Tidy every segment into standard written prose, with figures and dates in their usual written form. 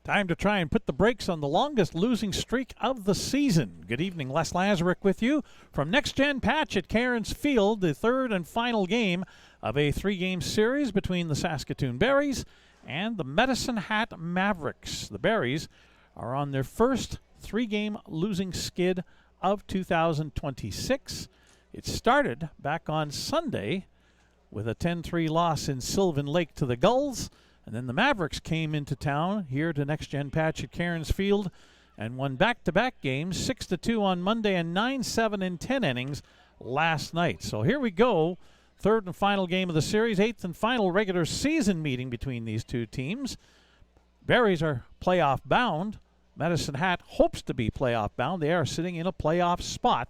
Time to try and put the brakes on the longest losing streak of the season. Good evening, Les Lazaruk with you from Next Gen Patch at Cairns Field, the third and final game of a three-game series between the Saskatoon Berries and the Medicine Hat Mavericks. The Berries are on their first three-game losing skid of 2026. It started back on Sunday with a 10-3 loss in Sylvan Lake to the Gulls. And then the Mavericks came into town here to Next Gen Patch at Cairns Field and won back-to-back games, 6-2 on Monday and 9-7 in 10 innings last night. So here we go, third and final game of the series, eighth and final regular season meeting between these two teams. Berries are playoff bound. Medicine Hat hopes to be playoff bound. They are sitting in a playoff spot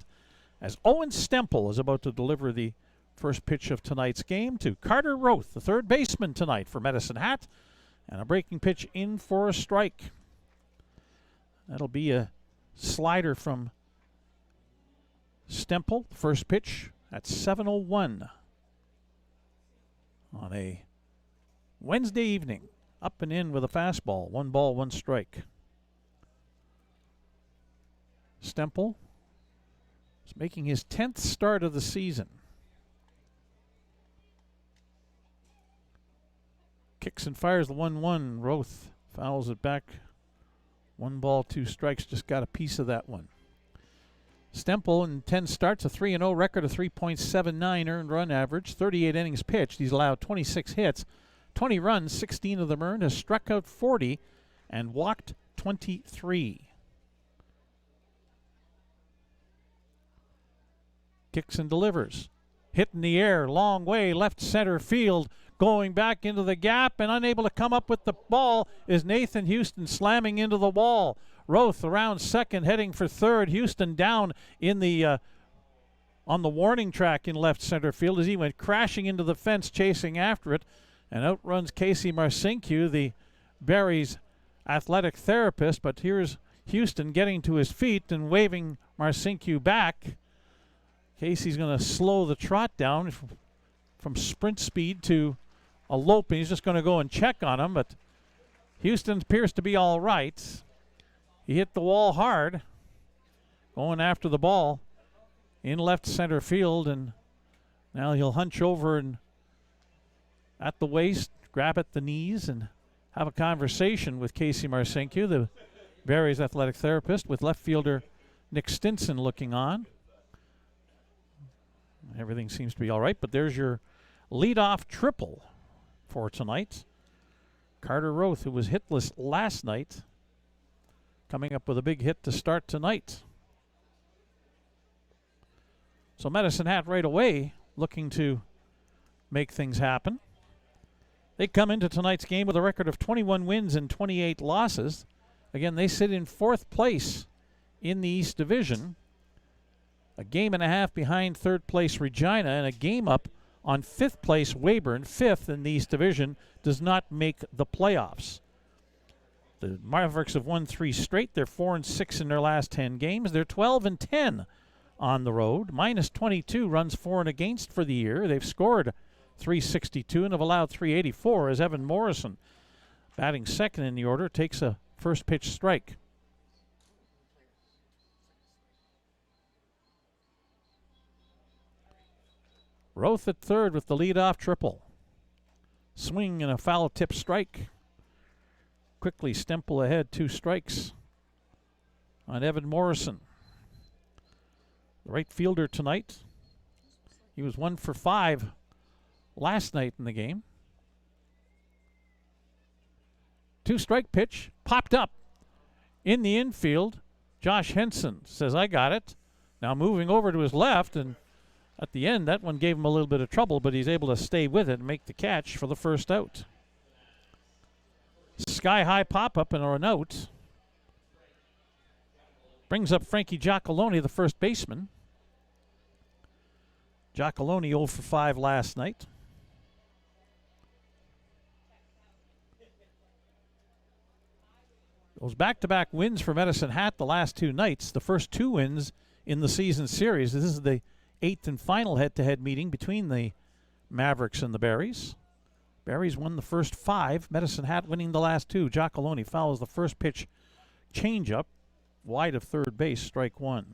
as Owen Stempel is about to deliver the first pitch of tonight's game to Carter Roth, the third baseman tonight for Medicine Hat. And a breaking pitch in for a strike. That'll be a slider from Stempel. First pitch at 7:01 on a Wednesday evening. Up and in with a fastball. 1 ball, 1 strike. Stempel is making his 10th start of the season. Kicks and fires the 1-1. Roth fouls it back. 1 ball, 2 strikes. Just got a piece of that one. Stempel in 10 starts, a 3-0 record, a 3.79 earned run average, 38 innings pitched. He's allowed 26 hits, 20 runs, 16 of them earned, has struck out 40 and walked 23. Kicks and delivers. Hit in the air, long way, left center field. Going back into the gap and unable to come up with the ball is Nathan Houston, slamming into the wall. Roth around second, heading for third. Houston down in the on the warning track in left center field as he went crashing into the fence, chasing after it, and outruns Casey Marcinque, the Berries athletic therapist. But here's Houston getting to his feet and waving Marcinque back. Casey's going to slow the trot down from sprint speed to a lope, and he's just going to go and check on him, but Houston appears to be all right. He hit the wall hard, going after the ball in left center field, and now he'll hunch over and at the waist, grab at the knees, and have a conversation with Casey Marcinque, the Berries athletic therapist, with left fielder Nick Stinson looking on. Everything seems to be all right, but there's your leadoff triple for tonight. Carter Roth, who was hitless last night, coming up with a big hit to start tonight. So Medicine Hat right away looking to make things happen. They come into tonight's game with a record of 21 wins and 28 losses. Again, they sit in 4th place in the East Division, a game and a half behind 3rd place Regina, and a game up on 5th place Weyburn. 5th in the East Division does not make the playoffs. The Mavericks have won 3 straight. They're 4-6 in their last 10 games. They're 12-10 on the road. Minus 22 runs for and against for the year. They've scored 362 and have allowed 384 as Evan Morrison, batting second in the order, takes a first pitch strike. Roth at third with the leadoff triple. Swing and a foul tip strike. Quickly Stempel ahead, 2 strikes on Evan Morrison. The right fielder tonight. He was 1 for 5 last night in the game. 2-strike pitch, popped up in the infield. Josh Henson says, I got it. Now moving over to his left, and at the end, that one gave him a little bit of trouble, but he's able to stay with it and make the catch for the first out. Sky-high pop-up and an out. Brings up Frankie Giacalone, the first baseman. Giacalone 0 for 5 last night. Those back-to-back wins for Medicine Hat the last 2 nights. The first 2 wins in the season series. This is the 8th and final head-to-head meeting between the Mavericks and the Berries. Barry's won the first 5. Medicine Hat winning the last 2. Giacalone fouls the first pitch changeup wide of third base, strike 1.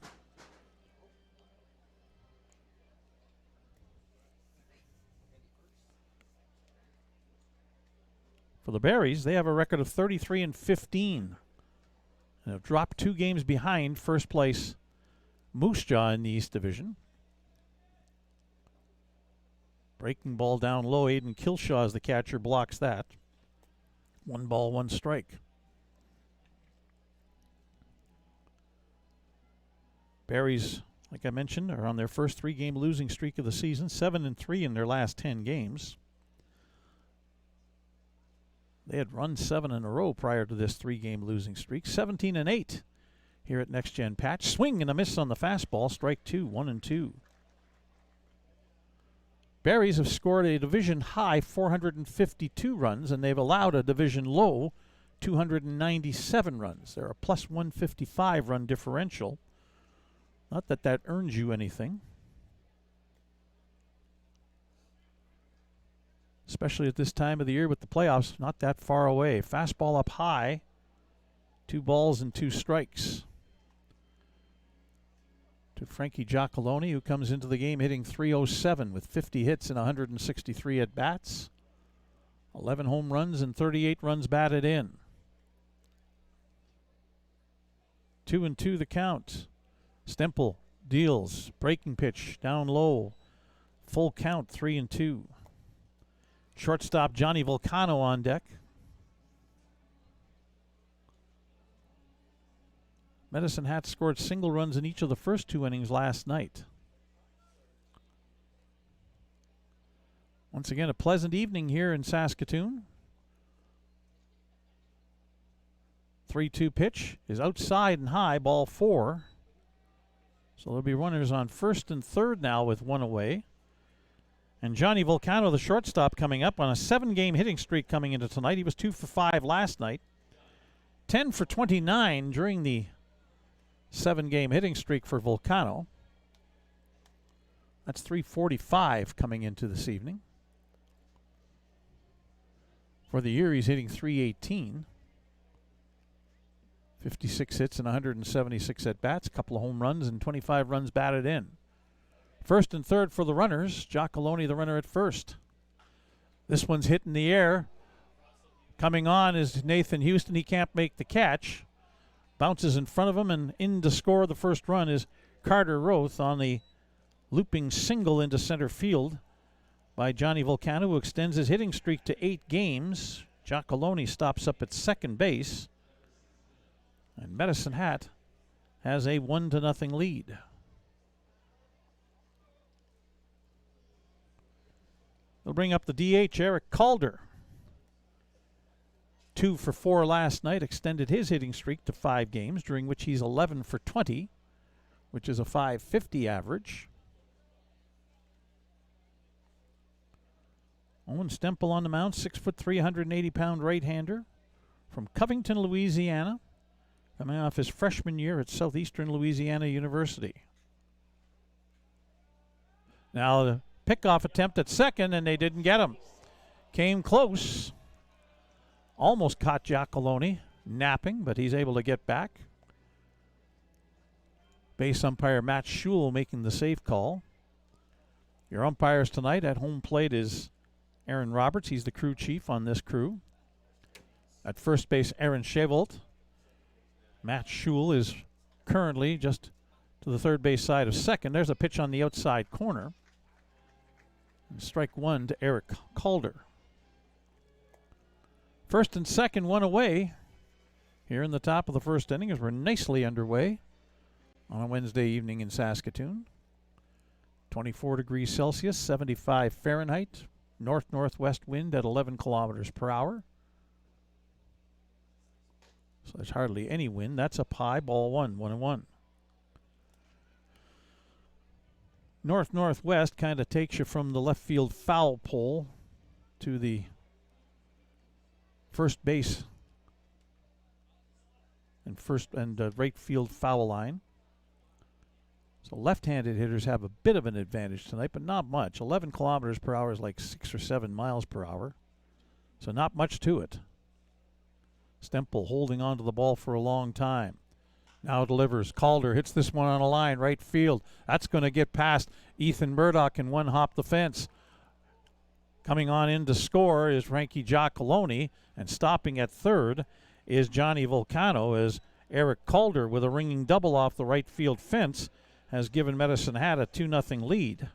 For the Berries, they have a record of 33-15 and have dropped 2 games behind first place Moose Jaw in the East Division. Breaking ball down low. Aiden Kilshaw as the catcher blocks that. 1 ball, 1 strike. Berries, like I mentioned, are on their first 3-game losing streak of the season. 7-3 in their last 10 games. They had run 7 in a row prior to this 3-game losing streak. 17-8 here at Next Gen Patch. Swing and a miss on the fastball. Strike 2, 1-2. Berries have scored a division high 452 runs, and they've allowed a division low 297 runs. They're a plus 155 run differential. Not that that earns you anything, especially at this time of the year with the playoffs not that far away. Fastball up high. 2 balls and 2 strikes. To Frankie Giacalone, who comes into the game hitting .307 with 50 hits and 163 at-bats. 11 home runs and 38 runs batted in. 2-2 the count. Stemple deals. Breaking pitch down low. Full count, 3-2. Shortstop Johnny Volcano on deck. Medicine Hat scored single runs in each of the first 2 innings last night. Once again, a pleasant evening here in Saskatoon. 3-2 pitch is outside and high, ball 4. So there'll be runners on first and third now with 1 away. And Johnny Volcano, the shortstop, coming up on a 7-game hitting streak coming into tonight. He was 2 for 5 last night. 10 for 29 during the 7-game hitting streak for Volcano. That's .345 coming into this evening. For the year, he's hitting .318. 56 hits and 176 at-bats, a couple of home runs and 25 runs batted in. First and third for the runners. Giacalone, the runner at first. This one's hit in the air. Coming on is Nathan Houston. He can't make the catch. Bounces in front of him, and in to score the first run is Carter Roth on the looping single into center field by Johnny Volcano, who extends his hitting streak to 8 games. Giacalone stops up at second base. And Medicine Hat has a 1-0 lead. They'll bring up the DH, Eric Calder. 2 for 4 last night, extended his hitting streak to 5 games, during which he's 11 for 20, which is a .550 average. Owen Stemple on the mound, 6'3", 180-pound right-hander from Covington, Louisiana, coming off his freshman year at Southeastern Louisiana University. Now the pickoff attempt at second, and they didn't get him. Came close. Almost caught Giacalone napping, but he's able to get back. Base umpire Matt Schul making the safe call. Your umpires tonight at home plate is Aaron Roberts. He's the crew chief on this crew. At first base, Aaron Chevolt. Matt Schul is currently just to the third base side of second. There's a pitch on the outside corner. And strike 1 to Eric Calder. First and second, 1 away here in the top of the first inning as we're nicely underway on a Wednesday evening in Saskatoon. 24 degrees Celsius, 75 Fahrenheit, north-northwest wind at 11 kilometers per hour. So there's hardly any wind. That's up high, ball 1, 1-1. North-northwest kind of takes you from the left field foul pole to the first base and right field foul line. So left-handed hitters have a bit of an advantage tonight, but not much. 11 kilometers per hour is like 6 or 7 miles per hour. So not much to it. Stemple holding on to the ball for a long time. Now delivers. Calder hits this one on a line, right field. That's going to get past Ethan Murdoch and one hop the fence. Coming on in to score is Frankie Giacalone, and stopping at third is Johnny Volcano, as Eric Calder, with a ringing double off the right field fence, has given Medicine Hat a 2-0 lead.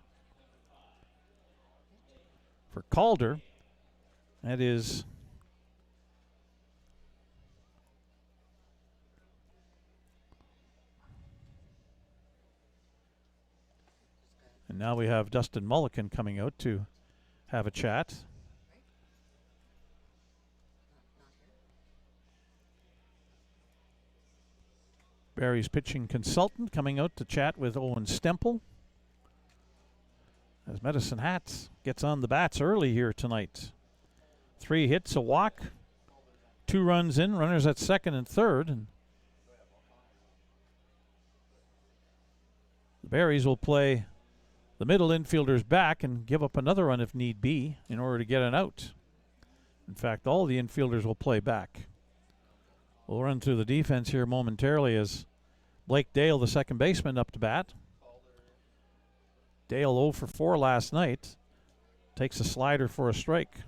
For Calder, that is and now we have Dustin Mulliken coming out to have a chat. Barry's pitching consultant coming out to chat with Owen Stemple, as Medicine Hat gets on the bats early here tonight. 3 hits, a walk, 2 runs in, runners at second and third. And the Berries will play the middle infielders back and give up another run if need be in order to get an out. In fact, all the infielders will play back. We'll run through the defense here momentarily as Blake Dale, the second baseman, up to bat. Dale 0 for 4 last night. Takes a slider for a strike.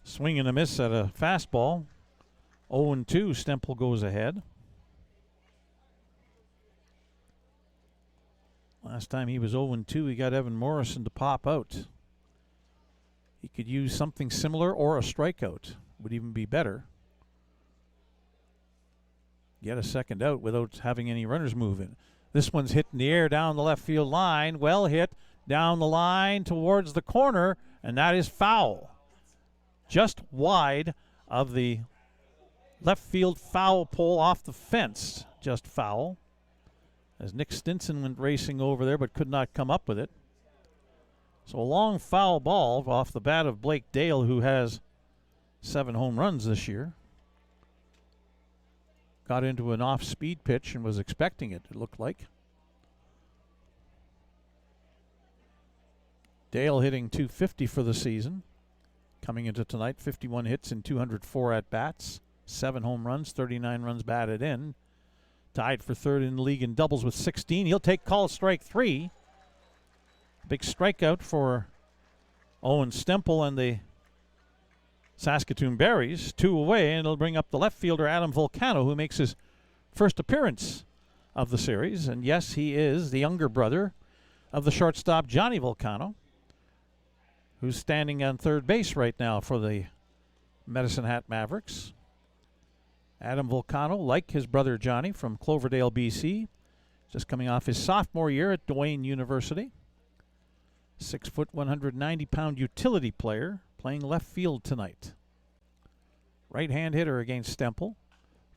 Swing and a miss at a fastball. 0-2, Stemple goes ahead. Last time he was 0-2, he got Evan Morrison to pop out. He could use something similar or a strikeout. Would even be better. Get a second out without having any runners move in. This one's hit in the air down the left field line. Well hit down the line towards the corner, and that is foul. Just wide of the left field foul pole off the fence. Just foul. As Nick Stinson went racing over there but could not come up with it. So a long foul ball off the bat of Blake Dale, who has 7 home runs this year. Got into an off-speed pitch and was expecting it, it looked like. Dale hitting .250 for the season. Coming into tonight, 51 hits and 204 at-bats, 7 home runs, 39 runs batted in. Tied for third in the league in doubles with 16. He'll take call strike 3. Big strikeout for Owen Stemple and the Saskatoon Berries. 2 away, and it'll bring up the left fielder Adam Volcano, who makes his first appearance of the series. And yes, he is the younger brother of the shortstop Johnny Volcano, who's standing on third base right now for the Medicine Hat Mavericks. Adam Volcano, like his brother Johnny, from Cloverdale, BC, just coming off his sophomore year at Duane University. 6 foot, 190-pound utility player playing left field tonight. Right-hand hitter against Stemple.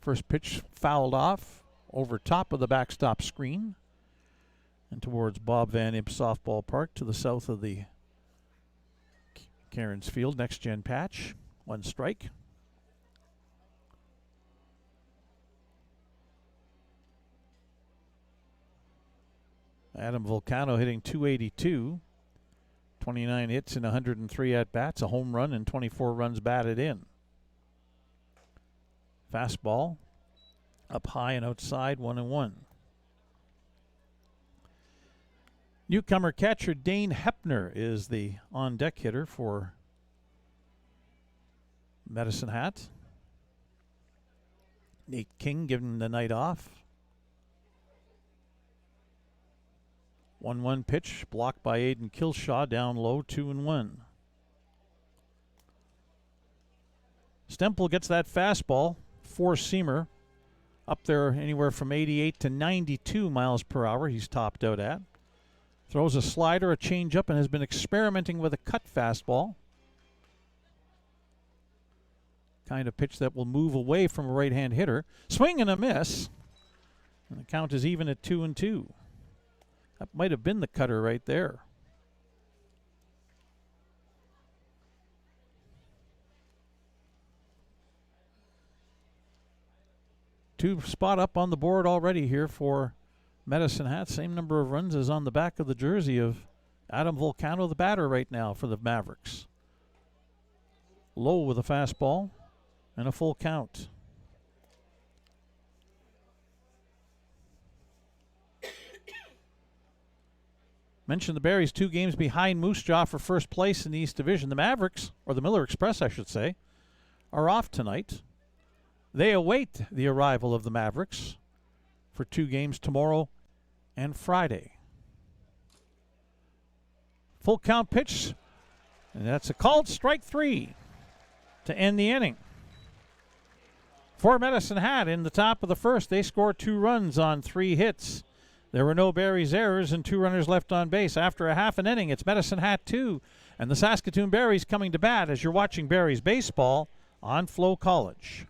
First pitch fouled off over top of the backstop screen and towards Bob Van Imp Softball Park to the south of the Cairns Field next gen patch. 1 strike. Adam Volcano hitting .282, 29 hits and 103 at-bats, a home run and 24 runs batted in. Fastball up high and outside, 1-1. Newcomer catcher Dane Hepner is the on-deck hitter for Medicine Hat. Nate King giving the night off. 1-1 pitch, blocked by Aiden Kilshaw, down low, 2-1. Stemple gets that fastball, 4-seamer, up there anywhere from 88 to 92 miles per hour he's topped out at. Throws a slider, a changeup, and has been experimenting with a cut fastball. Kind of pitch that will move away from a right-hand hitter. Swing and a miss. And the count is even at 2-2. That might have been the cutter right there. 2 spot up on the board already here for Medicine Hat. Same number of runs as on the back of the jersey of Adam Volcano, the batter right now for the Mavericks. Low with a fastball and a full count. Mentioned the Berries 2 games behind Moose Jaw for first place in the East Division. The Mavericks, or the Miller Express I should say, are off tonight. They await the arrival of the Mavericks for 2 games tomorrow and Friday. Full count pitch, and that's a called strike 3 to end the inning. For Medicine Hat in the top of the first, they scored 2 runs on 3 hits. There were no Berries errors and 2 runners left on base. After a half an inning, it's Medicine Hat 2 and the Saskatoon Berries coming to bat as you're watching Berries baseball on FloCollege.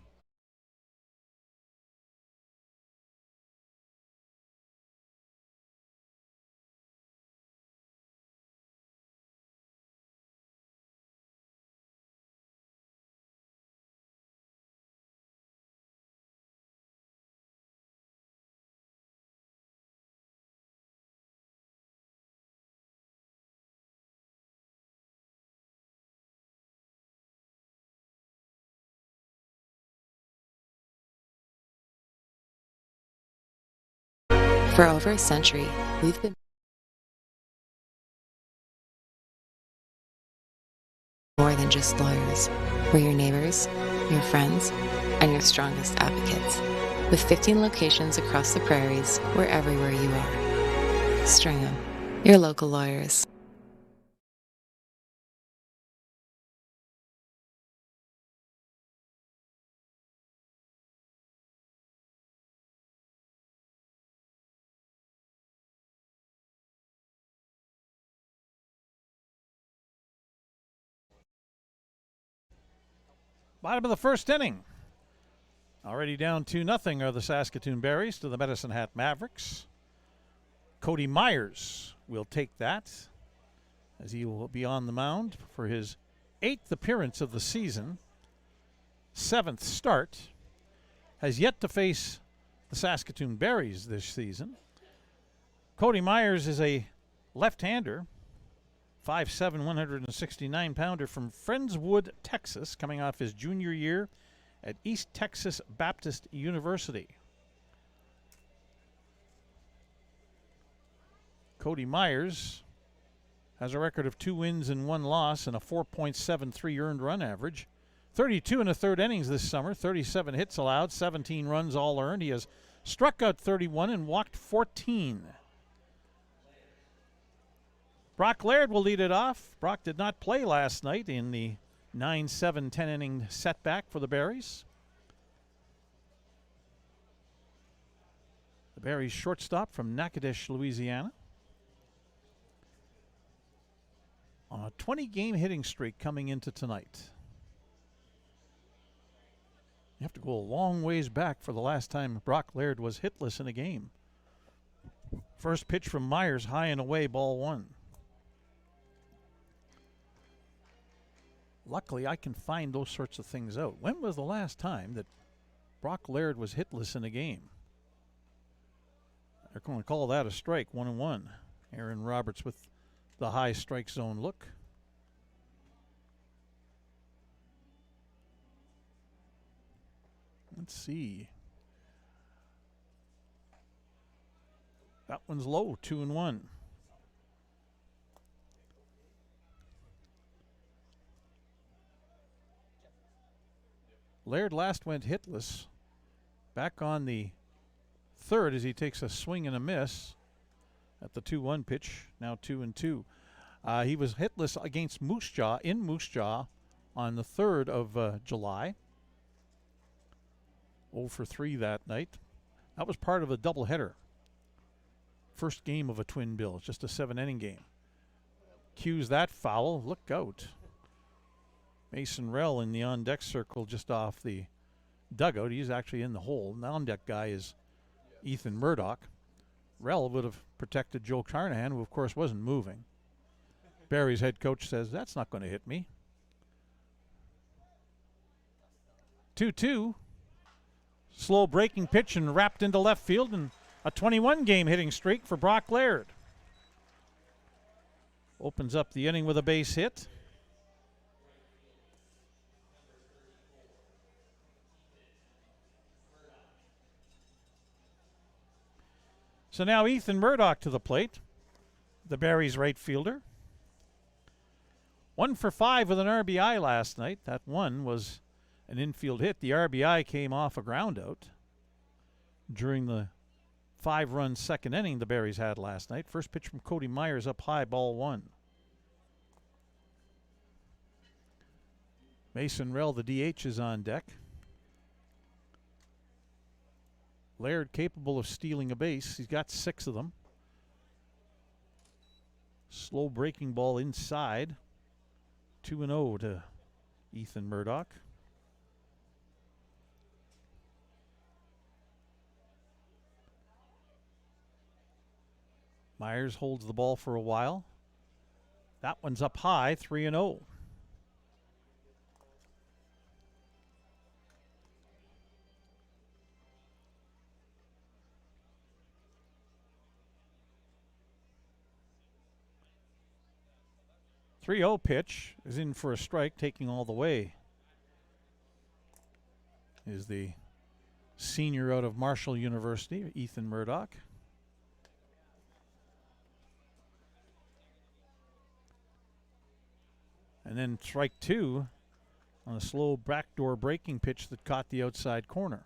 For over a century, we've been more than just lawyers. We're your neighbors, your friends, and your strongest advocates. With 15 locations across the prairies, we're everywhere you are. Stringham, your local lawyers. Bottom of the first inning. Already down 2-0 are the Saskatoon Berries to the Medicine Hat Mavericks. Cody Myers will take that as he will be on the mound for his 8th appearance of the season. 7th start. Has yet to face the Saskatoon Berries this season. Cody Myers is a left-hander. 5'7", 169-pounder from Friendswood, Texas, coming off his junior year at East Texas Baptist University. Cody Myers has a record of 2 wins and 1 loss and a 4.73 earned run average. 32 1/3 innings this summer, 37 hits allowed, 17 runs all earned. He has struck out 31 and walked 14. Brock Laird will lead it off. Brock did not play last night in the 9-7 10-inning setback for the Berries. The Berries shortstop from Natchitoches, Louisiana. On a 20-game hitting streak coming into tonight. You have to go a long ways back for the last time Brock Laird was hitless in a game. First pitch from Myers, high and away, ball 1. Luckily, I can find those sorts of things out. When was the last time that Brock Laird was hitless in a game? They're going to call that a strike, 1-1. Aaron Roberts with the high strike zone look. Let's see. That one's low, 2-1. Laird last went hitless back on the 3rd as he takes a swing and a miss at the 2-1 pitch, now 2-2. He was hitless against Moose Jaw in Moose Jaw on the 3rd of July. 0 for 3 that night. That was part of a doubleheader. First game of a Twin Bills, just a 7-inning game. Cues that foul, look out. Mason Rell in the on-deck circle just off the dugout. He's actually in the hole. The on-deck guy is Ethan Murdoch. Rell would have protected Joe Carnahan, who of course wasn't moving. Barry's head coach says, that's not going to hit me. 2-2. Slow breaking pitch and wrapped into left field, and a 21-game hitting streak for Brock Laird. Opens up the inning with a base hit. So now Ethan Murdoch to the plate, the Barries right fielder. 1 for 5 with an RBI last night. That one was an infield hit. The RBI came off a ground out during the 5-run second inning the Barries had last night. First pitch from Cody Myers up high, ball 1. Mason Rell, the DH, is on deck. Laird capable of stealing a base. He's got 6 of them. Slow breaking ball inside. 2-0 to Ethan Murdoch. Myers holds the ball for a while. That one's up high, 3-0. .30 pitch is in for a strike, taking all the way is the senior out of Marshall University, Ethan Murdoch. And then strike 2 on a slow backdoor breaking pitch that caught the outside corner.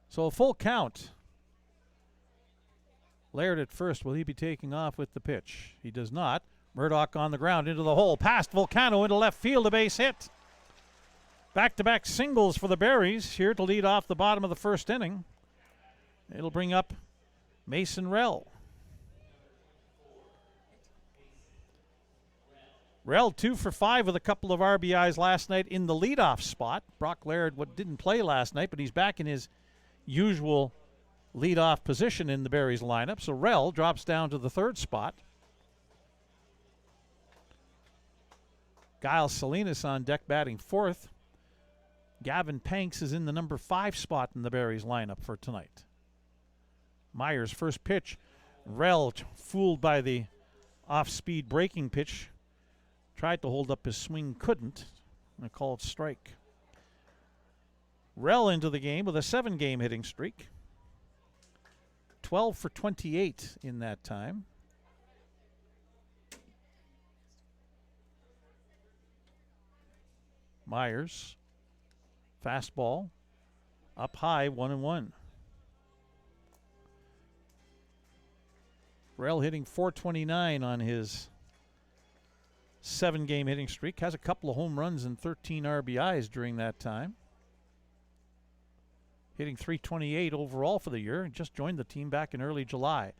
So a full count. Laird at first. Will he be taking off with the pitch? He does not. Murdoch on the ground into the hole. Past Volcano into left field. A base hit. Back-to-back singles for the Barries here to lead off the bottom of the first inning. It'll bring up Mason Rell. Rell 2 for 5 with a couple of RBIs last night in the leadoff spot. Brock Laird didn't play last night, but he's back in his usual leadoff position in the Barries lineup. So Rell drops down to the 3rd spot. Giles Salinas on deck batting 4th. Gavin Panks is in the number 5 spot in the Barries lineup for tonight. Myers first pitch. Rell, fooled by the off-speed breaking pitch, tried to hold up his swing, couldn't. I call it strike. Rell into the game with a 7-game hitting streak. 12 for 28 in that time. Myers, fastball, up high, 1-1. Rell hitting .429 on his 7-game hitting streak. Has a couple of home runs and 13 RBIs during that time. Hitting .328 overall for the year, and just joined the team back in early July.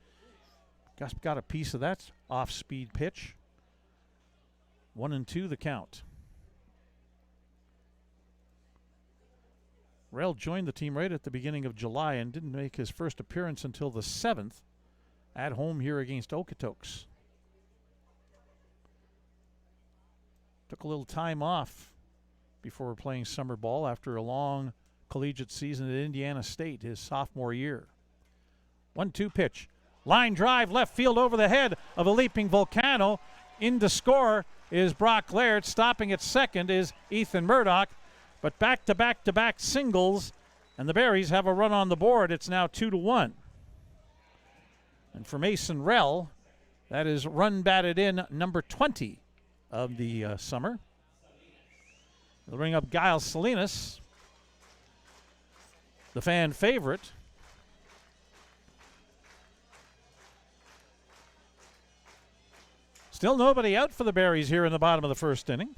Got a piece of that off-speed pitch. 1-2 the count. Rell joined the team right at the beginning of July and didn't make his first appearance until the 7th at home here against Okotoks. Took a little time off before playing summer ball after a long collegiate season at Indiana State his sophomore year. 1-2 pitch. Line drive left field over the head of a leaping Volcano. In to score is Brock Laird. Stopping at second is Ethan Murdoch. But back-to-back-to-back singles, and the Barries have a run on the board. It's now 2-1. And for Mason Rell, that is run batted in number 20 of the summer. They'll bring up Giles Salinas, the fan favorite. Still nobody out for the Barries here in the bottom of the first inning.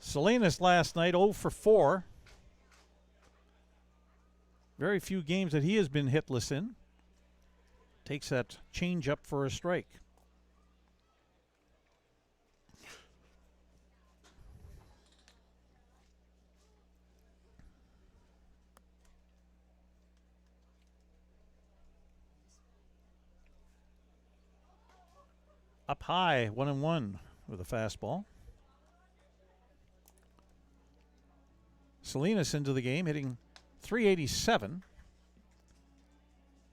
Salinas last night 0 for 4. Very few games that he has been hitless in. Takes that change up for a strike. Up high, 1-1 with a fastball. Salinas into the game, hitting .387.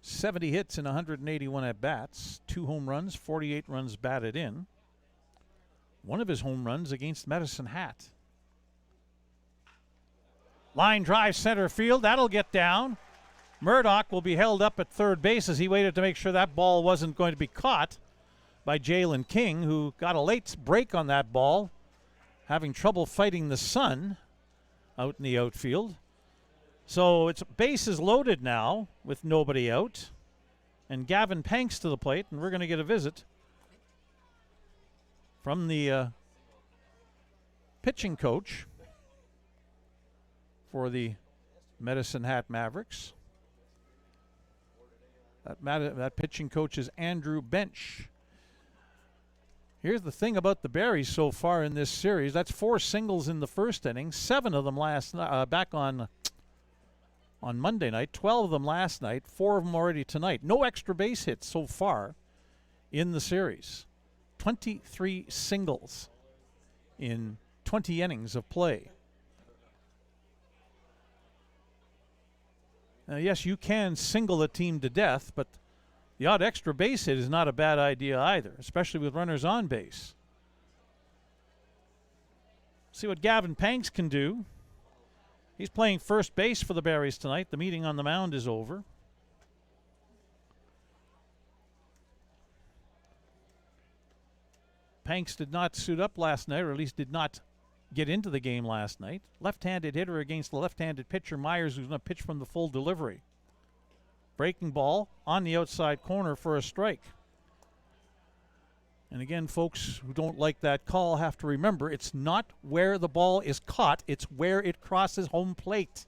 70 hits and 181 at-bats. 2 home runs, 48 runs batted in. One of his home runs against Medicine Hat. Line drive center field. That'll get down. Murdoch will be held up at third base as he waited to make sure that ball wasn't going to be caught by Jalen King, who got a late break on that ball, having trouble fighting the sun out in the outfield. So it's bases loaded now with nobody out. And Gavin Panks to the plate, and we're going to get a visit from the pitching coach for the Medicine Hat Mavericks. That pitching coach is Andrew Bench. Here's the thing about the Berries so far in this series. That's 4 singles in the first inning, 7 of them back on Monday night, 12 of them last night, 4 of them already tonight. No extra base hits so far in the series. 23 singles in 20 innings of play. Now, yes, you can single a team to death, but the odd extra base hit is not a bad idea either, especially with runners on base. See what Gavin Panks can do. He's playing first base for the Berries tonight. The meeting on the mound is over. Panks did not suit up last night, or at least did not get into the game last night. Left-handed hitter against the left-handed pitcher Myers, who's going to pitch from the full delivery. Breaking ball on the outside corner for a strike. And again, folks who don't like that call have to remember it's not where the ball is caught, it's where it crosses home plate.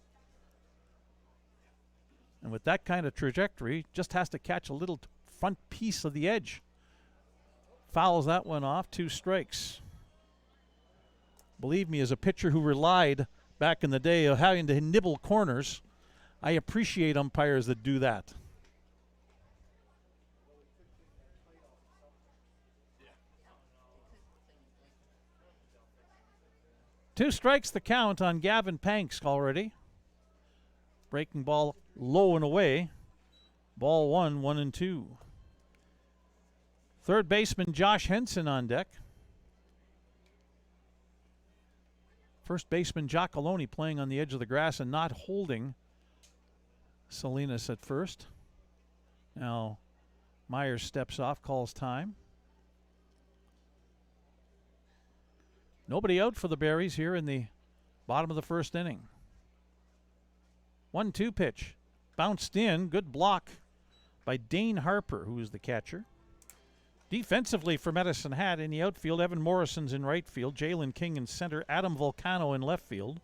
And with that kind of trajectory, just has to catch a little front piece of the edge. Fouls that one off, 2 strikes. Believe me, as a pitcher who relied back in the day of having to nibble corners, I appreciate umpires that do that. Two strikes the count on Gavin Panks already. Breaking ball low and away. Ball 1, 1-2. Third baseman Josh Henson on deck. First baseman Giacalone playing on the edge of the grass and not holding Salinas at first. Now Myers steps off, calls time. Nobody out for the Berries here in the bottom of the first inning. 1-2 pitch. Bounced in. Good block by Dane Harper, who is the catcher. Defensively for Medicine Hat in the outfield, Evan Morrison's in right field, Jalen King in center, Adam Volcano in left field.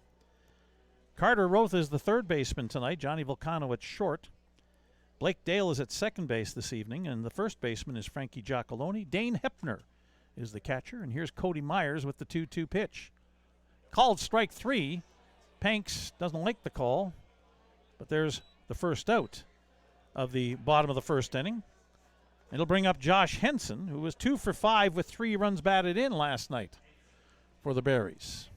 Carter Roth is the third baseman tonight, Johnny Volcano at short. Blake Dale is at second base this evening, and the first baseman is Frankie Giacalone. Dane Hepner is the catcher, and here's Cody Myers with the 2-2 pitch. Called strike 3. Panks doesn't like the call, but there's the first out of the bottom of the first inning. It'll bring up Josh Henson, who was 2 for 5 with 3 runs batted in last night for the Berries.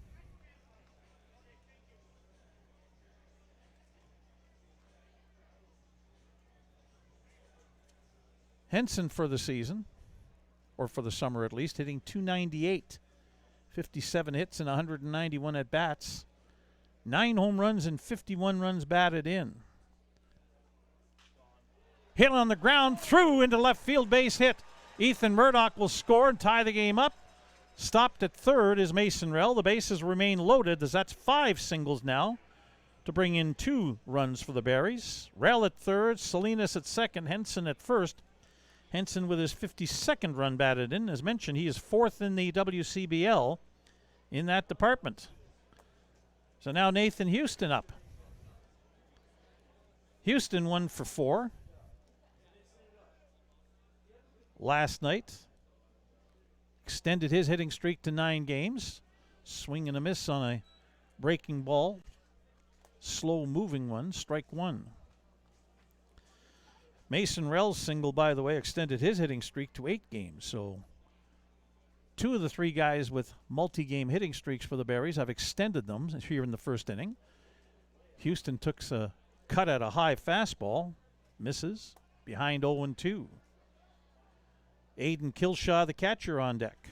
Henson for the season, or for the summer at least, hitting .298, 57 hits and 191 at-bats, 9 home runs and 51 runs batted in. Hit on the ground, through into left field, base hit. Ethan Murdoch will score and tie the game up. Stopped at third is Mason Rell. The bases remain loaded as that's 5 singles now to bring in 2 runs for the Berries. Rell at third, Salinas at second, Henson at first. Henson with his 52nd run batted in. As mentioned, he is 4th in the WCBL in that department. So now Nathan Houston up. Houston 1 for 4. Last night, extended his hitting streak to 9 games. Swing and a miss on a breaking ball. Slow moving one, strike 1. Mason Rell's single, by the way, extended his hitting streak to 8 games. So Two of the three guys with multi-game hitting streaks for the Berries have extended them here in the first inning. Houston took a cut at a high fastball, misses, behind 0-2. Aiden Kilshaw, the catcher, on deck.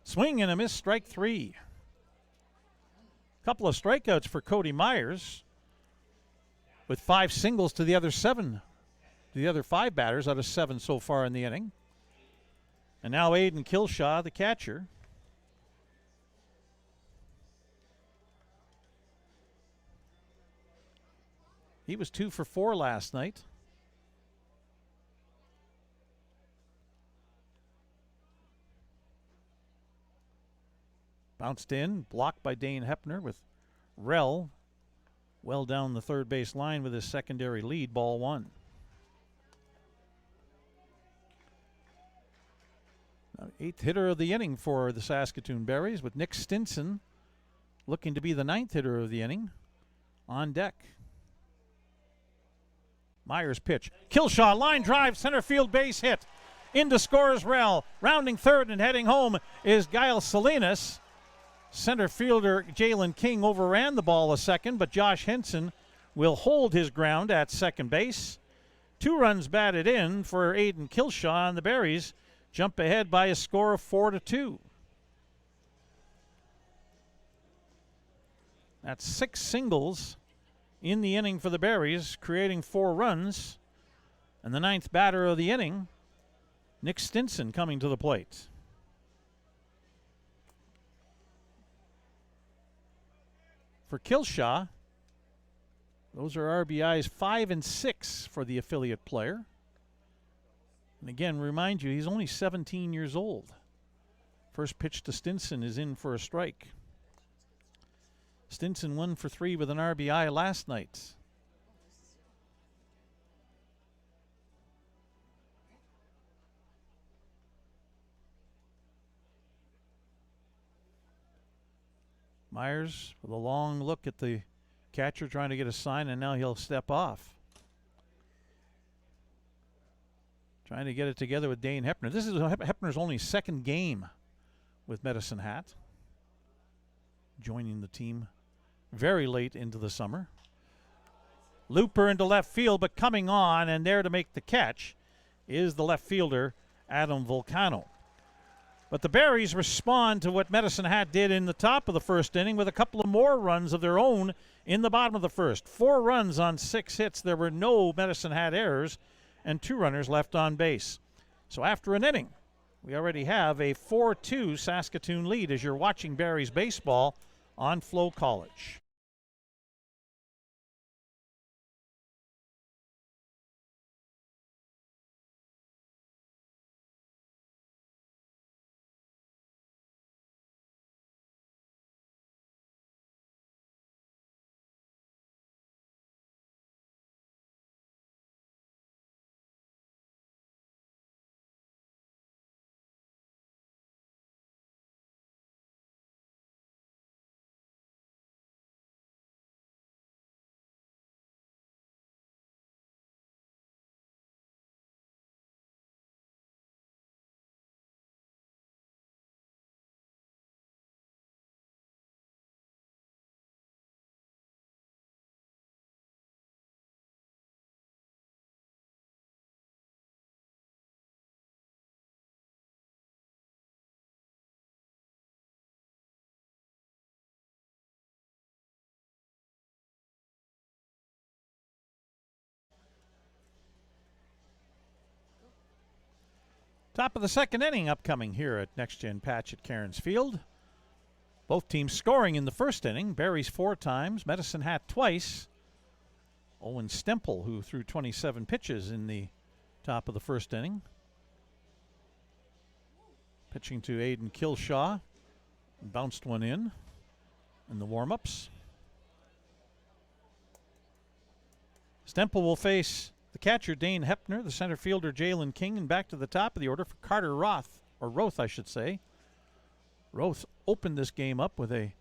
Swing and a miss, strike three. Couple of strikeouts for Cody Myers, with 5 singles to the other 5 batters out of 7 so far in the inning. And now Aiden Kilshaw, the catcher. He was 2 for 4 last night. Bounced in, blocked by Dane Hepner, with Rell well down the third base line with his secondary lead, ball 1. Now, 8th hitter of the inning for the Saskatoon Berries, with Nick Stinson looking to be the 9th hitter of the inning on deck. Myers pitch. Kilshaw, line drive, center field base hit. Into scores Rell. Rounding third and heading home is Giles Salinas. Center fielder Jalen King overran the ball a second, but Josh Henson will hold his ground at second base. 2 runs batted in for Aiden Kilshaw, and the Berries jump ahead by a score of 4-2. That's 6 singles in the inning for the Berries, creating 4 runs. And the 9th batter of the inning, Nick Stinson, coming to the plate. For Kilshaw, those are RBIs 5 and 6 for the affiliate player. And again, remind you, he's only 17 years old. First pitch to Stinson is in for a strike. Stinson 1 for 3 with an RBI last night. Myers with a long look at the catcher trying to get a sign, and now he'll step off. Trying to get it together with Dane Hepner. This is Hepner's only 2nd game with Medicine Hat, joining the team very late into the summer. Looper into left field, but coming on and there to make the catch is the left fielder, Adam Volcano. But the Berries respond to what Medicine Hat did in the top of the first inning with a couple of more runs of their own in the bottom of the first. 4 runs on 6 hits. There were no Medicine Hat errors and 2 runners left on base. So after an inning, we already have a 4-2 Saskatoon lead as you're watching Berries baseball on FloCollege. Top of the second inning upcoming here at Next Gen Patch at Cairns Field. Both teams scoring in the first inning. Berries 4 times, Medicine Hat twice. Owen Stemple, who threw 27 pitches in the top of the first inning. Pitching to Aiden Kilshaw. Bounced one in the warm-ups. Stemple will face the catcher, Dane Hepner, the center fielder, Jalen King, and back to the top of the order for Carter Roth, or Roth, I should say. Roth opened this game up with a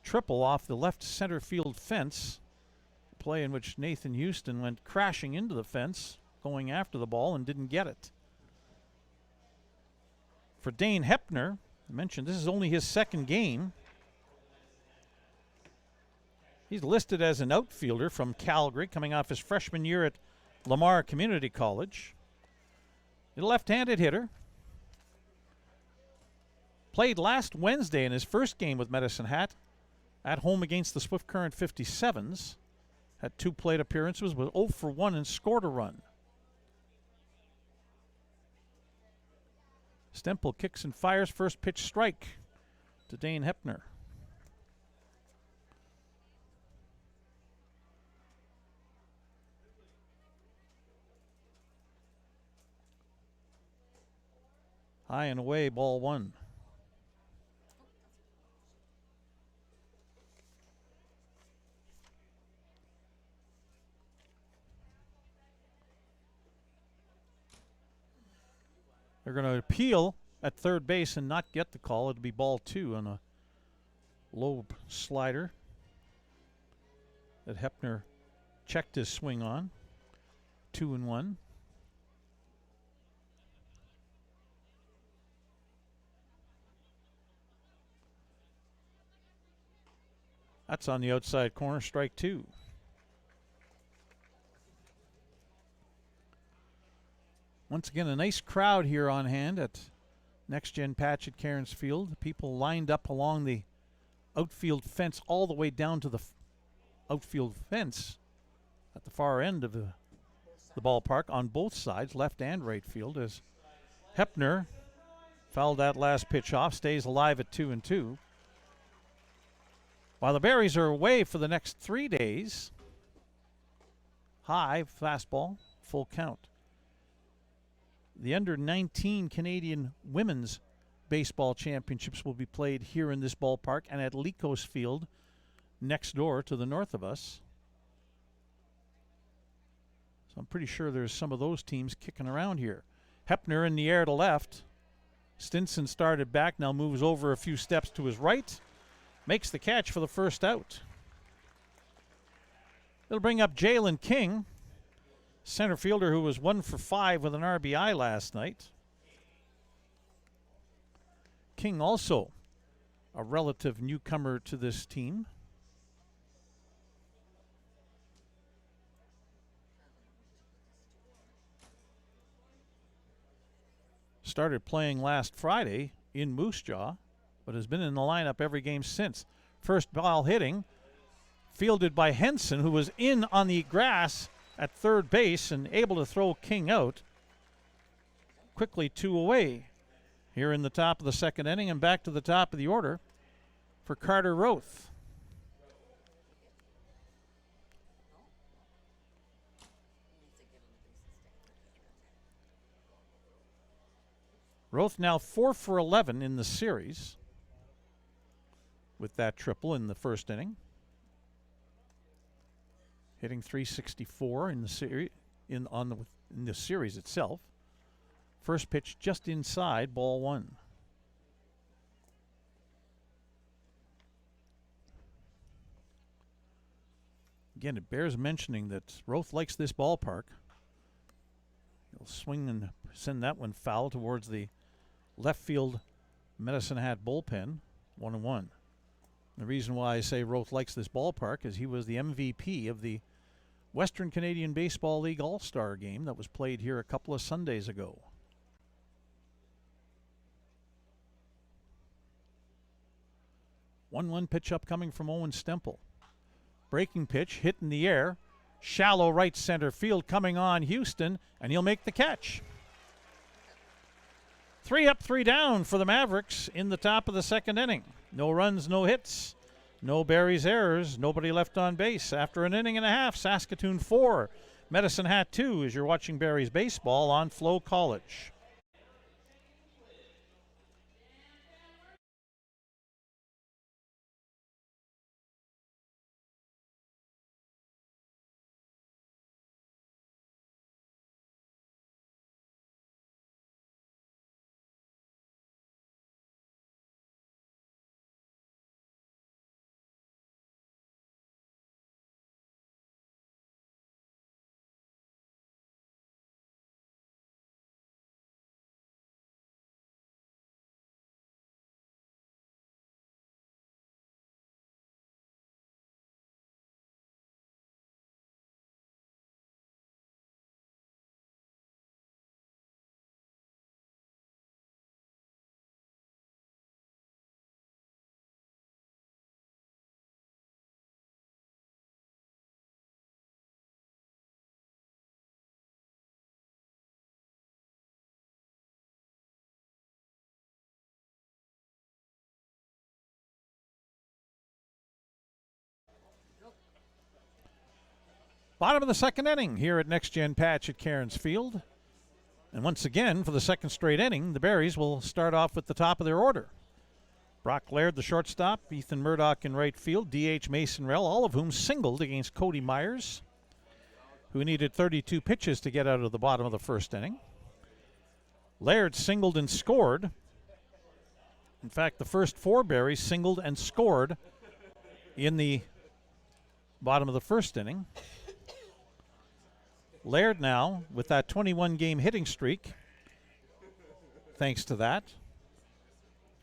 triple off the left center field fence. play in which Nathan Houston went crashing into the fence, going after the ball, and didn't get it. For Dane Hepner, I mentioned this is only his second game. He's listed as an outfielder from Calgary, coming off his freshman year at Lamar Community College. He's a left-handed hitter. Played last Wednesday in his first game with Medicine Hat at home against the Swift Current 57s. Had 2 plate appearances, was 0 for 1 and scored a run. Stemple kicks and fires, first pitch strike to Dane Hepner. High and away, ball 1. They're going to appeal at third base and not get the call. It'll be ball 2 on a low slider that Hepner checked his swing on. 2-1. That's on the outside corner, strike 2. Once again, a nice crowd here on hand at Next Gen Patch at Cairns Field. People lined up along the outfield fence all the way down to the outfield fence at the far end of the ballpark on both sides, left and right field, as Hepner fouled that last pitch off, stays alive at 2-2. While the Berries are away for the next 3 days, high fastball, full count. The under-19 Canadian Women's Baseball Championships will be played here in this ballpark and at Licos Field next door to the north of us. So I'm pretty sure there's some of those teams kicking around here. Hepner in the air to left. Stinson started back, now moves over a few steps to his right. Makes the catch for the first out. It'll bring up Jalen King, center fielder who was 1 for 5 with an RBI last night. King also a relative newcomer to this team. Started playing last Friday in Moose Jaw, but has been in the lineup every game since. First ball hitting, fielded by Henson, who was in on the grass at third base and able to throw King out. Quickly 2 away here in the top of the second inning, and back to the top of the order for Carter Roth. Roth now 4 for 11 in the series with that triple in the first inning. Hitting .364 in the series in the series itself. First pitch just inside, ball 1. Again, it bears mentioning that Roth likes this ballpark. He'll swing and send that one foul towards the left field Medicine Hat bullpen, 1-1. The reason why I say Roth likes this ballpark is he was the MVP of the Western Canadian Baseball League All-Star game that was played here a couple of Sundays ago. 1-1 pitch upcoming from Owen Stemple. Breaking pitch, hit in the air. Shallow right center field coming on Houston, and he'll make the catch. 3 up, 3 down for the Mavericks in the top of the second inning. No runs, no hits, no Berries errors, nobody left on base. After an inning and a half, Saskatoon 4, Medicine Hat 2 as you're watching Berries baseball on FloCollege. Bottom of the second inning here at Next Gen Patch at Cairns Field. And once again, for the second straight inning, the Berries will start off with the top of their order. Brock Laird, the shortstop, Ethan Murdoch in right field, D.H. Mason Rell, all of whom singled against Cody Myers, who needed 32 pitches to get out of the bottom of the first inning. Laird singled and scored. In fact, the first four Berries singled and scored in the bottom of the first inning. Laird now, with that 21-game hitting streak, thanks to that,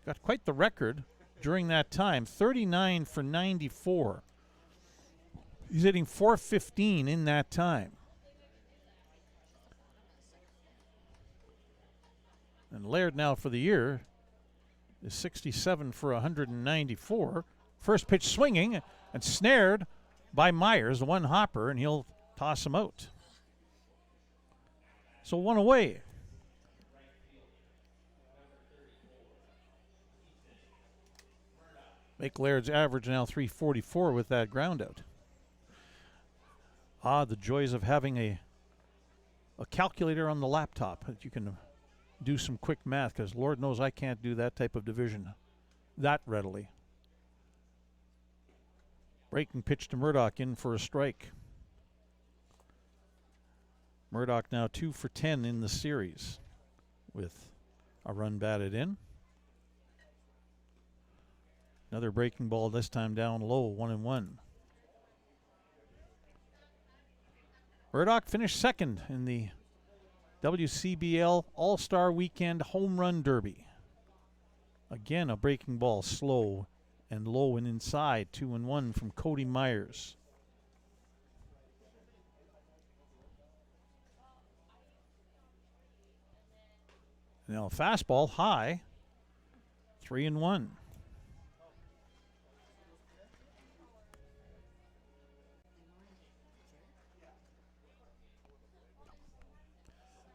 got quite the record during that time, 39 for 94. He's hitting .415 in that time. And Laird now for the year is 67 for 194. First pitch swinging and snared by Myers, one hopper, and he'll toss him out. So one away. Make Laird's average now 344 with that ground out. The joys of having a calculator on the laptop that you can do some quick math, because Lord knows I can't do that type of division that readily. Breaking pitch to Murdoch in for a strike. Murdoch now 2 for 10 in the series with a run batted in. Another breaking ball, this time down low, 1-1. Murdoch finished second in the WCBL All-Star Weekend Home Run Derby. Again, a breaking ball, slow and low and inside, 2-1 from Cody Myers. Now a fastball high, 3-1.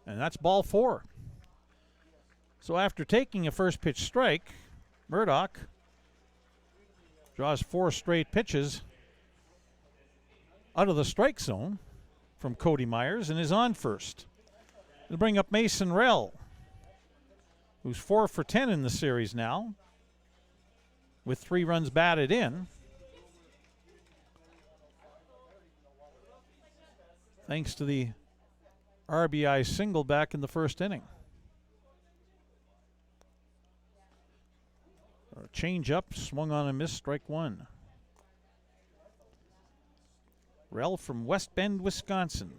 And that's ball 4. So after taking a first pitch strike, Murdoch draws 4 straight pitches out of the strike zone from Cody Myers and is on first. They'll bring up Mason Rell, who's 4 for 10 in the series now, with 3 runs batted in. Thanks to the RBI single back in the first inning. A change up, swung on and missed, strike 1. Rell from West Bend, Wisconsin.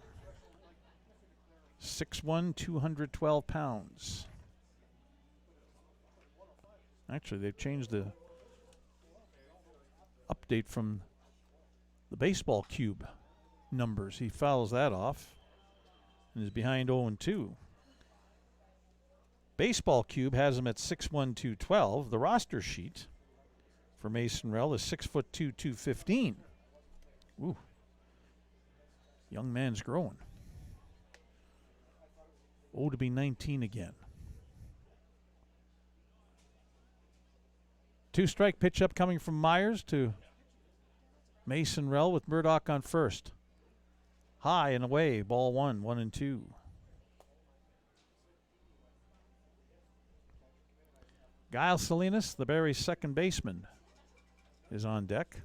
6'1", 212 pounds. Actually, they've changed the update from the baseball cube numbers. He fouls that off and is behind 0-2. Baseball cube has him at 6'1", 212. The roster sheet for Mason Rell is 6'2", 215. Ooh. Young man's growing. Oh, to be 19 again. 2-strike pitch up coming from Myers to Mason Rell with Murdoch on first. High and away, ball 1, 1-2. Guile Salinas, the Berries' second baseman, is on deck.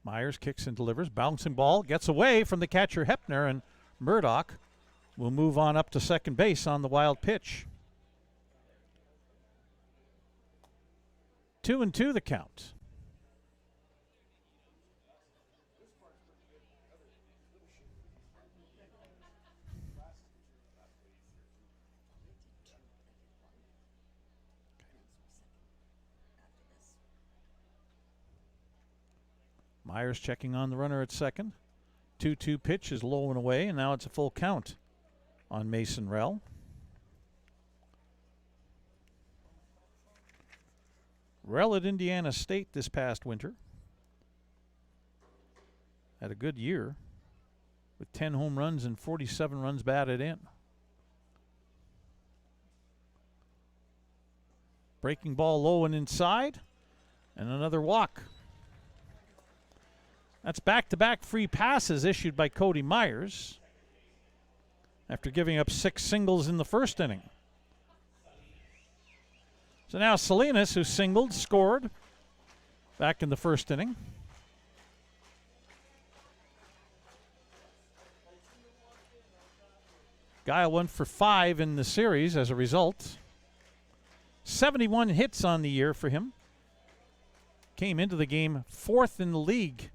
Myers kicks and delivers. Bouncing ball, gets away from the catcher Hepner, and Murdoch will move on up to second base on the wild pitch. 2-2 the count. Myers checking on the runner at second. 2-2 pitch is low and away, and now it's a full count on Mason Rell. Rell at Indiana State this past winter. Had a good year with 10 home runs and 47 runs batted in. Breaking ball low and inside, and another walk. That's back-to-back free passes issued by Cody Myers after giving up 6 singles in the first inning. So now Salinas, who singled, scored back in the first inning. Guile went for 5 in the series as a result. 71 hits on the year for him. Came into the game 4th in the league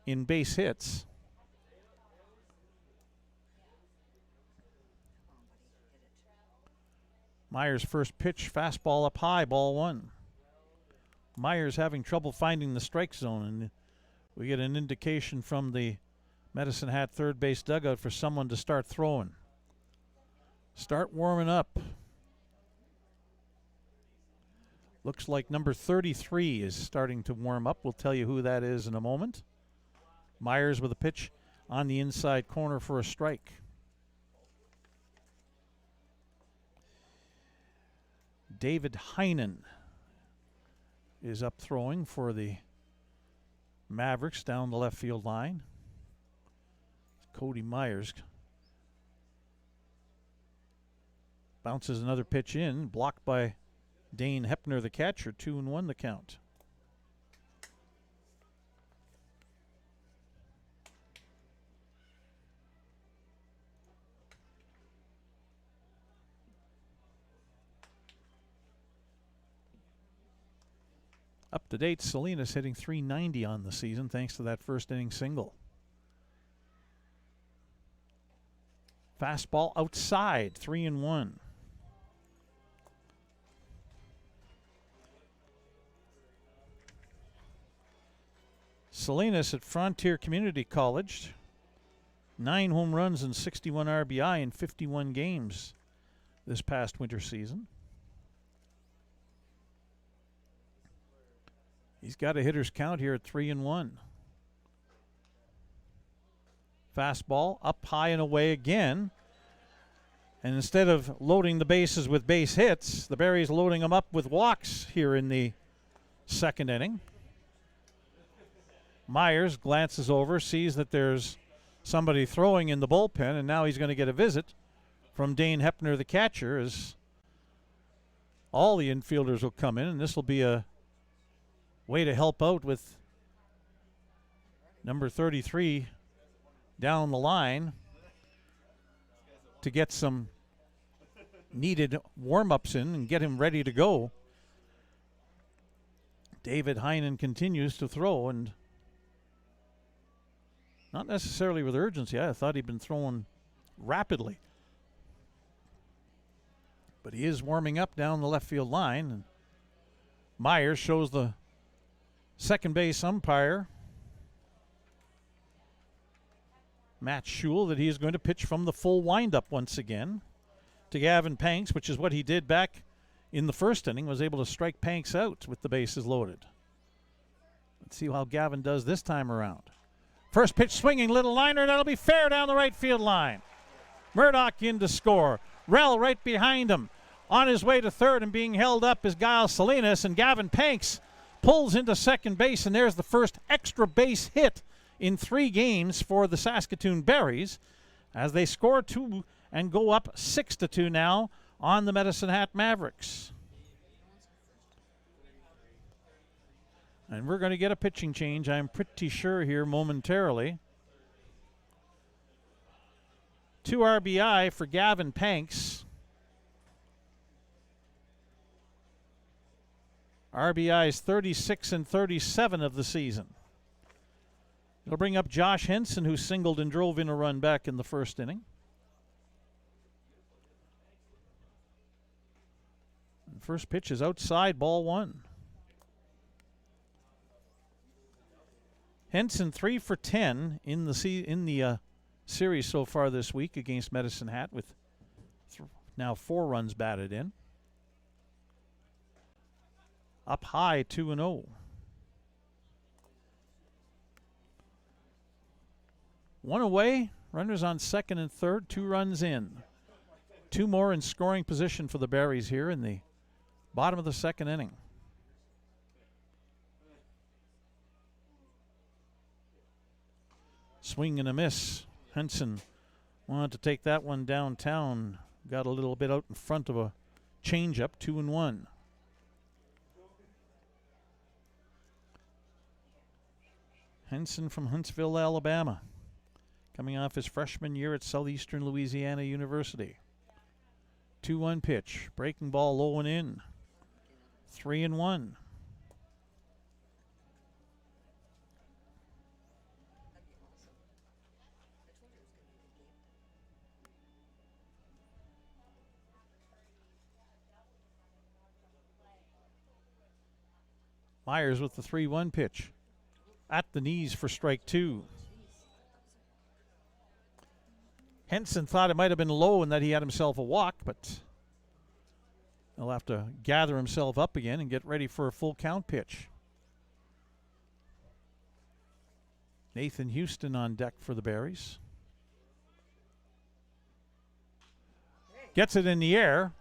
in base hits. Myers' first pitch, fastball up high, ball 1. Myers having trouble finding the strike zone, and we get an indication from the Medicine Hat third base dugout for someone to start throwing. Start warming up. Looks like number 33 is starting to warm up. We'll tell you who that is in a moment. Myers with a pitch on the inside corner for a strike. David Heinen is up throwing for the Mavericks down the left field line. Cody Myers bounces another pitch in, blocked by Dane Hepner, the catcher. 2-1 the count. Up to date, Salinas hitting .390 on the season thanks to that first inning single. Fastball outside, 3-1. Salinas at Frontier Community College. 9 home runs and 61 RBI in 51 games this past winter season. He's got a hitter's count here at 3-1. Fastball up high and away again. And instead of loading the bases with base hits, the Berries loading them up with walks here in the second inning. Myers glances over, sees that there's somebody throwing in the bullpen, and now he's going to get a visit from Dane Hepner, the catcher, as all the infielders will come in, and this will be a way to help out with number 33 down the line to get some needed warm-ups in and get him ready to go. David Heinen continues to throw, and not necessarily with urgency. I thought he'd been throwing rapidly. But he is warming up down the left field line, and Myers shows the second base umpire, Matt Schul, that he is going to pitch from the full windup once again to Gavin Panks, which is what he did back in the first inning, was able to strike Panks out with the bases loaded. Let's see how Gavin does this time around. First pitch swinging, little liner, that'll be fair down the right field line. Murdoch in to score. Rell right behind him. On his way to third and being held up is Guile Salinas, and Gavin Panks pulls into second base, and there's the first extra base hit in 3 games for the Saskatoon Berries as they score 2 and go up 6-2 now on the Medicine Hat Mavericks. And we're going to get a pitching change, I'm pretty sure, here momentarily. 2 RBI for Gavin Panks. RBIs 36 and 37 of the season. It'll bring up Josh Henson, who singled and drove in a run back in the first inning. And first pitch is outside, ball 1. Henson 3 for 10 in the series so far this week against Medicine Hat, with now 4 runs batted in. Up high, 2-0. One away, runners on second and third, 2 runs in. 2 more in scoring position for the Berries here in the Bottom of the second inning. Swing and a miss. Henson wanted to take that one downtown. Got a little bit out in front of a changeup, 2-1. Henson from Huntsville, Alabama, coming off his freshman year at Southeastern Louisiana University. 2-1 pitch. Breaking ball low and in. 3-1. Myers with the 3-1 pitch. At the knees for strike 2. Henson thought it might have been low and that he had himself a walk, but he'll have to gather himself up again and get ready for a full count pitch. Nathan Houston on deck for the Berries. Gets it in the air.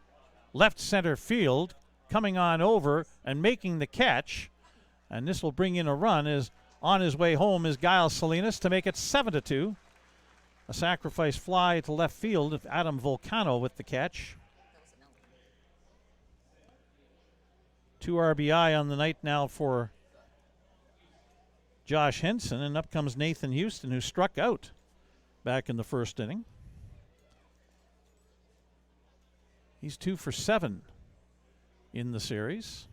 Left center field. Coming on over and making the catch. And this will bring in a run. Is on his way home is Giles Salinas to make it 7-2. A sacrifice fly to left field. Adam Volcano with the catch. 2 RBI on the night now for Josh Henson, and up comes Nathan Houston, who struck out back in the first inning. He's 2 for 7 in the series.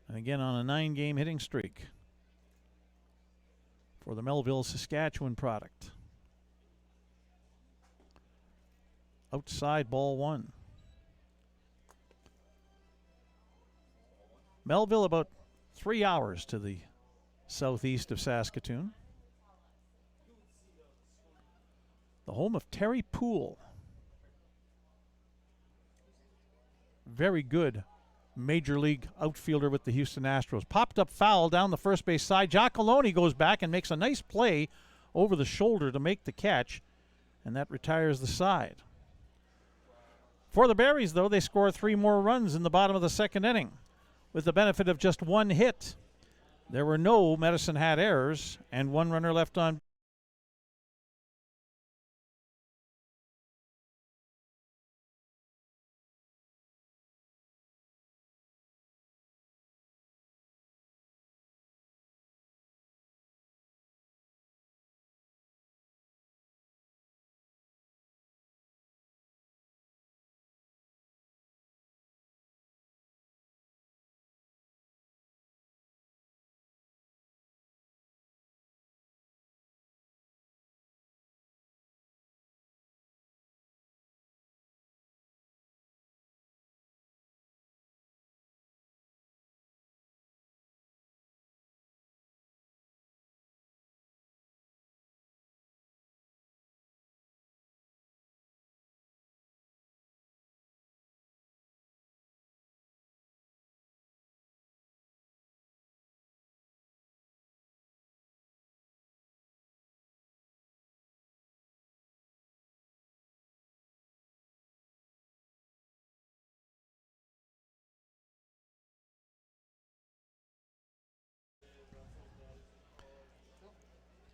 And again on a 9-game hitting streak for the Melville, Saskatchewan product. Outside, ball 1. Melville about 3 hours to the southeast of Saskatoon. The home of Terry Poole. Very good major league outfielder with the Houston Astros. Popped up foul down the first base side. Giacalone goes back and makes a nice play over the shoulder to make the catch, and that retires the side. For the Berries, though, they score 3 more runs in the bottom of the second inning with the benefit of just 1 hit. There were no Medicine Hat errors and 1 runner left on.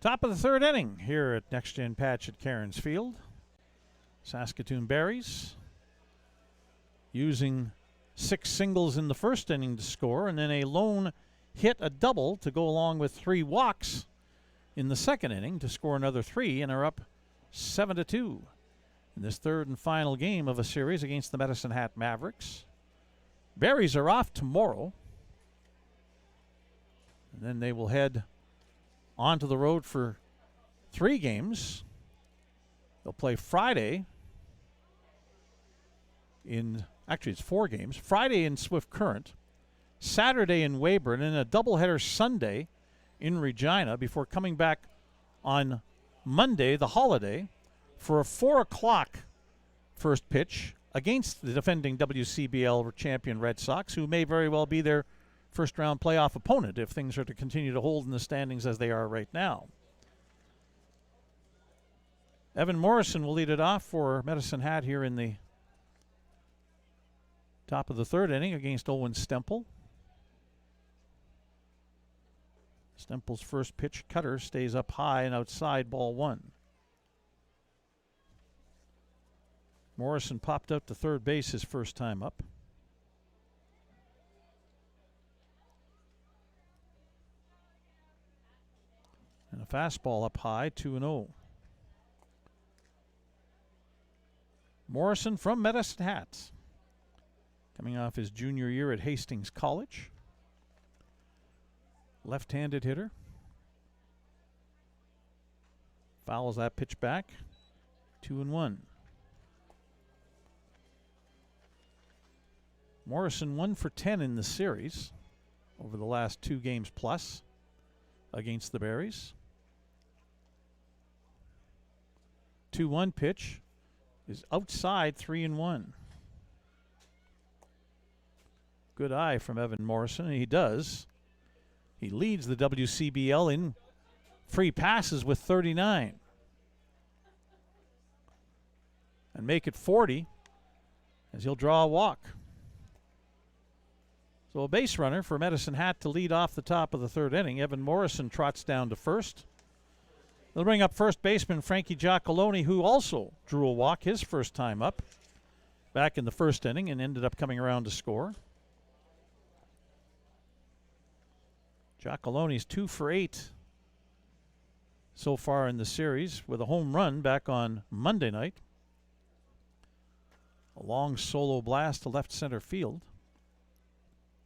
Top of the third inning here at Next Gen Patch at Cairns Field. Saskatoon Berries using 6 singles in the first inning to score, and then a lone hit, a double, to go along with 3 walks in the second inning to score another 3, and are up 7-2 in this third and final game of a series against the Medicine Hat Mavericks. Berries are off tomorrow, and then they will head onto the road for 3 games. They'll play Friday actually it's 4 games. Friday in Swift Current, Saturday in Weyburn, and a doubleheader Sunday in Regina before coming back on Monday, the holiday, for a 4 o'clock first pitch against the defending WCBL champion Red Sox, who may very well be their first-round playoff opponent if things are to continue to hold in the standings as they are right now. Evan Morrison will lead it off for Medicine Hat here in the Top of the third inning against Owen Stemple. Stemple's first pitch cutter stays up high and outside, ball one. Morrison popped out to third base his first time up. And a fastball up high, 2-0. Morrison from Medicine Hat, coming off his junior year at Hastings College. Left-handed hitter. Fouls that pitch back, 2-1. Morrison 1 for 10 in the series over the last 2 games plus against the Berries. 2-1 pitch is outside, 3-1. Good eye from Evan Morrison, and he does. He leads the WCBL in free passes with 39. And make it 40 as he'll draw a walk. So a base runner for Medicine Hat to lead off the top of the third inning. Evan Morrison trots down to first. They'll bring up first baseman Frankie Giacalone, who also drew a walk his first time up back in the first inning and ended up coming around to score. Giacalone's 2 for 8 so far in the series with a home run back on Monday night. A long solo blast to left center field.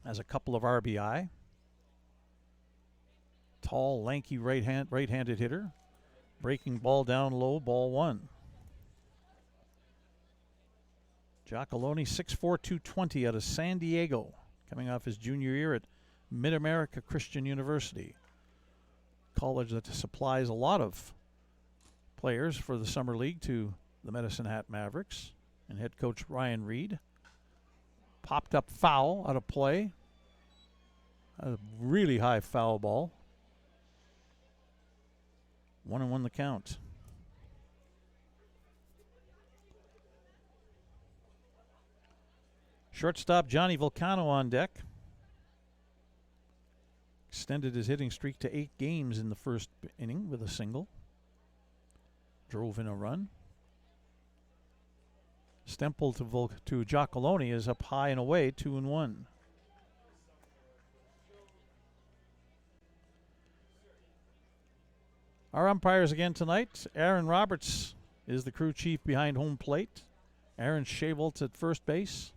Has a couple of RBI. Tall, lanky right-handed hitter. Breaking ball down low, ball one. Giacalone, 6'4", 220 out of San Diego, coming off his junior year at Mid-America Christian University. College that supplies a lot of players for the summer league to the Medicine Hat Mavericks. And head coach Ryan Reed. Popped up foul out of play. A really high foul ball. 1-1 the count. Shortstop Johnny Vulcano on deck. Extended his hitting streak to 8 games in the first inning with a single. Drove in a run. Stemple to Giacalone is up high and away, 2-1. Our umpires again tonight. Aaron Roberts is the crew chief behind home plate. Aaron Shavolt's at first base.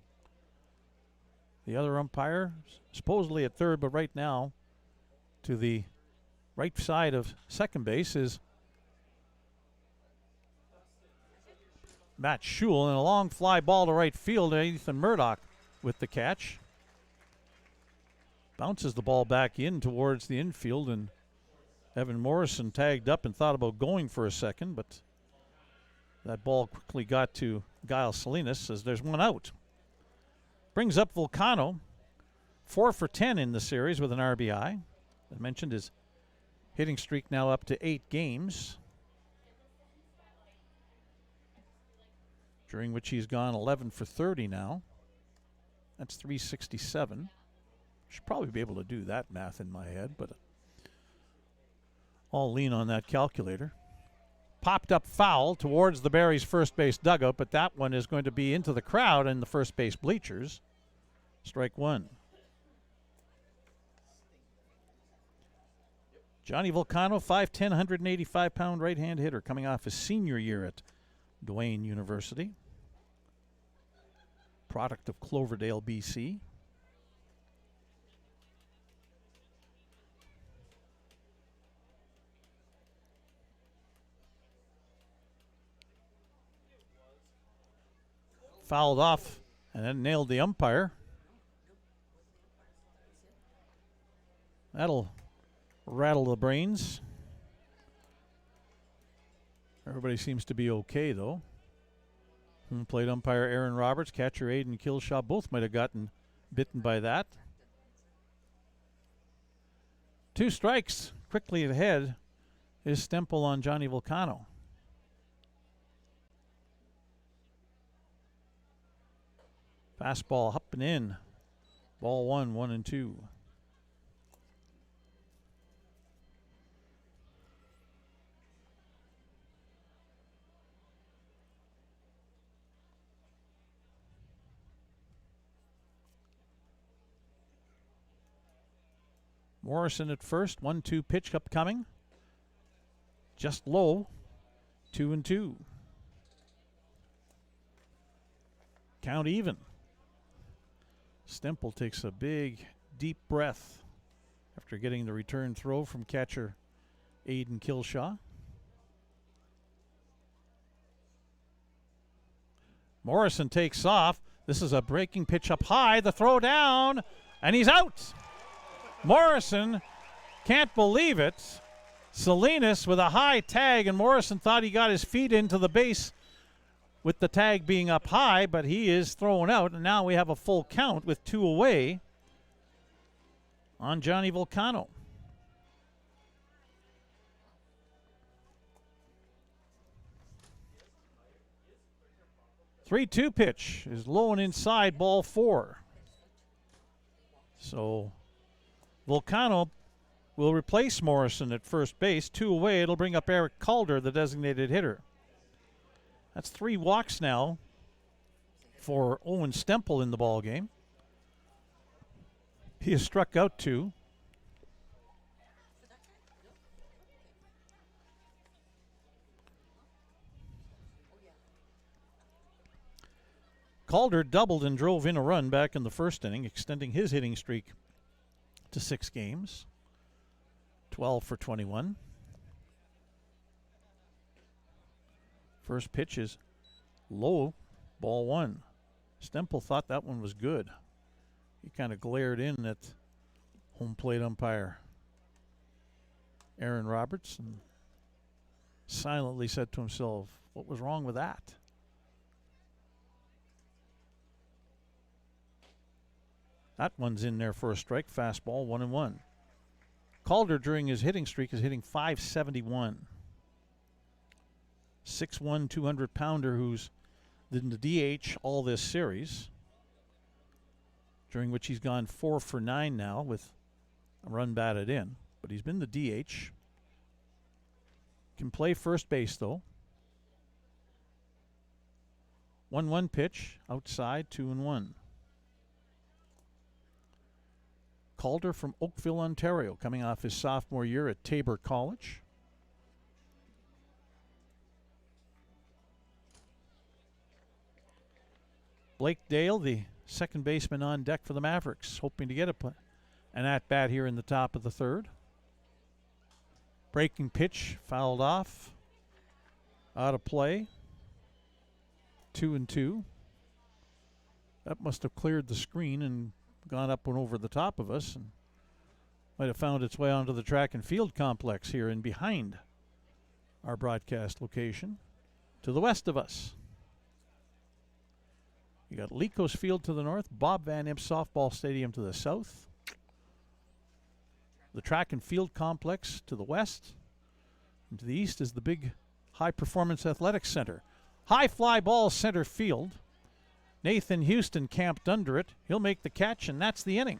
The other umpire, supposedly at third, but right now to the right side of second base is Matt Schul, and a long fly ball to right field. Ethan Murdoch with the catch. Bounces the ball back in towards the infield, and Evan Morrison tagged up and thought about going for a second, but that ball quickly got to Giles Salinas as there's one out. Brings up Vulcano, 4 for 10 in the series with an RBI. As mentioned, his hitting streak now up to 8 games, during which he's gone 11 for 30 now. That's 367. Should probably be able to do that math in my head, but I'll lean on that calculator. Popped up foul towards the Berries' first base dugout, but that one is going to be into the crowd in the first base bleachers. Strike one. Johnny Vulcano, 5'10", 185-pound right-hand hitter, coming off his senior year at Duane University. Product of Cloverdale, BC. Fouled off and then nailed the umpire. That'll rattle the brains. Everybody seems to be okay, though. Home plate umpire Aaron Roberts, catcher Aiden Killshaw, both might have gotten bitten by that. 2 strikes quickly ahead is Stemple on Johnny Vulcano. Fastball up and in. Ball 1, 1-2. Morrison at first. 1-2 pitch upcoming. Just low. 2-2. Count even. Stemple takes a big, deep breath after getting the return throw from catcher Aiden Kilshaw. Morrison takes off. This is a breaking pitch up high. The throw down, and he's out. Morrison can't believe it. Salinas with a high tag, and Morrison thought he got his feet into the base with the tag being up high, but he is thrown out, and now we have a full count with 2 away on Johnny Volcano. Three-two pitch is low and inside, ball 4. So Volcano will replace Morrison at first base. 2 away. It'll bring up Eric Calder, the designated hitter. That's 3 walks now for Owen Stemple in the ball game. He has struck out 2. Calder doubled and drove in a run back in the first inning, extending his hitting streak to 6 games. 12 for 21. First pitch is low, ball 1. Stemple thought that one was good. He kind of glared in at home plate umpire Aaron Roberts and silently said to himself, what was wrong with that? That one's in there for a strike. Fastball, 1-1. Calder during his hitting streak is hitting .571. 6'1", 200-pounder who's in the DH all this series, during which he's gone 4 for 9 now with a run batted in. But he's been the DH. Can play first base, though. 1-1 pitch, outside, 2-1. Calder from Oakville, Ontario, coming off his sophomore year at Tabor College. Blake Dale, the second baseman on deck for the Mavericks, hoping to get an at-bat here in the top of the 3rd. Breaking pitch, fouled off, out of play. 2-2. That must have cleared the screen and gone up and over the top of us, and might have found its way onto the track and field complex here and behind our broadcast location to the west of us. You got Licos Field to the north, Bob Van Imp Softball Stadium to the south, the track and field complex to the west, and to the east is the big High Performance Athletics Center. High fly ball center field. Nathan Houston camped under it. He'll make the catch, and that's the inning.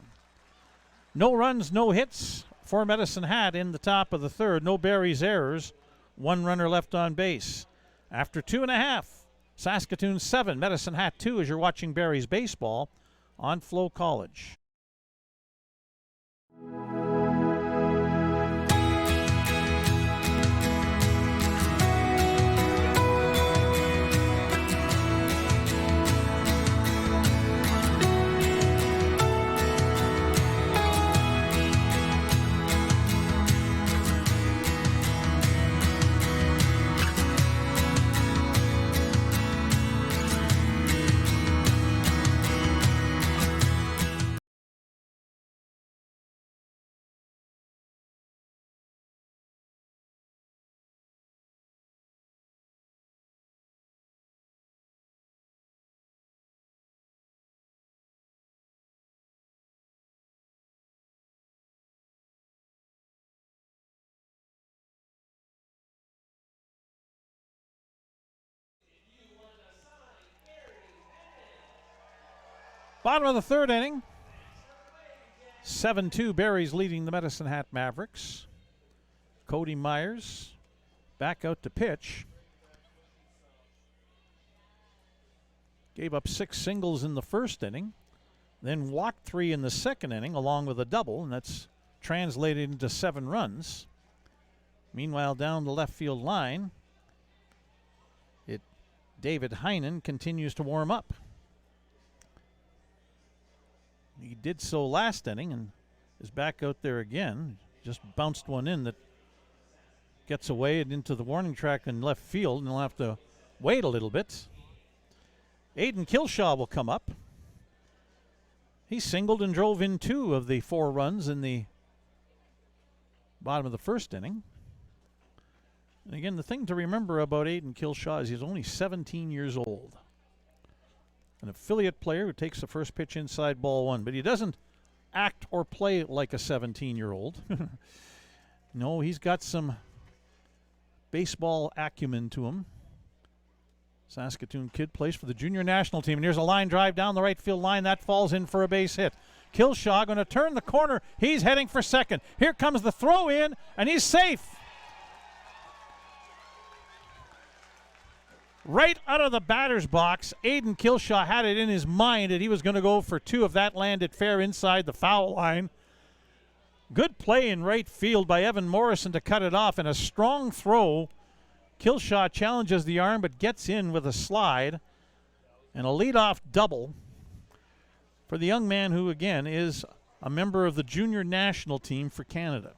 No runs, no hits for Medicine Hat in the top of the 3rd. No Barry's errors. 1 runner left on base. After 2.5, Saskatoon 7, Medicine Hat 2 as you're watching Barry's baseball on FloCollege. Bottom of the third inning. 7-2 Berries leading the Medicine Hat Mavericks. Cody Myers back out to pitch. Gave up 6 singles in the first inning. Then walked 3 in the second inning along with a double, and that's translated into 7 runs. Meanwhile, down the left field line, David Heinen continues to warm up. He did so last inning and is back out there again. Just bounced one in that gets away and into the warning track in left field, and he'll have to wait a little bit. Aiden Kilshaw will come up. He singled and drove in 2 of the 4 runs in the bottom of the first inning. And again, the thing to remember about Aiden Kilshaw is he's only 17 years old. An affiliate player who takes the first pitch inside ball 1, but he doesn't act or play like a 17-year-old. No, he's got some baseball acumen to him. Saskatoon kid plays for the junior national team. And here's a line drive down the right field line. That falls in for a base hit. Kilshaw going to turn the corner. He's heading for second. Here comes the throw in, and he's safe. Right out of the batter's box, Aiden Kilshaw had it in his mind that he was going to go for 2 if that landed fair inside the foul line. Good play in right field by Evan Morrison to cut it off, and a strong throw. Kilshaw challenges the arm but gets in with a slide, and a leadoff double for the young man who, again, is a member of the junior national team for Canada.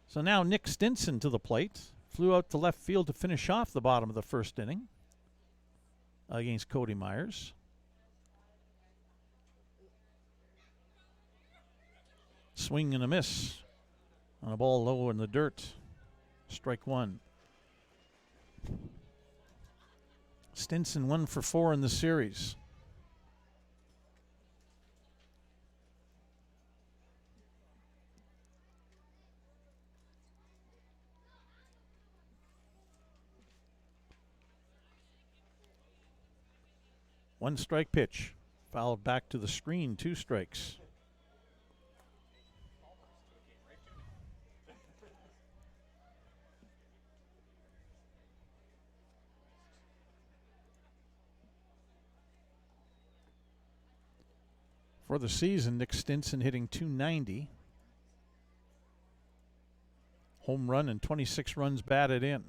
So now Nick Stinson to the plate. Flew out to left field to finish off the bottom of the first inning against Cody Myers. Swing and a miss on a ball low in the dirt. Strike 1. Stinson 1 for 4 in the series. One strike pitch. Fouled back to the screen, 2 strikes. For the season, Nick Stinson hitting .290. Home run and 26 runs batted in.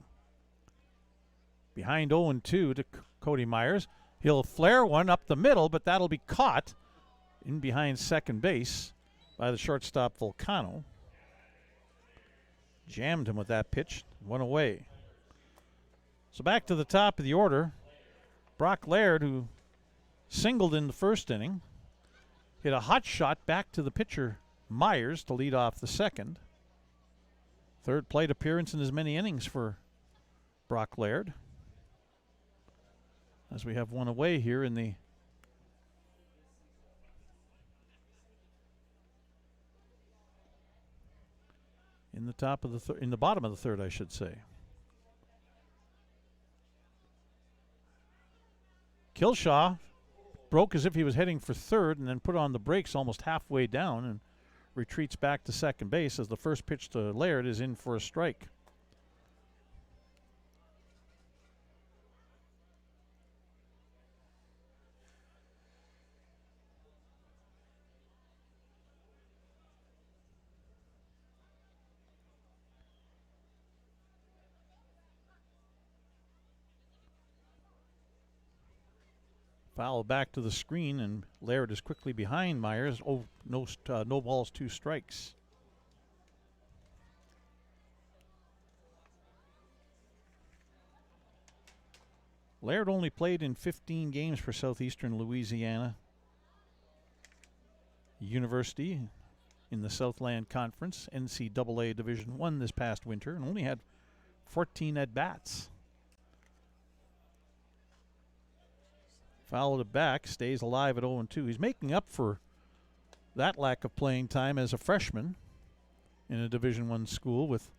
Behind 0-2 to Cody Myers. He'll flare one up the middle, but that'll be caught in behind second base by the shortstop Volcano. Jammed him with that pitch, one away. So back to the top of the order. Brock Laird, who singled in the first inning, hit a hot shot back to the pitcher Myers to lead off the second. Third plate appearance in as many innings for Brock Laird. As we have one away here in the top of the in the bottom of the third, I should say. Kilshaw broke as if he was heading for third and then put on the brakes almost halfway down and retreats back to second base as the first pitch to Laird is in for a strike. Foul back to the screen, and Laird is quickly behind Myers. Oh, no balls, 2 strikes. Laird only played in 15 games for Southeastern Louisiana University in the Southland Conference, NCAA Division I this past winter, and only had 14 at-bats. Fouled it back, stays alive at 0-2. He's making up for that lack of playing time as a freshman in a Division I school with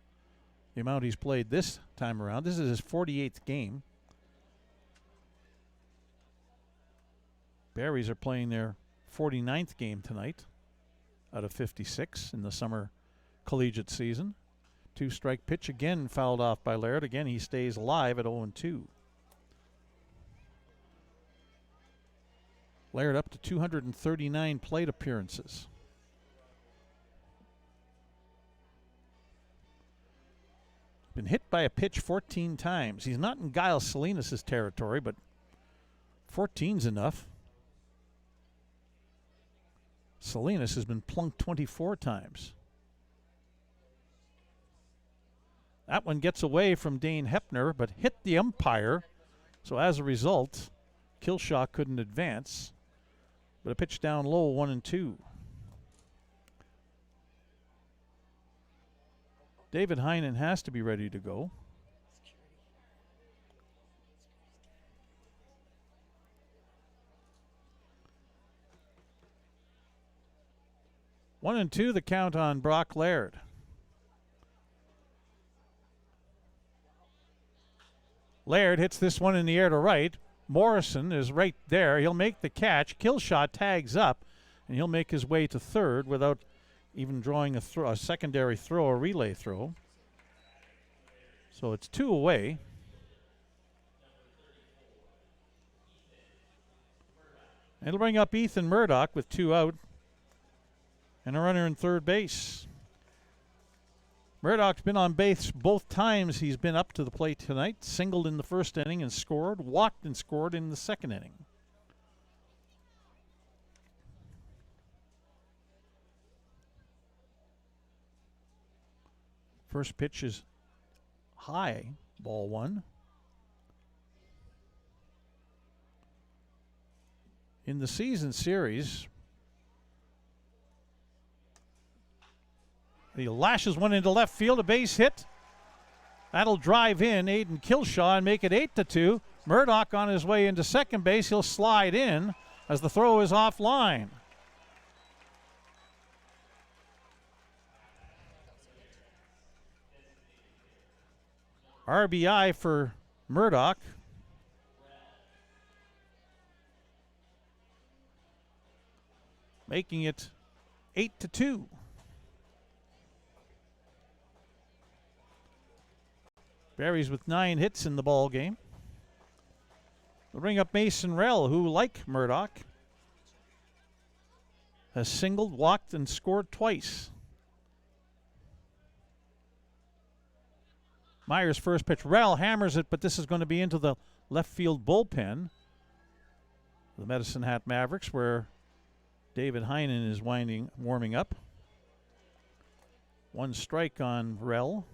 the amount he's played this time around. This is his 48th game. Berries are playing their 49th game tonight out of 56 in the summer collegiate season. 2-strike pitch again fouled off by Laird. Again, he stays alive at 0-2. Laird up to 239 plate appearances. Been hit by a pitch 14 times. He's not in Giles Salinas' territory, but 14's enough. Salinas has been plunked 24 times. That one gets away from Dane Hepner, but hit the umpire. So as a result, Killshaw couldn't advance. But a pitch down low, 1-2. David Heinen has to be ready to go. One and two, the count on Brock Laird. Laird hits this one in the air to right. Morrison is right there. He'll make the catch. Killshot tags up, and he'll make his way to third without even drawing a secondary throw, a relay throw. So it's 2 away. It'll bring up Ethan Murdoch with 2 out and a runner in third base. Murdoch's been on base both times he's been up to the plate tonight. Singled in the first inning and scored. Walked and scored in the second inning. First pitch is high, ball 1. In the season series, he lashes one into left field, a base hit. That'll drive in Aiden Killshaw and make it 8-2. Murdoch on his way into second base. He'll slide in as the throw is offline. RBI for Murdoch. Making it 8-2. Berries with 9 hits in the ball game. They'll bring up Mason Rell, who, like Murdoch, has singled, walked, and scored twice. Myers' first pitch. Rell hammers it, but this is going to be into the left field bullpen. The Medicine Hat Mavericks, where David Heinen is warming up. 1 strike on Rell.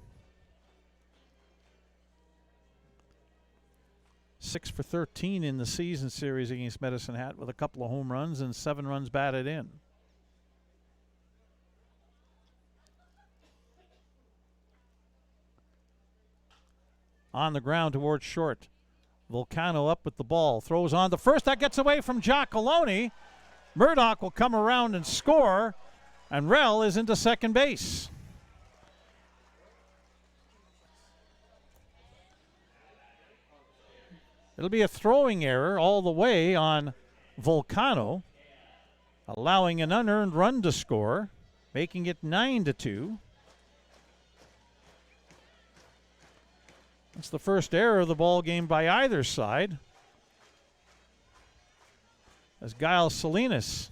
6 for 13 in the season series against Medicine Hat with a couple of home runs and 7 runs batted in. On the ground towards short. Volcano up with the ball. Throws on the first. That gets away from Giacalone. Murdoch will come around and score. And Rell is into second base. It'll be a throwing error all the way on Volcano, allowing an unearned run to score, making it 9-2. That's the first error of the ball game by either side, as Giles Salinas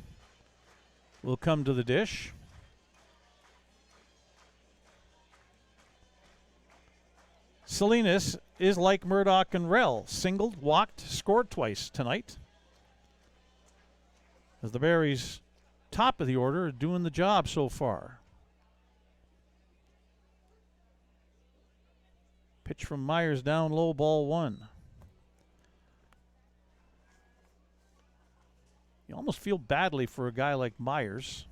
will come to the dish. Salinas is like Murdoch and Rell. Singled, walked, scored twice tonight. As the Berries, top of the order, are doing the job so far. Pitch from Myers down low, ball 1. You almost feel badly for a guy like Myers,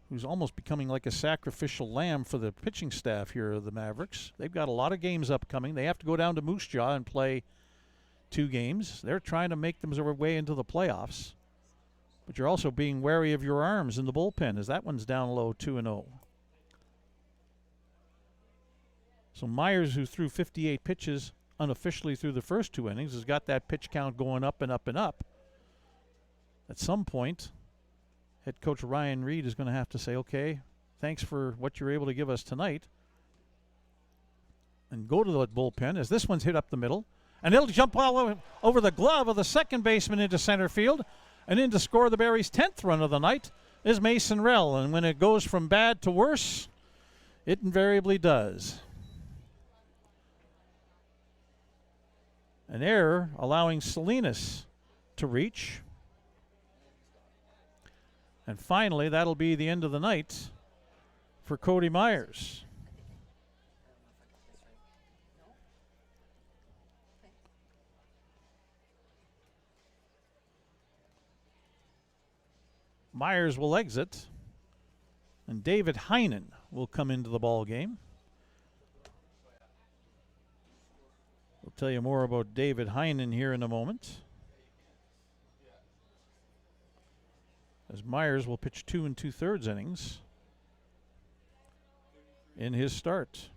who's almost becoming like a sacrificial lamb for the pitching staff here of the Mavericks. They've got a lot of games upcoming. They have to go down to Moose Jaw and play 2 games. They're trying to make them their way into the playoffs. But you're also being wary of your arms in the bullpen, as that one's down low, 2-0. So Myers, who threw 58 pitches unofficially through the first 2 innings, has got that pitch count going up and up and up. At some point, head coach Ryan Reed is going to have to say, okay, thanks for what you're able to give us tonight, and go to the bullpen as this one's hit up the middle. And it'll jump all over the glove of the second baseman into center field. And in to score the Berries' 10th run of the night is Mason Rell. And when it goes from bad to worse, it invariably does. An error allowing Salinas to reach. And finally, that'll be the end of the night for Cody Myers. Myers will exit, and David Heinen will come into the ball game. We'll tell you more about David Heinen here in a moment, as Myers will pitch 2 2/3 innings in his start.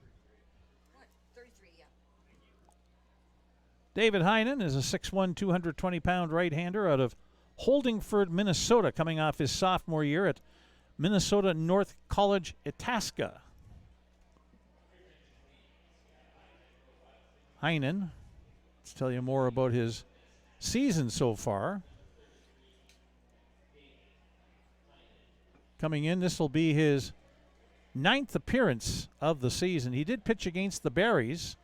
David Heinen is a 6'1", 220-pound right-hander out of Holdingford, Minnesota, coming off his sophomore year at Minnesota North College, Itasca. Heinen, let's tell you more about his season so far. Coming in, this will be his 9th appearance of the season. He did pitch against the Berries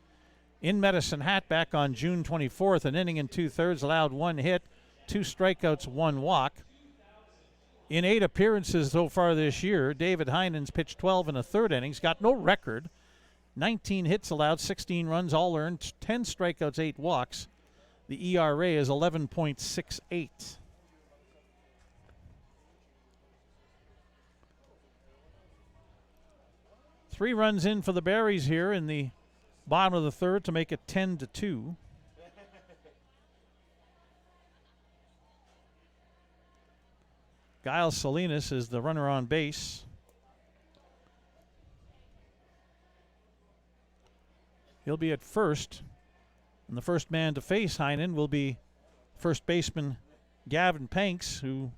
in Medicine Hat back on June 24th, an inning and 2/3, allowed 1 hit, 2 strikeouts, 1 walk. In 8 appearances so far this year, David Heinen's pitched 12 1/3 innings, got no record, 19 hits allowed, 16 runs all earned, 10 strikeouts, 8 walks. The ERA is 11.68. Three runs in for the Berries here in the bottom of the third to make it 10-2. Giles Salinas is the runner on base. He'll be at first, and the first man to face Heinen will be first baseman Gavin Panks, who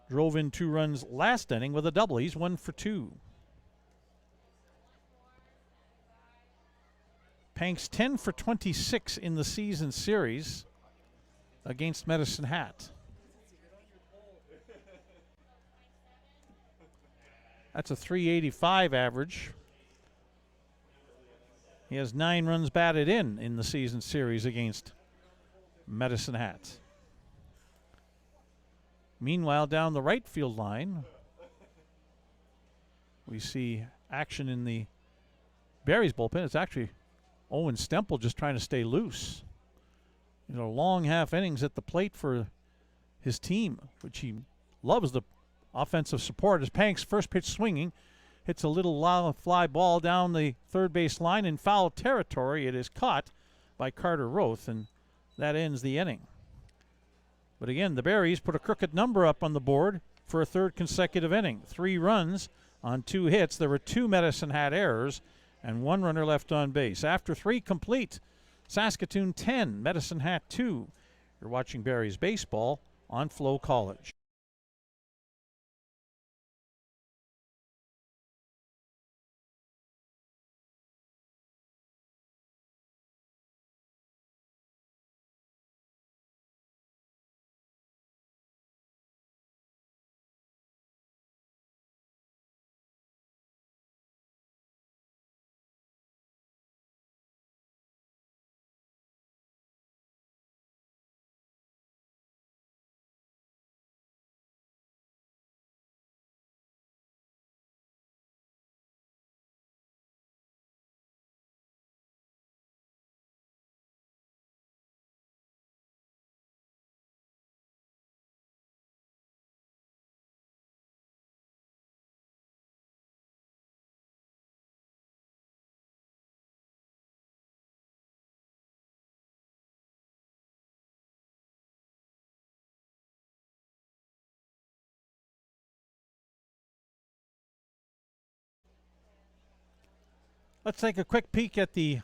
drove in 2 runs last inning with a double. He's 1 for 2. Panks 10 for 26 in the season series against Medicine Hat. That's a .385 average. He has 9 runs batted in the season series against Medicine Hat. Meanwhile, down the right field line, we see action in the Berries bullpen. It's actually Owen Stemple just trying to stay loose. Long half innings at the plate for his team, which he loves the offensive support. As Panks' first pitch swinging hits a little fly ball down the third base line in foul territory. It is caught by Carter Roth, and that ends the inning. But again, the Berries put a crooked number up on the board for a third consecutive inning. 3 runs on 2 hits. There were 2 Medicine Hat errors and 1 runner left on base. After 3 complete, Saskatoon 10, Medicine Hat 2. You're watching Berries baseball on FloCollege. Let's take a quick peek at the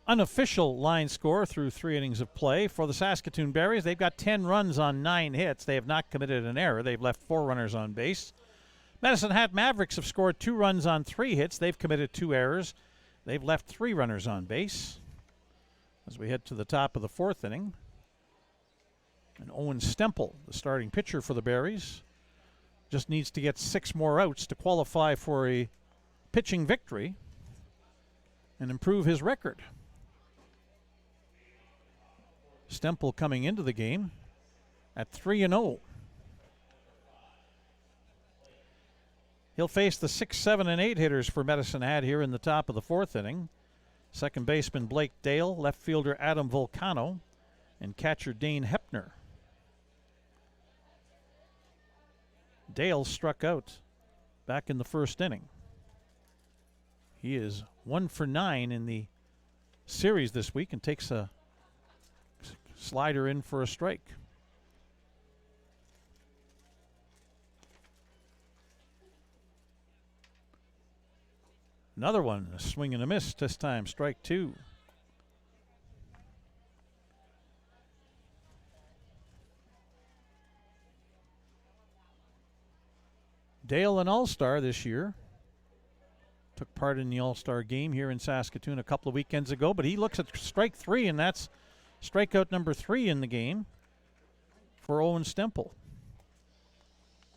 unofficial line score through 3 innings of play for the Saskatoon Berries. They've got 10 runs on 9 hits. They have not committed an error. They've left 4 runners on base. Medicine Hat Mavericks have scored 2 runs on 3 hits. They've committed 2 errors. They've left 3 runners on base. As we head to the top of the 4th inning. And Owen Stemple, the starting pitcher for the Berries, just needs to get 6 more outs to qualify for a pitching victory and improve his record. Stemple coming into the game at 3-0. He'll face the 6, 7, and 8 hitters for Medicine Hat here in the top of the 4th inning. Second baseman Blake Dale, left fielder Adam Volcano, and catcher Dane Hepner. Dale struck out back in the 1st inning. He is 1 for 9 in the series this week and takes a slider in for a strike. Another one, a swing and a miss this time, strike 2. Dale, an All-Star this year. Took part in the All-Star game here in Saskatoon a couple of weekends ago, but he looks at strike 3, and that's strikeout number 3 in the game for Owen Stemple.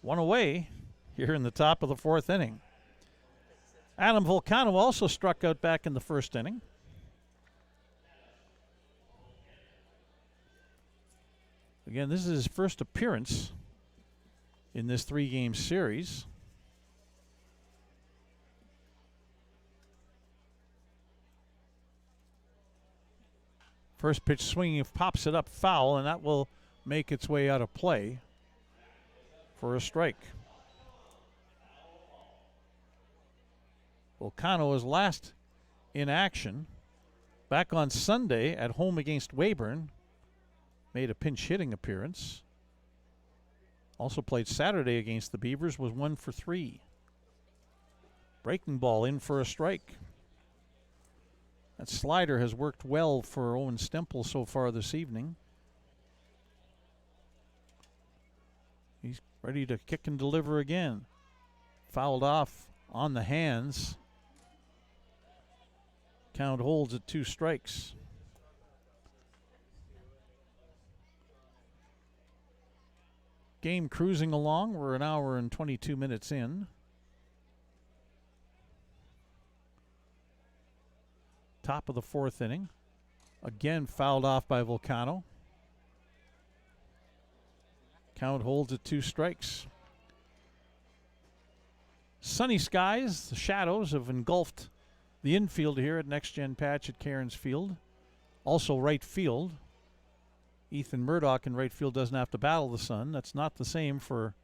1 away here in the top of the 4th inning. Adam Volcano also struck out back in the 1st inning. Again, this is his first appearance in this 3-game series. First pitch swinging, pops it up foul, and that will make its way out of play for a strike. Volcano was last in action back on Sunday at home against Weyburn. Made a pinch hitting appearance. Also played Saturday against the Beavers, was 1 for 3. Breaking ball in for a strike. That slider has worked well for Owen Stemple so far this evening. He's ready to kick and deliver again. Fouled off on the hands. Count holds at 2 strikes. Game cruising along. We're an hour and 22 minutes in. Top of the 4th inning. Again fouled off by Volcano. Count holds at 2 strikes. Sunny skies, the shadows have engulfed the infield here at Next Gen Patch at Cairns Field. Also right field. Ethan Murdoch in right field doesn't have to battle the sun. That's not the same for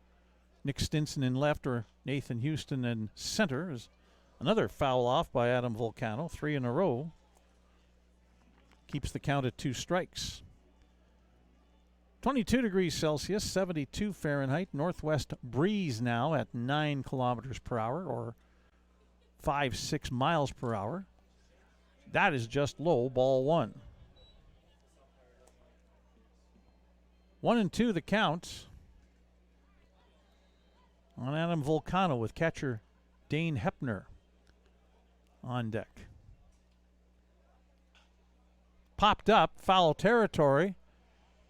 Nick Stinson in left or Nathan Houston in center. There's another foul off by Adam Volcano, 3 in a row. Keeps the count at 2 strikes. 22 degrees Celsius, 72 Fahrenheit. Northwest breeze now at 9 kilometers per hour or 5-6 miles per hour. That is just low, ball 1. 1-2 the count on Adam Volcano with catcher Dane Hepner on deck. Popped up, foul territory.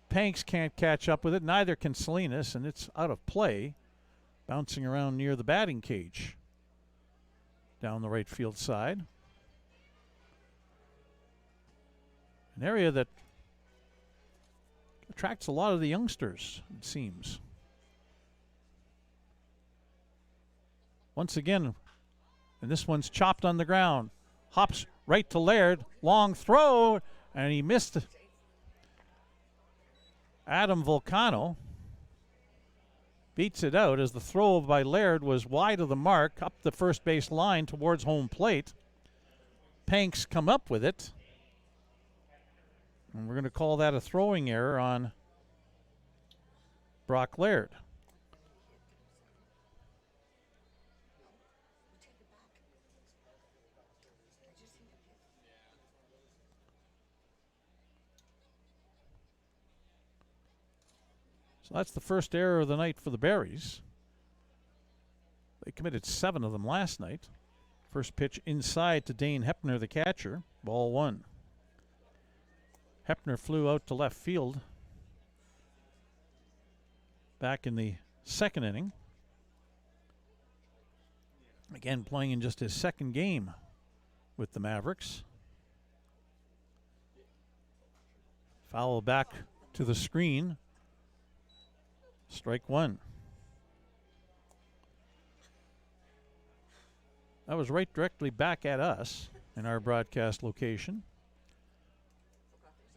Panks can't catch up with it, neither can Salinas, and it's out of play, bouncing around near the batting cage down the right field side. An area that attracts a lot of the youngsters, it seems. Once again, and this one's chopped on the ground. Hops right to Laird, long throw, and he missed Adam Volcano. Beats it out as the throw by Laird was wide of the mark, up the first base line towards home plate. Panks come up with it. And we're going to call that a throwing error on Brock Laird. So that's the first error of the night for the Berries. They committed 7 of them last night. First pitch inside to Dane Hepner, the catcher. Ball 1. Hepner flew out to left field back in the second inning. Again, playing in just his second game with the Mavericks. Foul back to the screen. Strike 1. That was right directly back at us in our broadcast location.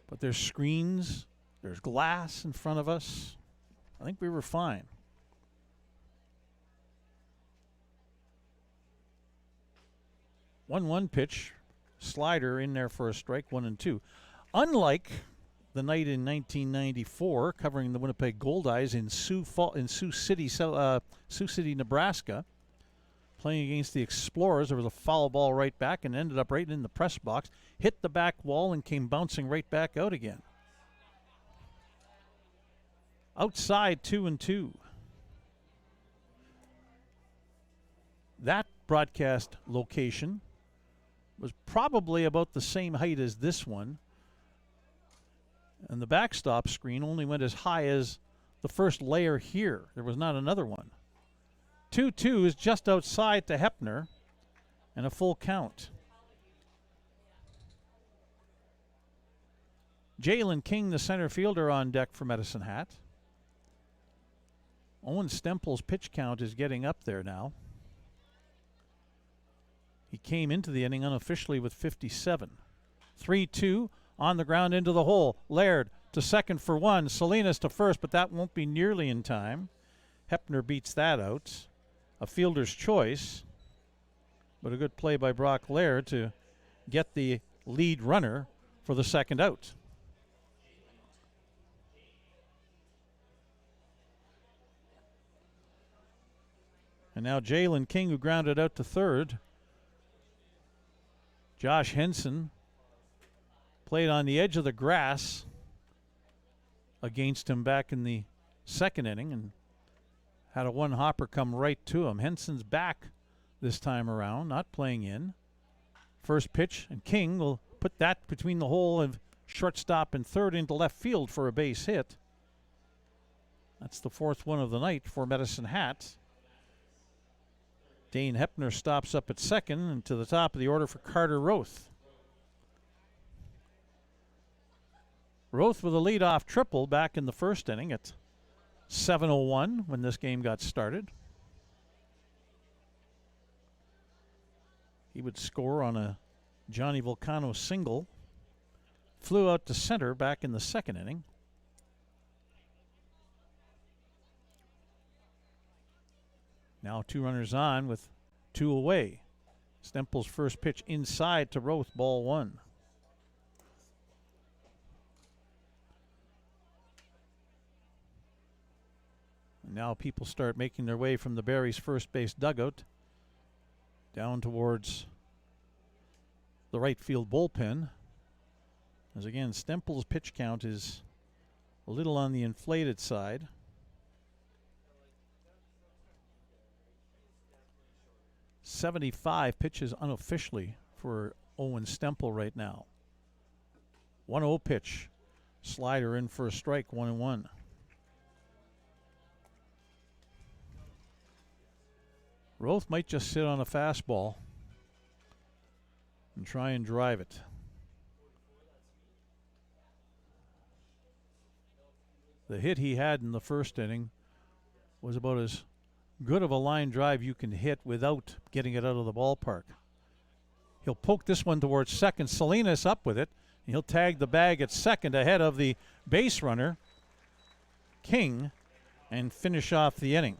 But there's screens, there's glass in front of us. I think we were fine. One pitch, slider in there for a strike, 1-2. Unlike the night in 1994, covering the Winnipeg Goldeyes in Sioux City, Nebraska, playing against the Explorers. There was a foul ball right back and ended up right in the press box, hit the back wall and came bouncing right back out again. Outside, 2-2. That broadcast location was probably about the same height as this one. And the backstop screen only went as high as the first layer here. There was not another one. 2-2 is just outside to Hepner and a full count. Jalen King, the center fielder, on deck for Medicine Hat. Owen Stempel's pitch count is getting up there now. He came into the inning unofficially with 57. 3-2 on the ground into the hole. Laird to second for 1. Salinas to first, but that won't be nearly in time. Hepner beats that out. A fielder's choice, but a good play by Brock Laird to get the lead runner for the second out. And now Jalen King, who grounded out to third. Josh Henson played on the edge of the grass against him back in the second inning and had a one hopper come right to him. Henson's back this time around, not playing in. First pitch, and King will put that between the hole of shortstop and third into left field for a base hit. That's the fourth one of the night for Medicine Hat. Dane Hepner stops up at second, and to the top of the order for Carter Roth. Roth with a leadoff triple back in the first inning at 7:01 when this game got started. He would score on a Johnny Volcano single. Flew out to center back in the second inning. Now 2 runners on with 2 away. Stempel's first pitch inside to Roth, ball 1. And now people start making their way from the Berries first base dugout down towards the right field bullpen. As again, Stempel's pitch count is a little on the inflated side. .75 pitches unofficially for Owen Stempel right now. 1-0 pitch. Slider in for a strike, 1-1. Roth might just sit on a fastball and try and drive it. The hit he had in the first inning was about as good of a line drive you can hit without getting it out of the ballpark. He'll poke this one towards second. Salinas up with it. He'll tag the bag at second ahead of the base runner, King, and finish off the inning.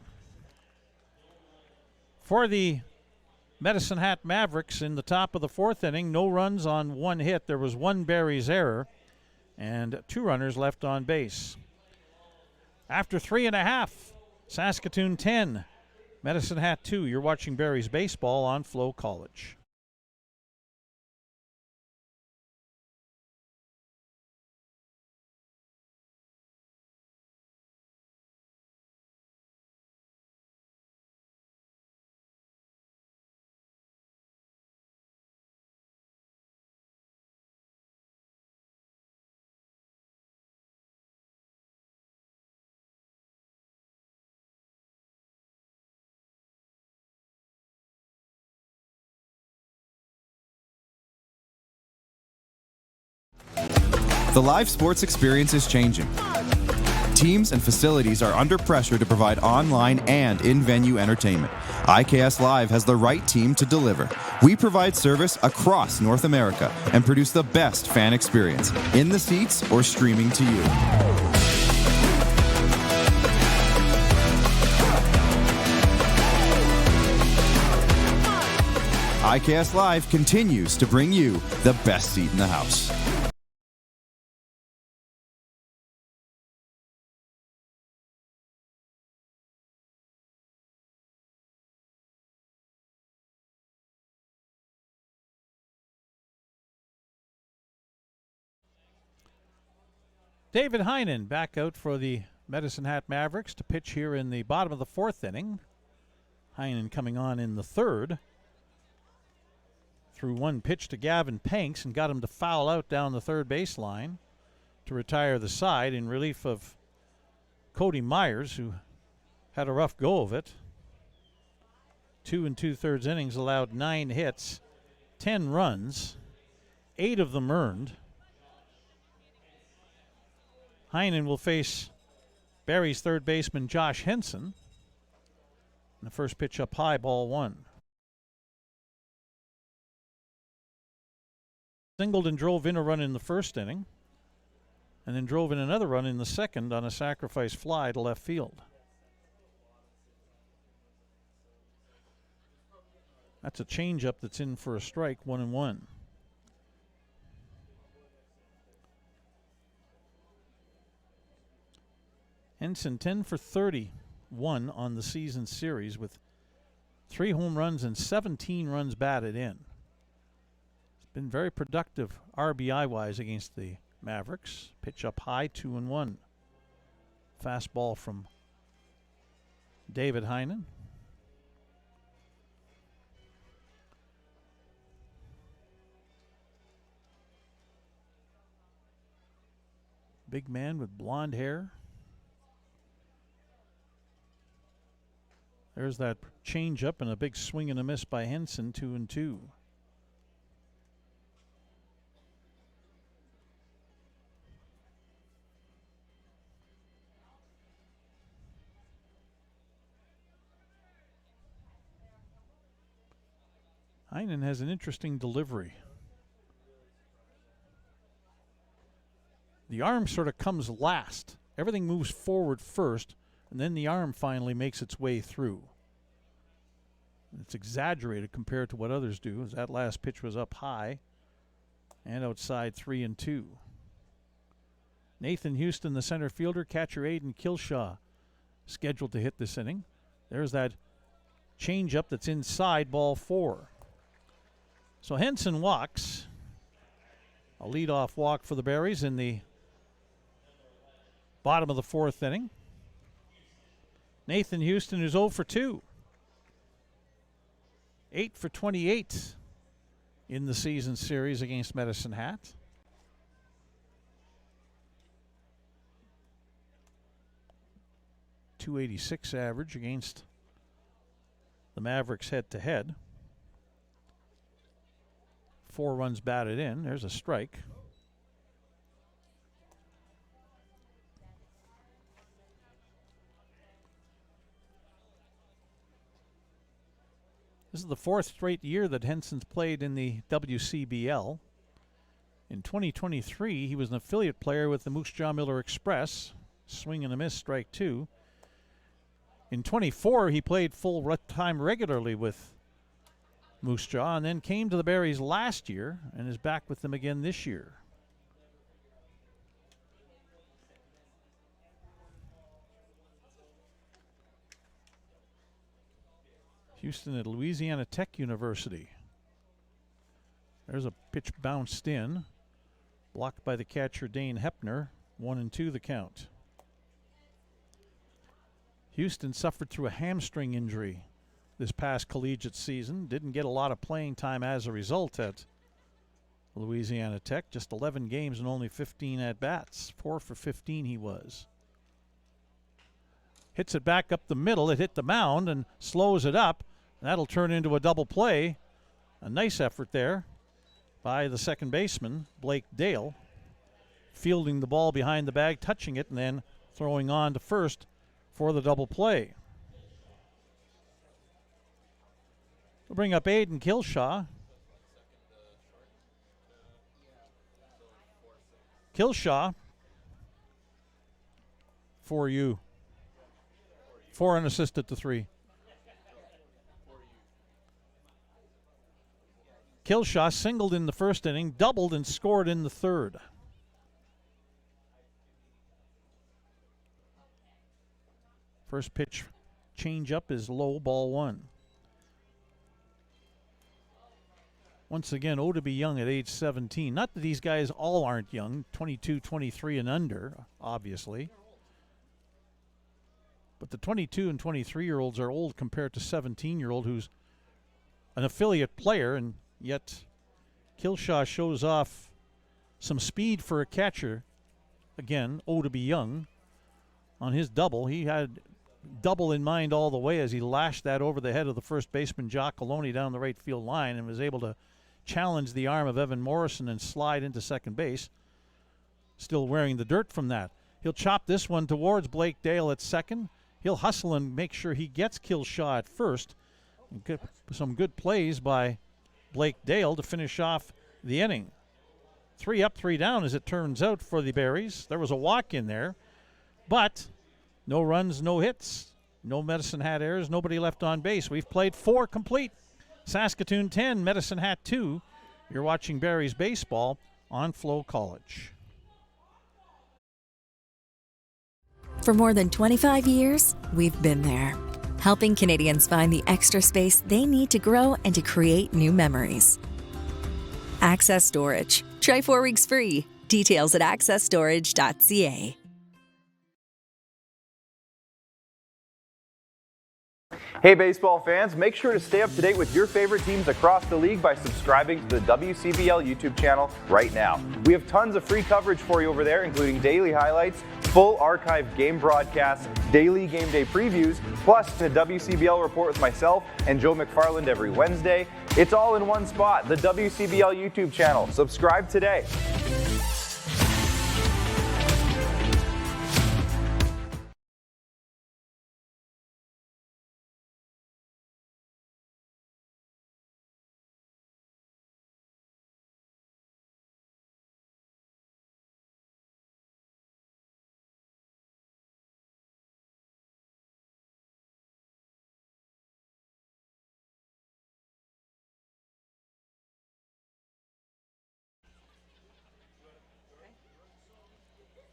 For the Medicine Hat Mavericks in the top of the fourth inning, no runs on 1 hit. There was 1 Berries error and 2 runners left on base. After 3.5, Saskatoon 10, Medicine Hat 2. You're watching Berries baseball on FloCollege. The live sports experience is changing. Teams and facilities are under pressure to provide online and in-venue entertainment. IKS Live has the right team to deliver. We provide service across North America and produce the best fan experience, in the seats or streaming to you. IKS Live continues to bring you the best seat in the house. David Heinen back out for the Medicine Hat Mavericks to pitch here in the bottom of the fourth inning. Heinen coming on in the third. Threw one pitch to Gavin Panks and got him to foul out down the third baseline to retire the side in relief of Cody Myers, who had a rough go of it. 2 2/3 innings, allowed 9 hits, 10 runs, 8 of them earned. Heinen will face Barrie's third baseman Josh Henson. And the first pitch up high, ball 1. Singled and drove in a run in the first inning, and then drove in another run in the second on a sacrifice fly to left field. That's a changeup that's in for a strike, 1-1. Henson 10 for 31 on the season series with 3 home runs and 17 runs batted in. It's been very productive RBI-wise against the Mavericks. Pitch up high, 2-1. Fastball from David Heinen. Big man with blonde hair. There's that changeup and a big swing and a miss by Henson, 2-2. Heinen has an interesting delivery. The arm sort of comes last. Everything moves forward first, and then the arm finally makes its way through. It's exaggerated compared to what others do, as that last pitch was up high and outside, 3-2. Nathan Houston, the center fielder, catcher Aiden Kilshaw, scheduled to hit this inning. There's that changeup that's inside, ball 4. So Henson walks. A leadoff walk for the Berries in the bottom of the fourth inning. Nathan Houston is 0 for 2. 8 for 28 in the season series against Medicine Hat. .286 average against the Mavericks head-to-head. 4 runs batted in. There's a strike. This is the 4th straight year that Henson's played in the WCBL. In 2023, he was an affiliate player with the Moose Jaw Miller Express. Swing and a miss, strike 2. In 24, he played full time regularly with Moose Jaw and then came to the Berries last year and is back with them again this year. Houston at Louisiana Tech University. There's a pitch bounced in. Blocked by the catcher Dane Hepner. 1-2 the count. Houston suffered through a hamstring injury this past collegiate season. Didn't get a lot of playing time as a result at Louisiana Tech. Just 11 games and only 15 at-bats. 4 for 15 he was. Hits it back up the middle. It hit the mound and slows it up. That'll turn into a double play. A nice effort there by the second baseman, Blake Dale. fielding the ball behind the bag, touching it, and then throwing on to first for the double play. We'll bring up Aiden Kilshaw. Kilshaw for you. 4 unassisted to 3. Kilshaw singled in the first inning, doubled and scored in the third. First pitch change up is low, ball 1. Once again, to be young at age 17. Not that these guys all aren't young, 22, 23 and under, obviously. But the 22 and 23-year-olds are old compared to 17-year-old who's an affiliate player, and yet Kilshaw shows off some speed for a catcher. Again, to be young. On his double, he had double in mind all the way as he lashed that over the head of the first baseman, Jock Coloni, down the right field line, and was able to challenge the arm of Evan Morrison and slide into second base. Still wearing the dirt from that. He'll chop this one towards Blake Dale at second. He'll hustle and make sure he gets Kilshaw at first. And get some good plays by Blake Dale to finish off the inning. 3 up, 3 down as it turns out for the Berries. There was a walk in there, but no runs, no hits, no Medicine Hat errors, nobody left on base. We've played 4 complete. Saskatoon 10, Medicine Hat 2. You're watching Berries baseball on FloCollege. For more than 25 years, we've been there, helping Canadians find the extra space they need to grow and to create new memories. Access Storage. Try 4 weeks free. Details at accessstorage.ca. Hey baseball fans, make sure to stay up to date with your favorite teams across the league by subscribing to the WCBL YouTube channel right now. We have tons of free coverage for you over there, including daily highlights, full archived game broadcasts, daily game day previews, plus the WCBL report with myself and Joe McFarland every Wednesday. It's all in one spot, the WCBL YouTube channel. Subscribe today.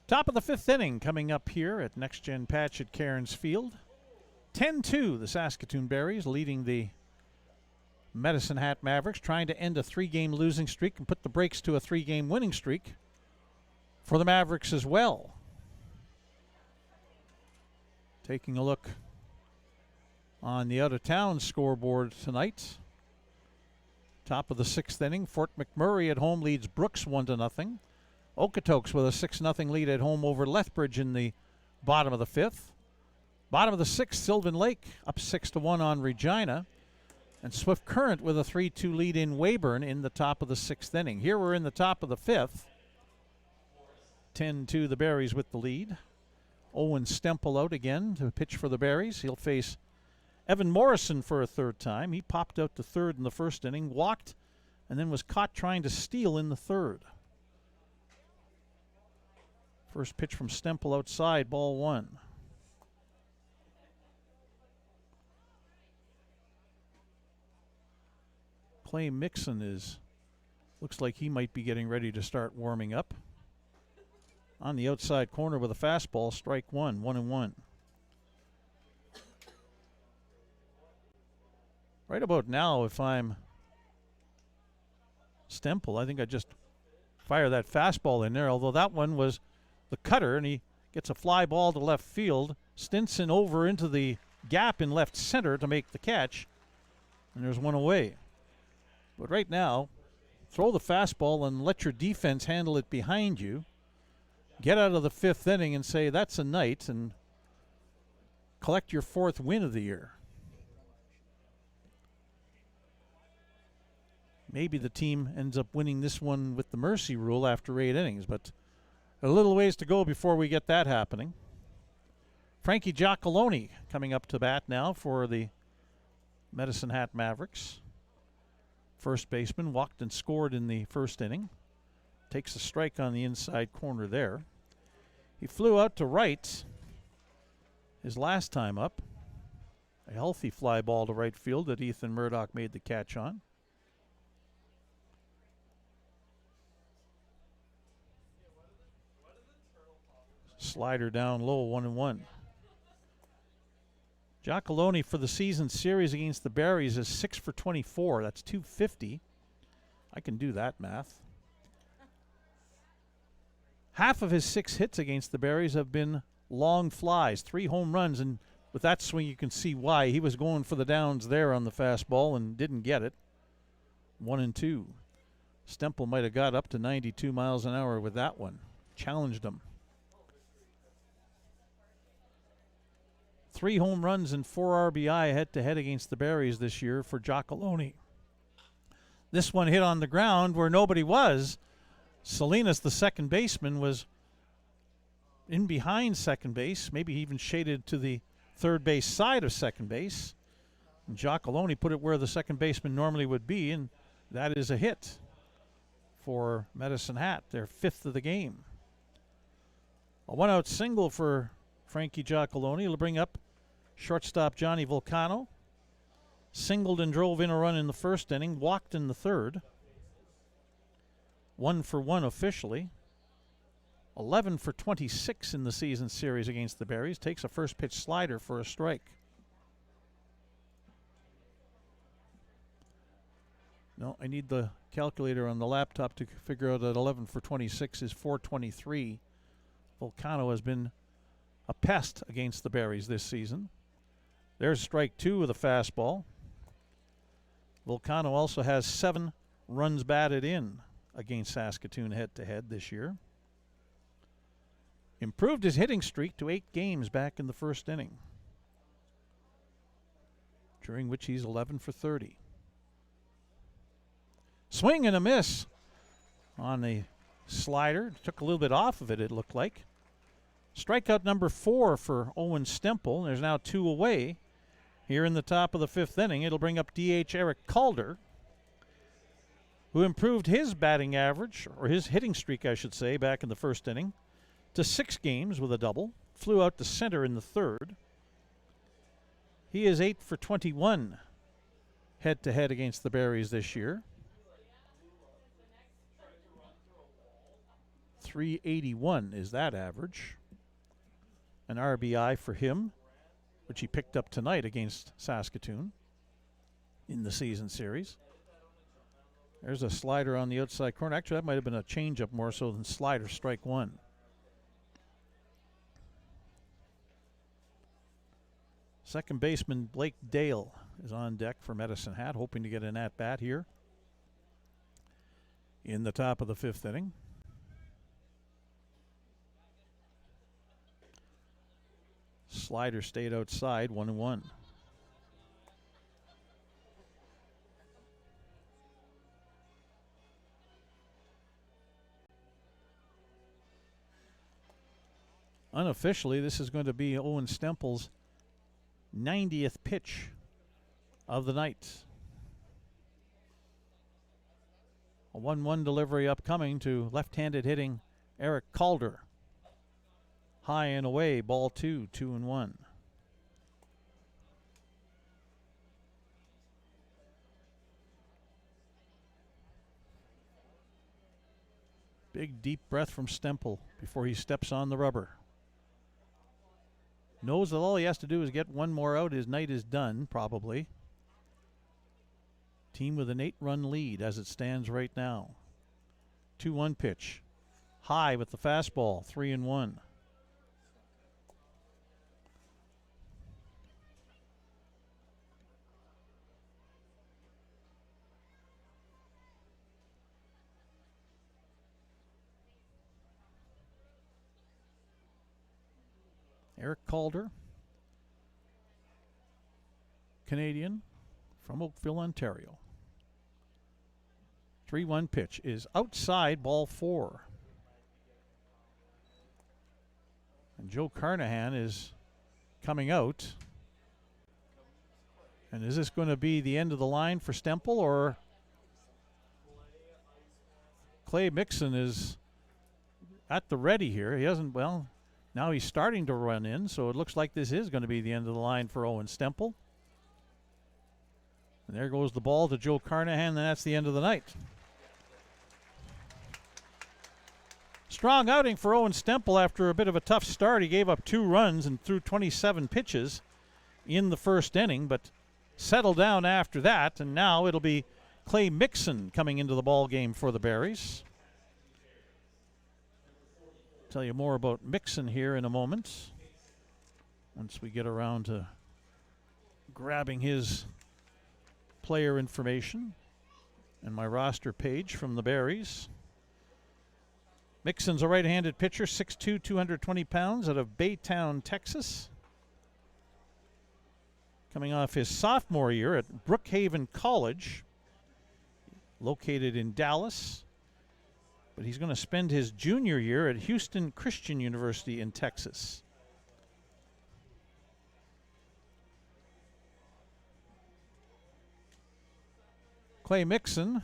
Top of the 5th inning coming up here at Next Gen Patch at Cairns Field. 10-2, the Saskatoon Berries leading the Medicine Hat Mavericks, trying to end a 3-game losing streak and put the brakes to a 3-game winning streak for the Mavericks as well. Taking a look on the out-of-town scoreboard tonight. Top of the 6th inning, Fort McMurray at home leads Brooks 1-0. Okotoks with a 6-0 lead at home over Lethbridge in the bottom of the 5th. Bottom of the 6th, Sylvan Lake up 6-1 on Regina. And Swift Current with a 3-2 lead in Weyburn in the top of the 6th inning. Here we're in the top of the 5th. 10-2 the Berries with the lead. Owen Stempel out again to pitch for the Berries. He'll face Evan Morrison for a 3rd time. He popped out to 3rd in the 1st inning, walked, and then was caught trying to steal in the 3rd. First pitch from Stempel outside, ball 1. Clay Mixon looks like he might be getting ready to start warming up. On the outside corner with a fastball, strike 1, 1-1. Right about now, if I'm Stempel, I think I just fire that fastball in there, although that one was the cutter, and he gets a fly ball to left field. Stinson over into the gap in left center to make the catch, and there's one away. But right now, throw the fastball and let your defense handle it behind you. Get out of the 5th inning and say that's a night, and collect your 4th win of the year. Maybe the team ends up winning this one with the mercy rule after 8 innings, but A little ways to go before we get that happening. Frankie Giacalone coming up to bat now for the Medicine Hat Mavericks. First baseman walked and scored in the first inning. Takes a strike on the inside corner there. He flew out to right his last time up. A healthy fly ball to right field that Ethan Murdoch made the catch on. Slider down low, 1-1. Giacalone for the season series against the Berries is 6 for 24. That's .250. I can do that math. Half of his 6 hits against the Berries have been long flies, 3 home runs, and with that swing you can see why. He was going for the downs there on the fastball and didn't get it. 1-2. Stempel might have got up to 92 miles an hour with that one. Challenged him. 3 home runs and 4 RBI head-to-head against the Berries this year for Giacalone. This one hit on the ground where nobody was. Salinas, the second baseman, was in behind second base, maybe even shaded to the third base side of second base. And Giacalone put it where the second baseman normally would be, and that is a hit for Medicine Hat, their 5th of the game. A 1-out single for Frankie Giacalone. He'll bring up shortstop Johnny Vulcano. Singled and drove in a run in the first inning, walked in the third. 1 for 1 officially. 11 for 26 in the season series against the Berries. Takes a first pitch slider for a strike. No, I need the calculator on the laptop to figure out that 11 for 26 is 423. Vulcano has been a pest against the Berries this season. There's strike 2 with a fastball. Vulcano also has 7 runs batted in against Saskatoon head-to-head this year. Improved his hitting streak to 8 games back in the first inning, during which he's 11 for 30. Swing and a miss on the slider. Took a little bit off of it, it looked like. Strikeout number 4 for Owen Stempel. There's now 2 away here in the top of the 5th inning. It'll bring up DH Eric Calder, who improved his batting average, or his hitting streak, I should say, back in the first inning, to 6 games with a double. Flew out to center in the third. He is 8 for 21 head-to-head against the Berries this year. 381 is that average. An RBI for him, which he picked up tonight against Saskatoon in the season series. There's a slider on the outside corner. Actually, that might have been a changeup more so than slider, strike 1. Second baseman Blake Dale is on deck for Medicine Hat, hoping to get an at-bat here in the top of the 5th inning. Slider stayed outside, 1-1. Unofficially, this is going to be Owen Stempel's 90th pitch of the night. A 1-1 delivery upcoming to left-handed hitting Eric Calder. High and away, ball 2, 2-1. Big deep breath from Stempel before he steps on the rubber. Knows that all he has to do is get one more out. His night is done, probably. Team with an 8-run lead as it stands right now. 2-1 pitch. High with the fastball, 3-1. Eric Calder, Canadian from Oakville, Ontario. 3-1 pitch is outside, ball 4. And Joe Carnahan is coming out. And is this going to be the end of the line for Stemple, or Clay Mixon is at the ready here? He hasn't, well, now he's starting to run in, so it looks like this is going to be the end of the line for Owen Stemple. And there goes the ball to Joe Carnahan, and that's the end of the night. Strong outing for Owen Stemple after a bit of a tough start. He gave up 2 runs and threw 27 pitches in the first inning, but settled down after that, and now it'll be Clay Mixon coming into the ball game for the Berries. Tell you more about Mixon here in a moment, once we get around to grabbing his player information and my roster page from the Berries. Mixon's a right-handed pitcher, 6'2", 220 pounds, out of Baytown, Texas. Coming off his sophomore year at Brookhaven College, located in Dallas. But he's going to spend his junior year at Houston Christian University in Texas. Clay Mixon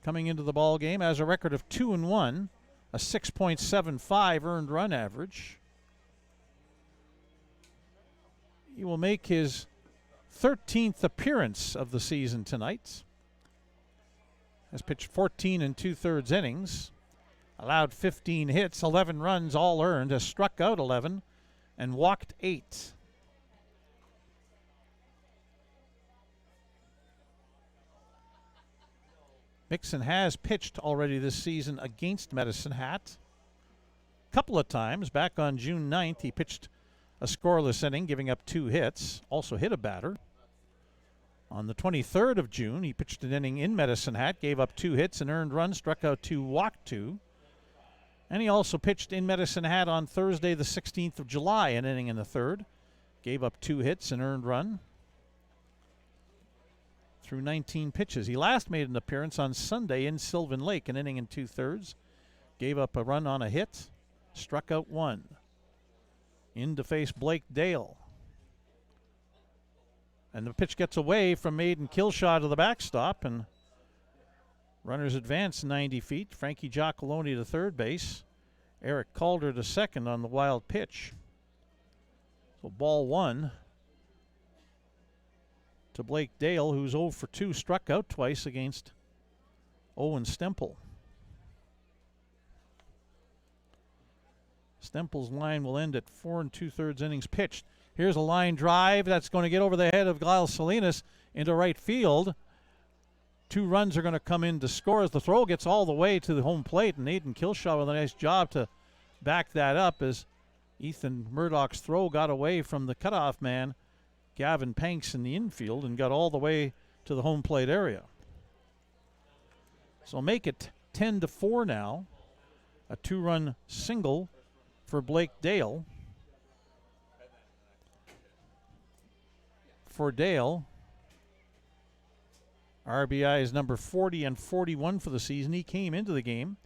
coming into the ball game has a record of 2-1, a 6.75 earned run average. He will make his 13th appearance of the season tonight. Has pitched 14 2/3 innings, allowed 15 hits, 11 runs all earned, has struck out 11 and walked 8. Mixon has pitched already this season against Medicine Hat a couple of times. Back on June 9th, he pitched a scoreless inning, giving up 2 hits, also hit a batter. On the 23rd of June, he pitched an inning in Medicine Hat, gave up 2 hits, and earned runs, struck out 2, walked 2. And he also pitched in Medicine Hat on Thursday, the 16th of July, an inning in the 3rd, gave up 2 hits, and earned run through 19 pitches. He last made an appearance on Sunday in Sylvan Lake, an inning and 2/3, gave up a run on a hit, struck out 1. In to face Blake Dale. And the pitch gets away from Maiden Killshot to the backstop, and runners advance 90 feet. Frankie Giacalone to third base. Eric Calder to second on the wild pitch. So ball 1 to Blake Dale, who's 0 for 2, struck out twice against Owen Stemple. Stemple's line will end at 4 2/3 innings pitched. Here's a line drive that's going to get over the head of Giles Salinas into right field. 2 runs are going to come in to score as the throw gets all the way to the home plate, and Aidan Killshot with a nice job to back that up as Ethan Murdoch's throw got away from the cutoff man, Gavin Panks, in the infield, and got all the way to the home plate area. So make it 10-4 now. A 2-run single for Blake Dale. For Dale, RBI is number 40 and 41 for the season. He came into the game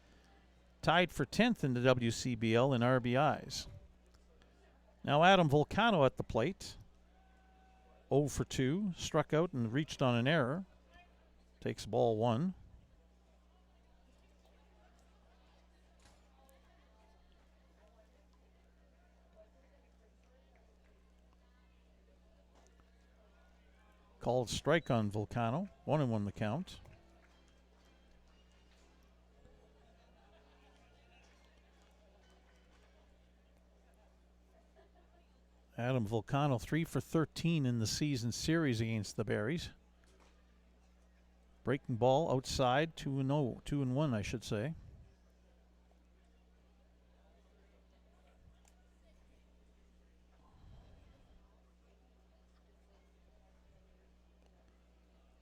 tied for 10th in the WCBL in RBIs. Now Adam Volcano at the plate. 0 for 2, struck out and reached on an error. Takes ball 1. Called strike on Volcano. 1-1 the count. Adam Volcano 3 for 13 in the season series against the Berries. Breaking ball outside, 2-0, 2-1 I should say.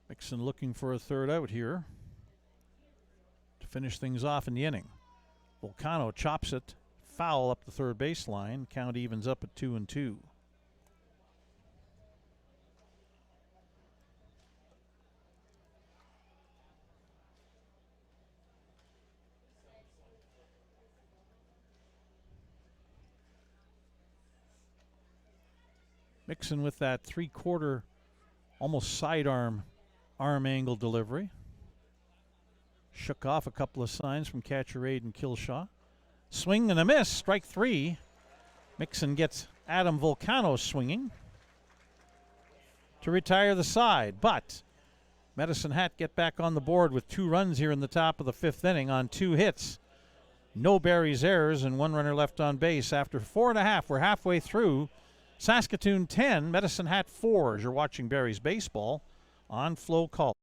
Mixon looking for a third out here to finish things off in the inning. Volcano chops it foul up the third baseline. Count evens up at 2-2. Mixing with that 3/4, almost sidearm, arm angle delivery. Shook off a couple of signs from catcher Aiden Kilshaw. Swing and a miss, strike 3. Mixon gets Adam Volcano swinging to retire the side, but Medicine Hat get back on the board with 2 runs here in the top of the 5th inning on 2 hits. No Barry's errors and 1 runner left on base. After 4.5, we're halfway through. Saskatoon 10, Medicine Hat 4 as you're watching Barry's baseball on FloCollege.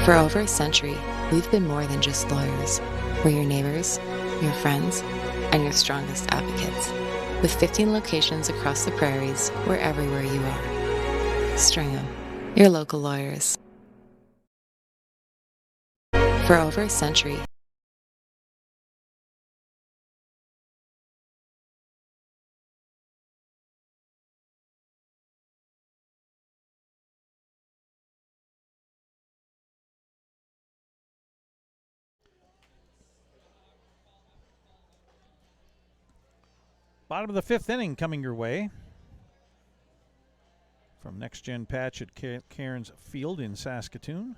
For over a century, we've been more than just lawyers. We're your neighbors, your friends, and your strongest advocates. With 15 locations across the prairies, we're everywhere you are. Stringham, your local lawyers. For over a century, Bottom of the 5th inning coming your way from Next Gen Patch at Cairns Field in Saskatoon.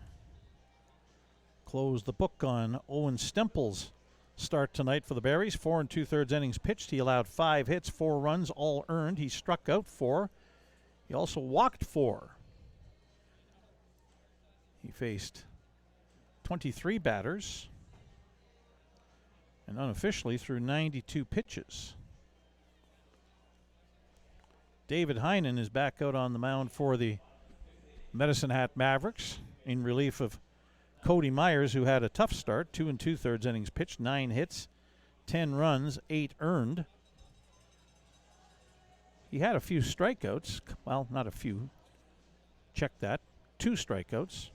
Close the book on Owen Stempel's start tonight for the Berries. 4 2/3 innings pitched. He allowed 5 hits, 4 runs, all earned. He struck out 4. He also walked 4. He faced 23 batters and unofficially threw 92 pitches. David Heinen is back out on the mound for the Medicine Hat Mavericks in relief of Cody Myers, who had a tough start. 2 2/3 innings pitched, 9 hits, 10 runs, 8 earned. He had a few strikeouts. Well, not a few. Check that. 2 strikeouts.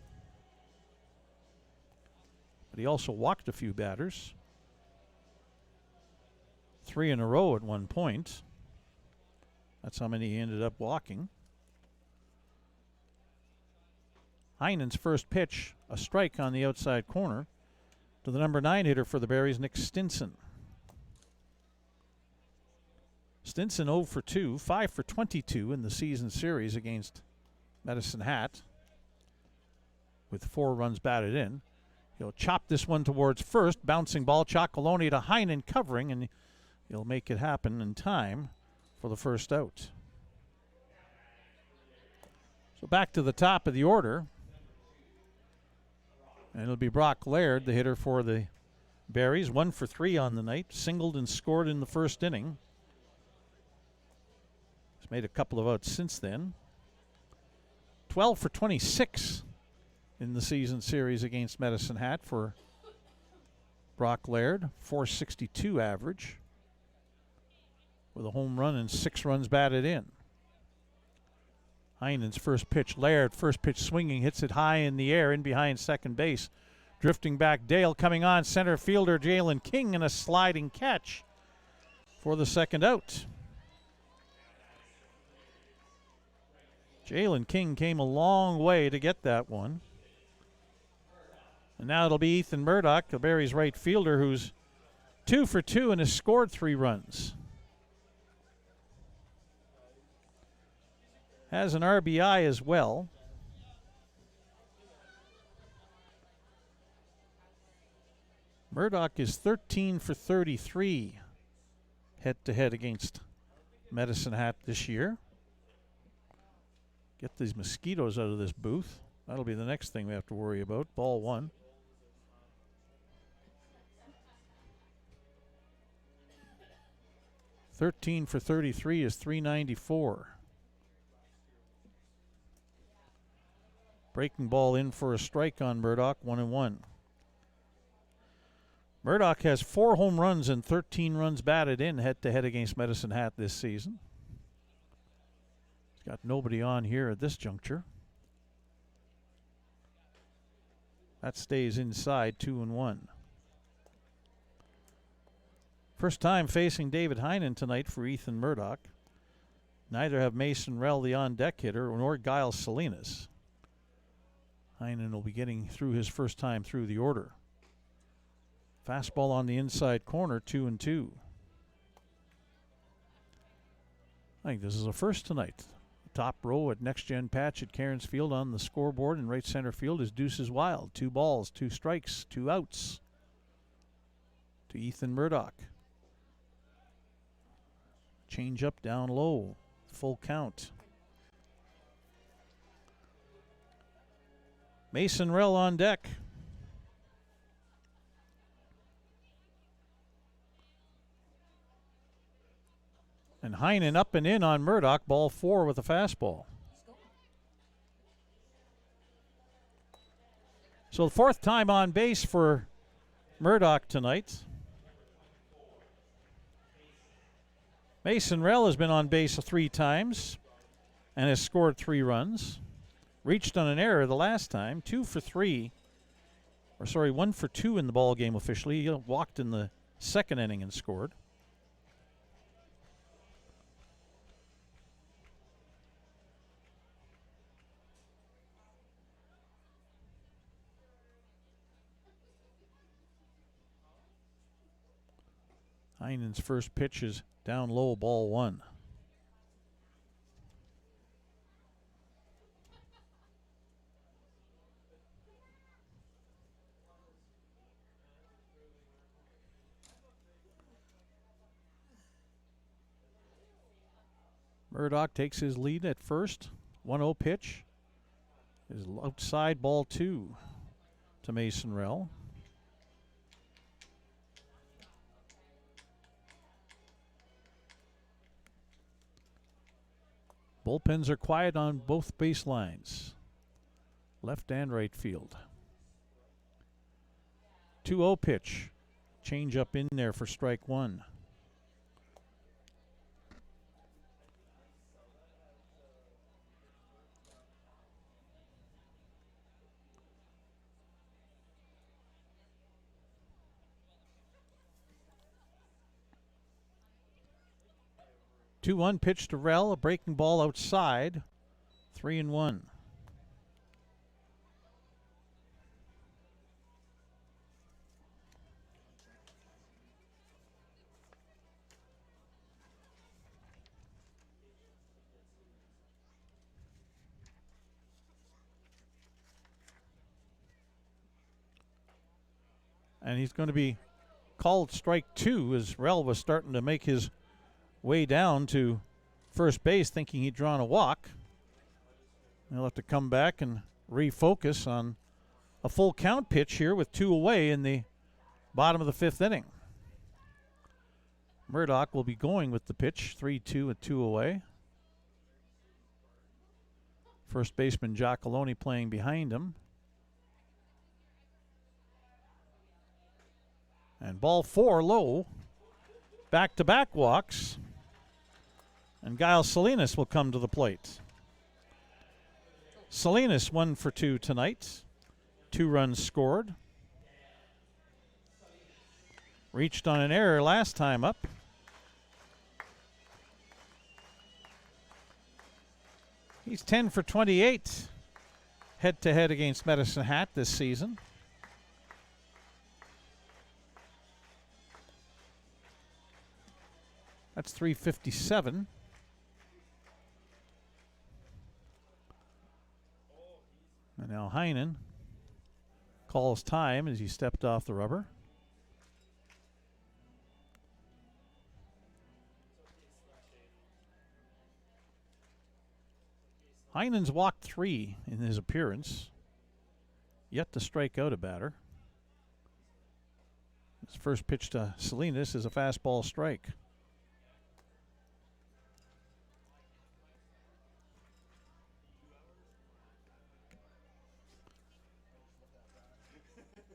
But he also walked a few batters. 3 in a row at one point. That's how many he ended up walking. Heinen's first pitch, a strike on the outside corner to the number 9 hitter for the Berries, Nick Stinson. Stinson 0 for 2, 5 for 22 in the season series against Medicine Hat with 4 runs batted in. He'll chop this one towards first, bouncing ball, Chocolonely to Heinen covering, and he'll make it happen in time for the first out. So back to the top of the order. And it'll be Brock Laird, the hitter for the Berries. 1 for 3 on the night. Singled and scored in the first inning. He's made a couple of outs since then. 12 for 26 in the season series against Medicine Hat for Brock Laird. .462 average, with a home run and 6 runs batted in. Heinen's first pitch, Laird, first pitch swinging, hits it high in the air, in behind second base. Drifting back, Dale coming on, center fielder Jalen King, and a sliding catch for the second out. Jalen King came a long way to get that one. And now it'll be Ethan Murdoch, the Berries right fielder, who's 2 for 2 and has scored 3 runs. Has an RBI as well. Murdoch is 13 for 33 head-to-head against Medicine Hat this year. Get these mosquitoes out of this booth. That'll be the next thing we have to worry about. Ball 1. $13 for 33 is .394. Breaking ball in for a strike on Murdoch, 1-1. Murdoch has 4 home runs and 13 runs batted in head-to-head against Medicine Hat this season. He's got nobody on here at this juncture. That stays inside, 2-1. First time facing David Heinen tonight for Ethan Murdoch. Neither have Mason Rell, the on-deck hitter, nor Giles Salinas. Heinen will be getting through his first time through the order. Fastball on the inside corner, 2-2. I think this is a first tonight. Top row at Next Gen Patch at Cairns Field on the scoreboard in right center field is Deuces Wild. 2 balls, 2 strikes, 2 outs to Ethan Murdoch. Change up down low, full count. Mason Rell on deck. And Heinen up and in on Murdoch, ball 4 with a fastball. So the 4th time on base for Murdoch tonight. Mason Rell has been on base 3 times and has scored 3 runs. Reached on an error the last time, 1 for 2 in the ball game officially. He walked in the 2nd inning and scored. Heinen's first pitch is down low, ball 1. Murdoch takes his lead at first. 1-0 pitch is outside, ball 2 to Mason Rell. Bullpens are quiet on both baselines, left and right field. 2-0 pitch. Change up in there for strike 1. Two-one pitch to Rell, a breaking ball outside, 3-1. And he's going to be called strike 2 as Rell was starting to make his way down to first base thinking he'd drawn a walk. He'll have to come back and refocus on a full count pitch here with 2 away in the bottom of the 5th inning. Murdoch will be going with the pitch, 3-2 with 2 away. First baseman Giacalone playing behind him. And ball 4 low. Back-to-back walks. And Giles Salinas will come to the plate. Salinas 1 for 2 tonight. 2 runs scored. Reached on an error last time up. He's 10 for 28 head-to-head against Medicine Hat this season. That's 357. And now Heinen calls time as he stepped off the rubber. Heinen's walked 3 in his appearance, yet to strike out a batter. His first pitch to Salinas is a fastball strike.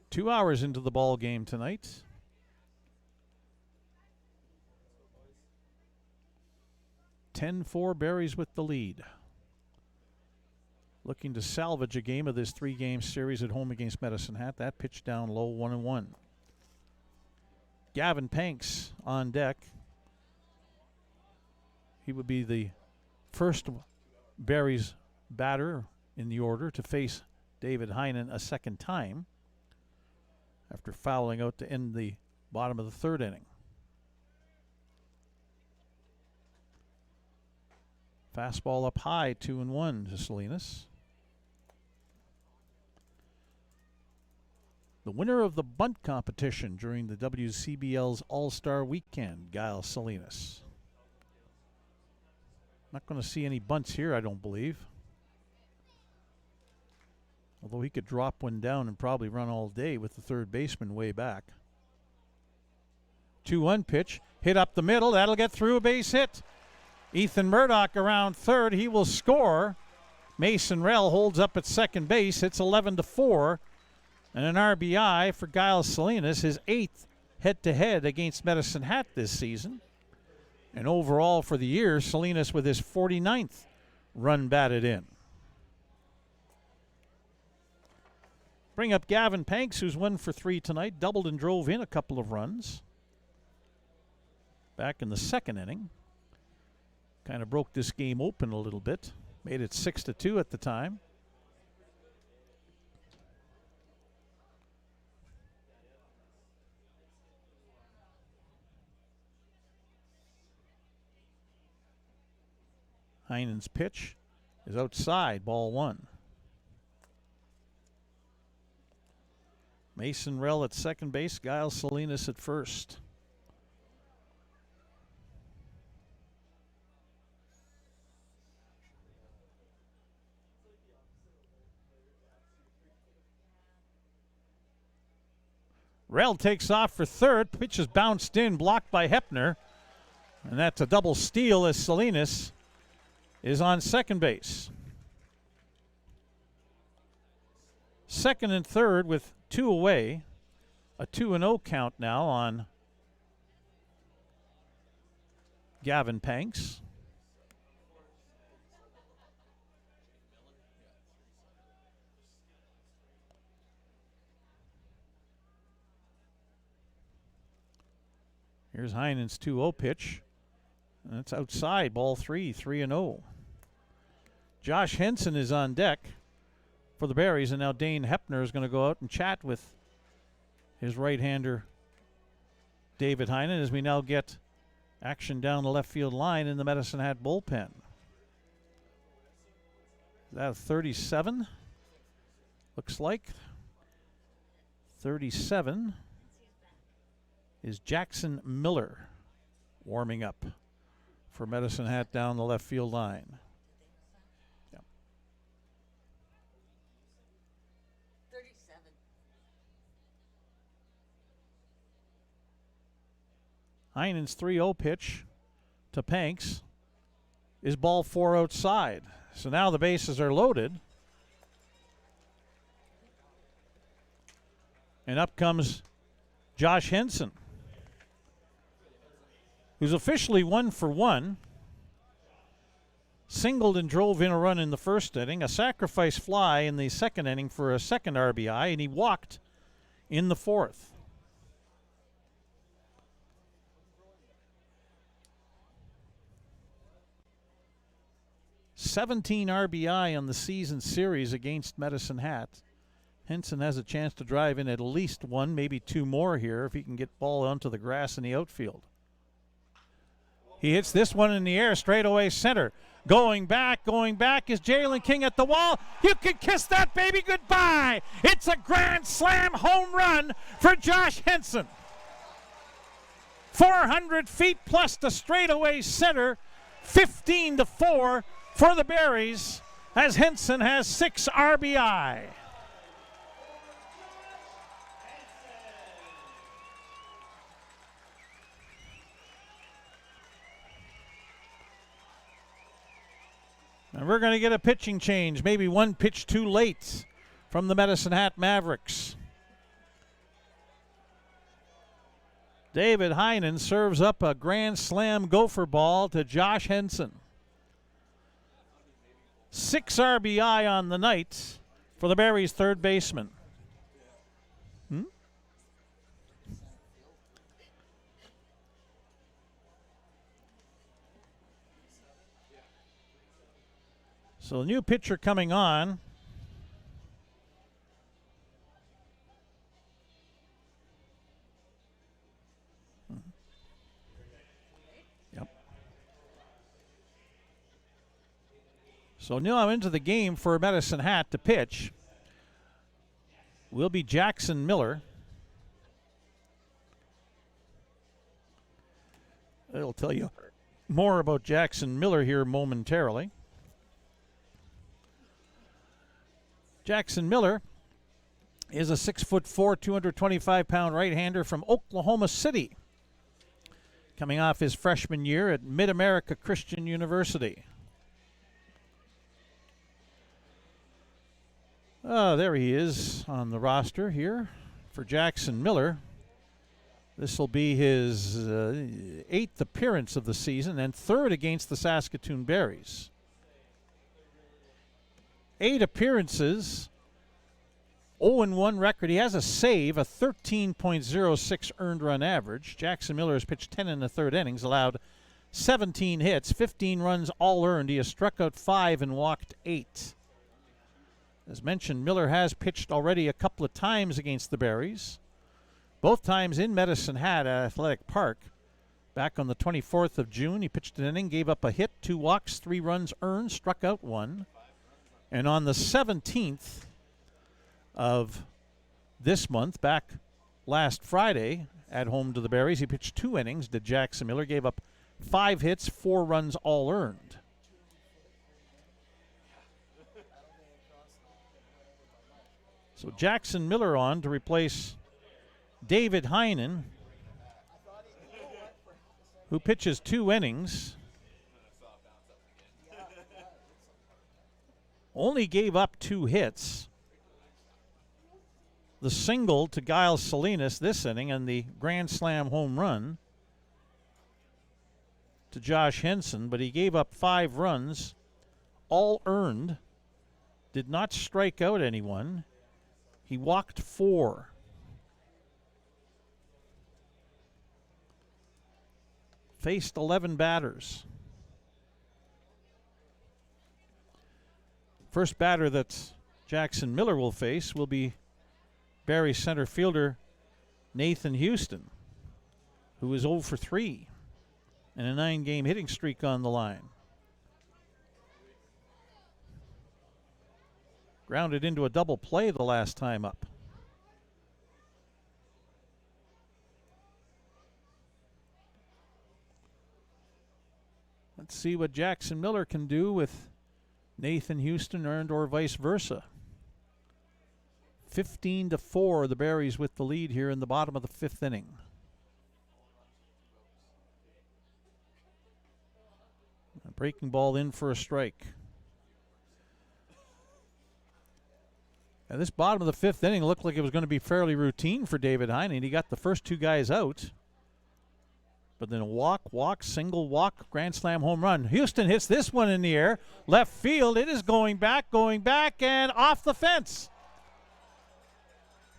Two hours into the ball game tonight. 10-4 Berries with the lead. Looking to salvage a game of this 3-game series at home against Medicine Hat. That pitch down low, 1-1. Gavin Panks on deck. He would be the first Berries batter in the order to face David Heinen a second time after fouling out to end the bottom of the third inning. Fastball up high, 2-1 to Salinas. The winner of the bunt competition during the WCBL's All-Star Weekend, Guile Salinas. Not going to see any bunts here, I don't believe. Although he could drop one down and probably run all day with the third baseman way back. 2-1 pitch, hit up the middle. That'll get through, a base hit. Ethan Murdoch around third. He will score. Mason Rell holds up at second base. It's 11-4. And an RBI for Guile Salinas, his 8th head-to-head against Medicine Hat this season. And overall for the year, Salinas with his 49th run batted in. Bring up Gavin Panks, who's 1 for 3 tonight. Doubled and drove in a couple of runs. Back in the second inning. Kind of broke this game open a little bit. Made it 6-2 at the time. Heinen's pitch is outside, ball 1. Mason Rell at second base, Guile Salinas at first. Rell takes off for third. Pitch is bounced in, blocked by Hepner. And that's a double steal as Salinas is on second base. Second and third with 2 away. A 2-0 count now on Gavin Panks. Here's Heinen's 2-0 pitch. And it's outside, ball 3, 3-0. Josh Henson is on deck for the Berries, and now Dane Hepner is going to go out and chat with his right-hander David Heinen as we now get action down the left field line in the Medicine Hat bullpen. That 37 looks like. 37 is Jackson Miller warming up for Medicine Hat down the left field line. Yep. 37. Heinen's 3-0 pitch to Panks is ball 4 outside. So now the bases are loaded. And up comes Josh Henson, who's officially 1 for 1. Singled and drove in a run in the first inning, a sacrifice fly in the second inning for a second RBI, and he walked in the fourth. (17 RBI on the season series against Medicine Hat. Henson has a chance to drive in at least 1, maybe 2 more here if he can get ball onto the grass in the outfield. He hits this one in the air, straightaway center. Going back is Jalen King at the wall. You can kiss that baby goodbye. It's a grand slam home run for Josh Henson. 400 feet plus the straightaway center. 15-4 for the Berries as Henson has 6 RBI. And we're going to get a pitching change, maybe 1 pitch too late from the Medicine Hat Mavericks. David Heinen serves up a grand slam gopher ball to Josh Henson. 6 RBI on the night for the Berries' third baseman. So, a new pitcher coming on. Yep. So now into the game for Medicine Hat to pitch will be Jackson Miller. I'll tell you more about Jackson Miller here momentarily. Jackson Miller is a 6'4", 225-pound right-hander from Oklahoma City, coming off his freshman year at Mid-America Christian University. There he is on the roster here for Jackson Miller. This will be his 8th appearance of the season and 3rd against the Saskatoon Berries. 8 appearances, 0-1 record. He has a save, a 13.06 earned run average. Jackson Miller has pitched 10 1/3 innings, allowed 17 hits, 15 runs all earned. He has struck out 5 and walked 8. As mentioned, Miller has pitched already a couple of times against the Berries, both times in Medicine Hat Athletic Park. Back on the 24th of June, he pitched an inning, gave up a hit, 2 walks, 3 runs earned, struck out 1. And on the 17th of this month, back last Friday at home to the Berries, he pitched 2 innings, did Jackson Miller, gave up 5 hits, 4 runs all earned. So Jackson Miller on to replace David Heinen, who pitches 2 innings. Only gave up 2 hits. The single to Giles Salinas this inning and the grand slam home run to Josh Henson, but he gave up 5 runs, all earned, did not strike out anyone. He walked 4. Faced 11 batters. First batter that Jackson Miller will face will be Barrie center fielder Nathan Houston, who is 0 for 3 and a 9-game hitting streak on the line. Grounded into a double play the last time up. Let's see what Jackson Miller can do with Nathan Houston earned or vice versa. 15-4, the Berries with the lead here in the bottom of the 5th inning. A breaking ball in for a strike. And this bottom of the 5th inning looked like it was going to be fairly routine for David Heinen. He got the first 2 guys out. But then a walk, single walk, grand slam home run. Houston hits this one in the air. Left field, it is going back, and off the fence.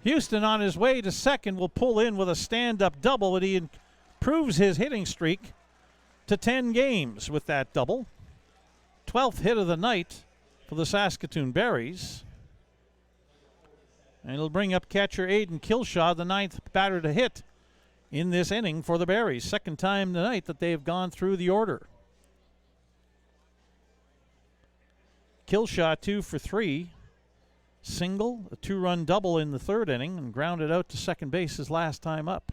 Houston on his way to second will pull in with a stand-up double, and he improves his hitting streak to 10 games with that double. 12th hit of the night for the Saskatoon Berries. And it'll bring up catcher Aiden Kilshaw, the 9th batter to hit in this inning for the Berries. Second time tonight that they've gone through the order. Kilshaw 2 for 3. Single, a 2-run double in the 3rd inning, and grounded out to second base his last time up.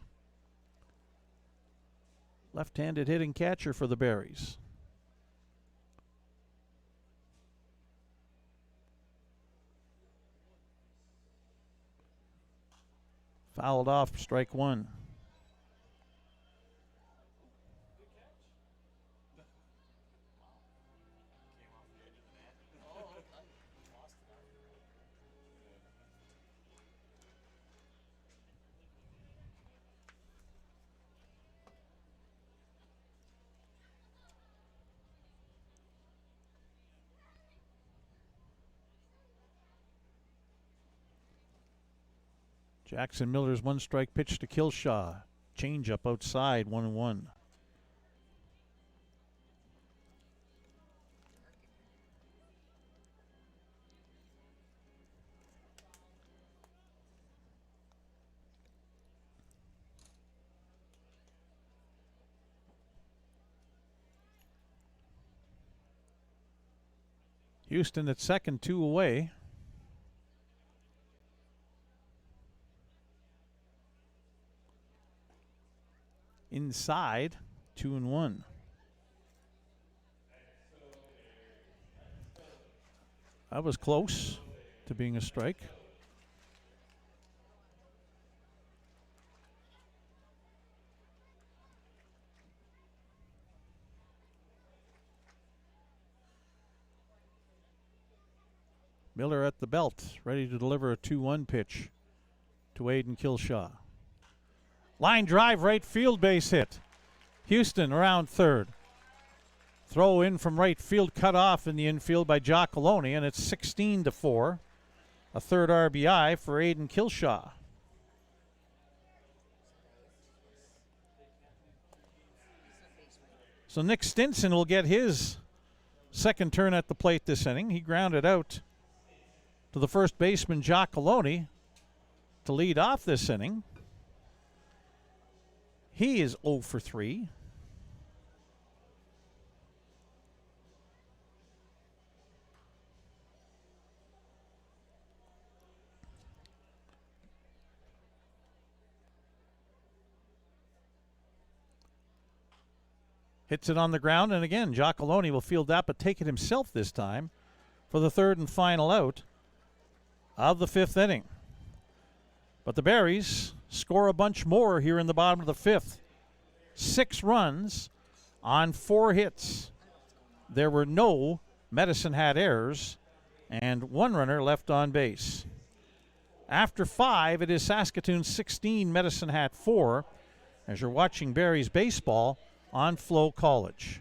Left-handed hitting catcher for the Berries. Fouled off, strike 1. Jackson Miller's 1-strike pitch to Killshaw. Change up outside, 1-1. Houston at second, 2 away. Inside, 2-1. That was close to being a strike. Miller at the belt, ready to deliver a 2-1 pitch to Aiden Killshaw. Line drive, right field, base hit. Houston around third. Throw in from right field, cut off in the infield by Giacalone, and it's 16-4. A third RBI for Aiden Killshaw. So Nick Stinson will get his second turn at the plate this inning. He grounded out to the first baseman, Giacalone, to lead off this inning. He is 0 for 3. Hits it on the ground, and again, Giacalone will field that, but take it himself this time for the third and final out of the 5th inning. But the Berries score a bunch more here in the bottom of the 5th. 6 runs on 4 hits. There were no Medicine Hat errors and 1 runner left on base. After 5, it is Saskatoon 16, Medicine Hat 4, as you're watching Berries baseball on FloCollege.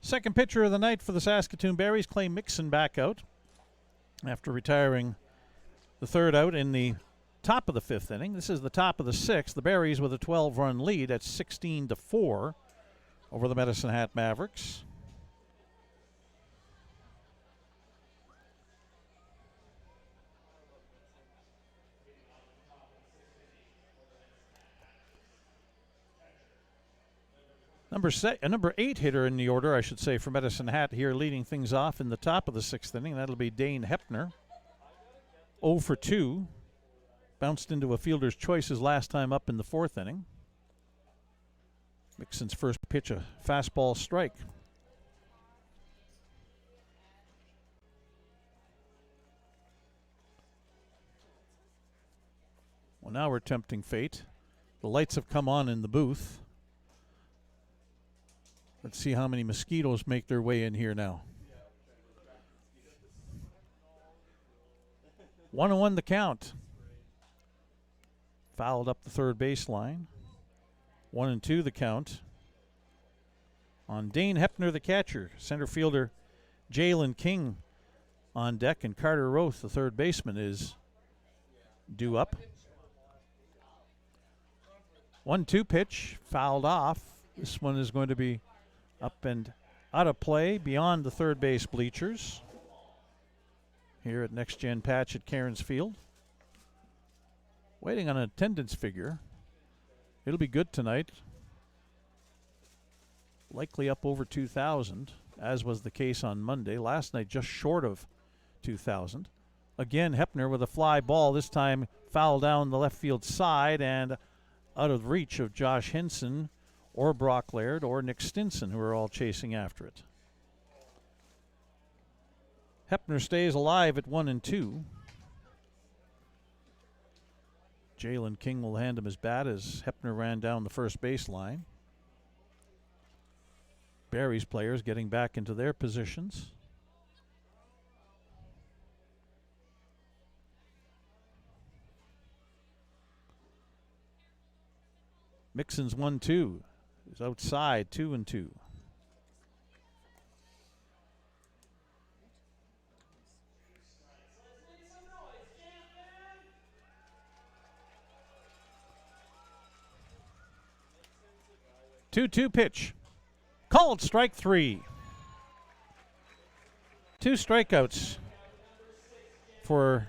Second pitcher of the night for the Saskatoon Berries, Clay Mixon, back out after retiring the third out in the top of the 5th inning. This is the top of the 6th. The Berries with a 12-run lead at 16-4 over the Medicine Hat Mavericks. Number 8 hitter in the order, I should say, for Medicine Hat here, leading things off in the top of the 6th inning. That'll be Dane Hepner. 0 for 2. Bounced into a fielder's choice his last time up in the 4th inning. Mixon's first pitch, a fastball strike. Well, now we're tempting fate. The lights have come on in the booth. Let's see how many mosquitoes make their way in here now. 1-1 the count. Fouled up the third baseline. 1-2 the count. On Dane Hepner, the catcher. Center fielder Jalen King on deck, and Carter Roth, the third baseman, is due up. 1-2 pitch, fouled off. This one is going to be up and out of play beyond the third base bleachers here at Next Gen Patch at Cairns Field. Waiting on an attendance figure. It'll be good tonight. Likely up over 2,000, as was the case on Monday. Last night just short of 2,000. Again, Hepner with a fly ball, this time foul down the left field side and out of reach of Josh Henson or Brock Laird or Nick Stinson, who are all chasing after it. Hepner stays alive at 1-2. Jalen King will hand him his bat as Hepner ran down the first baseline. Barrie's players getting back into their positions. Mixon's 1-2. He's outside, 2-2. Two-two pitch. Called strike 3. 2 strikeouts for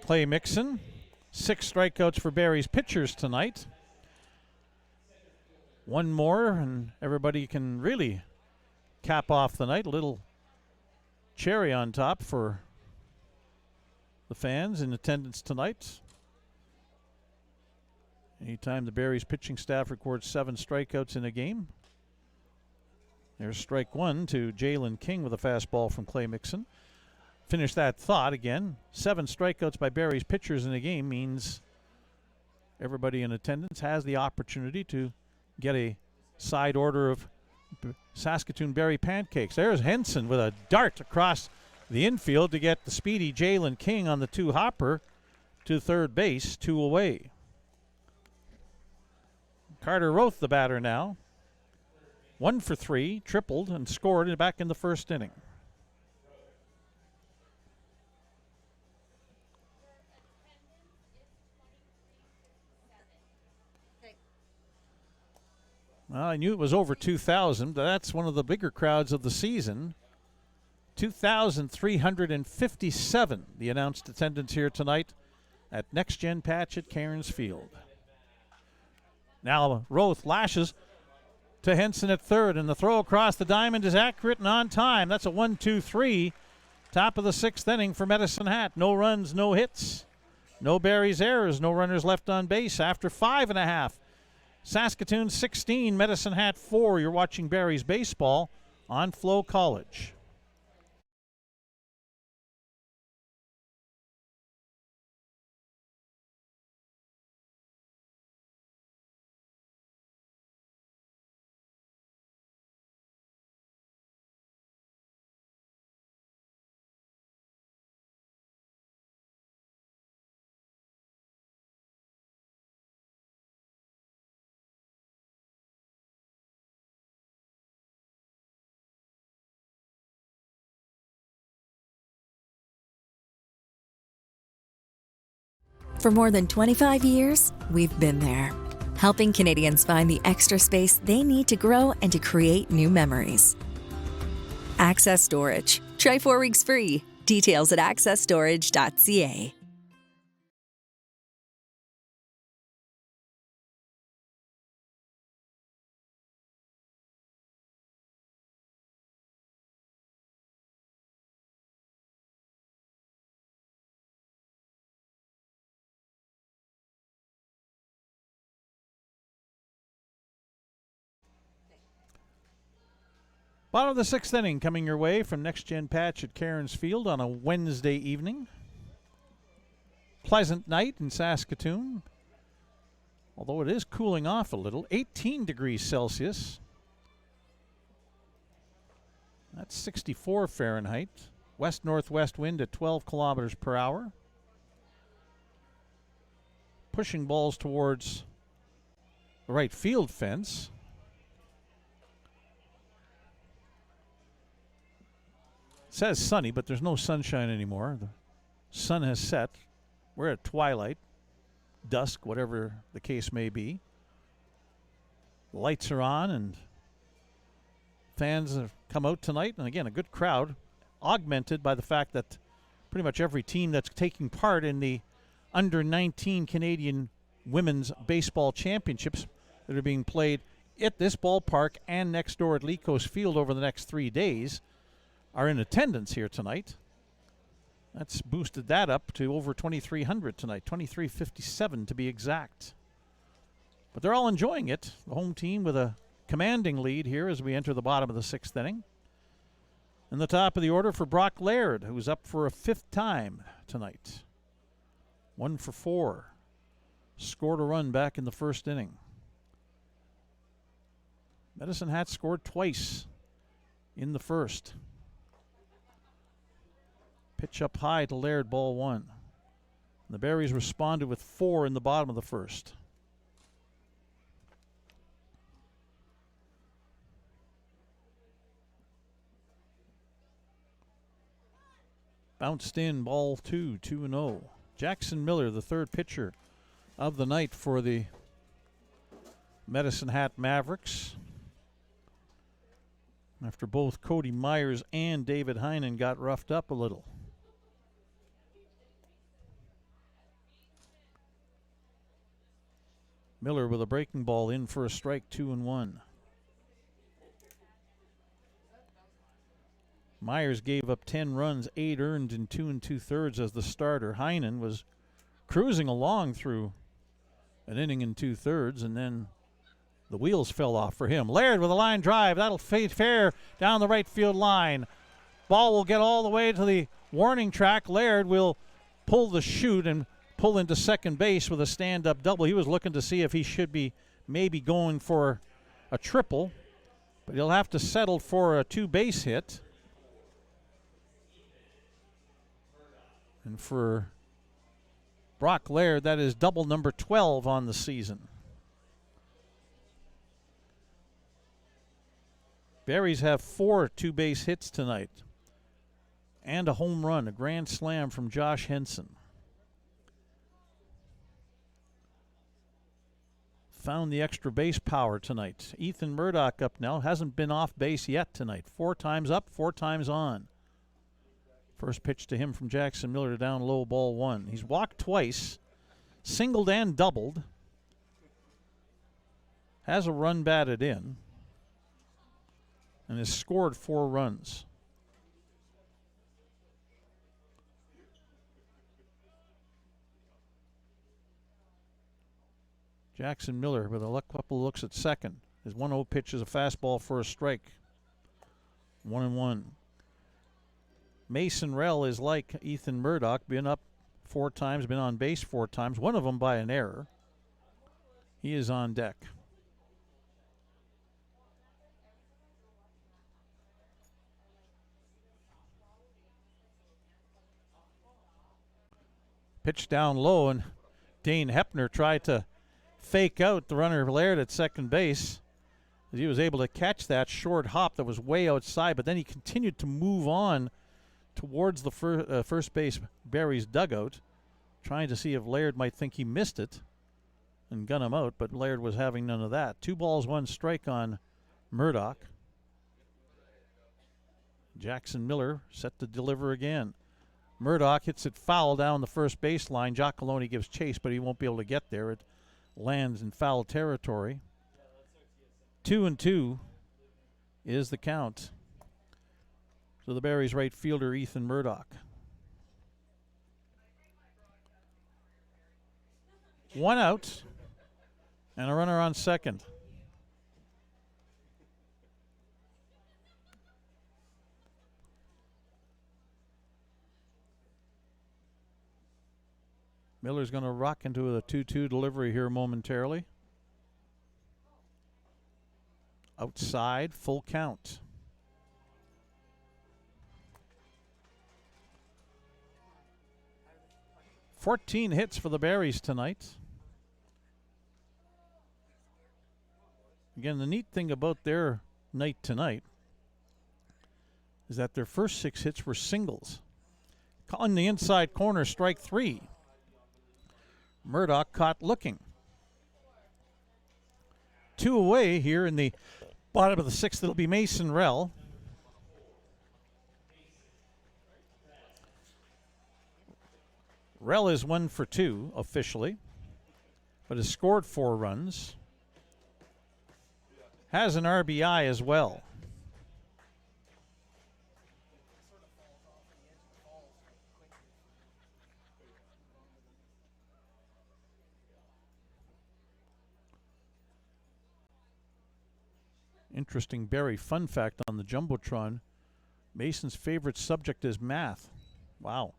Clay Mixon. 6 strikeouts for Barrie's pitchers tonight. One more and everybody can really cap off the night. A little cherry on top for the fans in attendance tonight. Anytime the Barrie's pitching staff records 7 strikeouts in a game. There's strike 1 to Jalen King with a fastball from Clay Mixon. Finish that thought again. 7 strikeouts by Barrie's pitchers in a game means everybody in attendance has the opportunity to get a side order of Saskatoon Berry pancakes. There's Henson with a dart across the infield to get the speedy Jalen King on the 2-hopper to third base, 2 away. Carter Roth, the batter now. 1 for 3, tripled and scored back in the first inning. Well, I knew it was over 2,000, but that's one of the bigger crowds of the season. 2,357, the announced attendance here tonight at Next Gen Patch at Cairns Field. Now Roth lashes to Henson at third, and the throw across the diamond is accurate and on time. That's a 1-2-3. Top of the 6th inning for Medicine Hat. No runs, no hits. No Barrie's errors, no runners left on base after 5.5. Saskatoon 16, Medicine Hat 4. You're watching Barrie's baseball on FloCollege. For more than 25 years, we've been there, helping Canadians find the extra space they need to grow and to create new memories. Access Storage. Try 4 weeks free. Details at accessstorage.ca. Bottom of the 6th inning coming your way from Next Gen Patch at Cairns Field on a Wednesday evening. Pleasant night in Saskatoon, although it is cooling off a little. 18 degrees Celsius. That's 64 Fahrenheit. West-northwest wind at 12 kilometers per hour. Pushing balls towards the right field fence. It says sunny, but there's no sunshine anymore. The sun has set. We're at twilight, dusk, whatever the case may be. The lights are on, and fans have come out tonight, and again, a good crowd, augmented by the fact that pretty much every team that's taking part in the under-19 Canadian Women's Baseball Championships that are being played at this ballpark and next door at Lecos Field over the next 3 days are in attendance here tonight. That's boosted that up to over 2,300 tonight, 2,357 to be exact. But they're all enjoying it. The home team with a commanding lead here as we enter the bottom of the 6th inning. In the top of the order for Brock Laird, who's up for a 5th time tonight. 1 for 4. Scored a run back in the 1st inning. Medicine Hat scored twice in the 1st. Pitch up high to Laird, ball 1. The Berries responded with 4 in the bottom of the 1st. Bounced in, ball 2, 2-0. Jackson Miller, the 3rd pitcher of the night for the Medicine Hat Mavericks. After both Cody Myers and David Heinen got roughed up a little. Miller with a breaking ball in for a strike, 2-1. Myers gave up 10 runs, 8 earned in 2 2/3 as the starter. Heinen was cruising along through an inning and 2/3, and then the wheels fell off for him. Laird with a line drive. That'll fade fair down the right field line. Ball will get all the way to the warning track. Laird will pull the chute and pull into second base with a stand-up double. He was looking to see if he should be maybe going for a triple, but he'll have to settle for a 2-base hit. And for Brock Laird, that is double number 12 on the season. Berries have 4 2-base hits tonight and a home run, a grand slam from Josh Henson. Found the extra base power tonight. Ethan Murdoch up now. Hasn't been off base yet tonight. 4 times up, 4 times on. First pitch to him from Jackson Miller to down low, ball 1. He's walked twice, singled and doubled. Has a run batted in. And has scored 4 runs. Jackson Miller with a couple of looks at second. His 1-0 pitch is a fastball for a strike. 1-1. Mason Rell is like Ethan Murdoch, been up 4 times, been on base 4 times, one of them by an error. He is on deck. Pitch down low, and Dane Hepner tried to fake out the runner Laird at second base. He was able to catch that short hop that was way outside, but then he continued to move on towards the first base Berry's dugout, trying to see if Laird might think he missed it and gun him out, but Laird was having none of that. 2 balls, 1 strike on Murdoch. Jackson Miller set to deliver again. Murdoch hits it foul down the first baseline. Giacalone gives chase, but he won't be able to get there. It lands in foul territory. 2-2 is the count. So the Berries right fielder, Ethan Murdoch. 1 out and a runner on second. Miller's going to rock into a 2-2 delivery here momentarily. Outside, full count. "14 hits for the Berries tonight. Again, the neat thing about their night tonight is that their first 6 hits were singles. On the inside corner, strike 3. Murdoch caught looking. 2 away here in the Bottom of the 6th, it'll be Mason Rell. Rell is 1 for 2 officially, but has scored 4 runs. Has an RBI as well. Interesting Barry fun fact on the Jumbotron. Mason's favorite subject is math. Wow.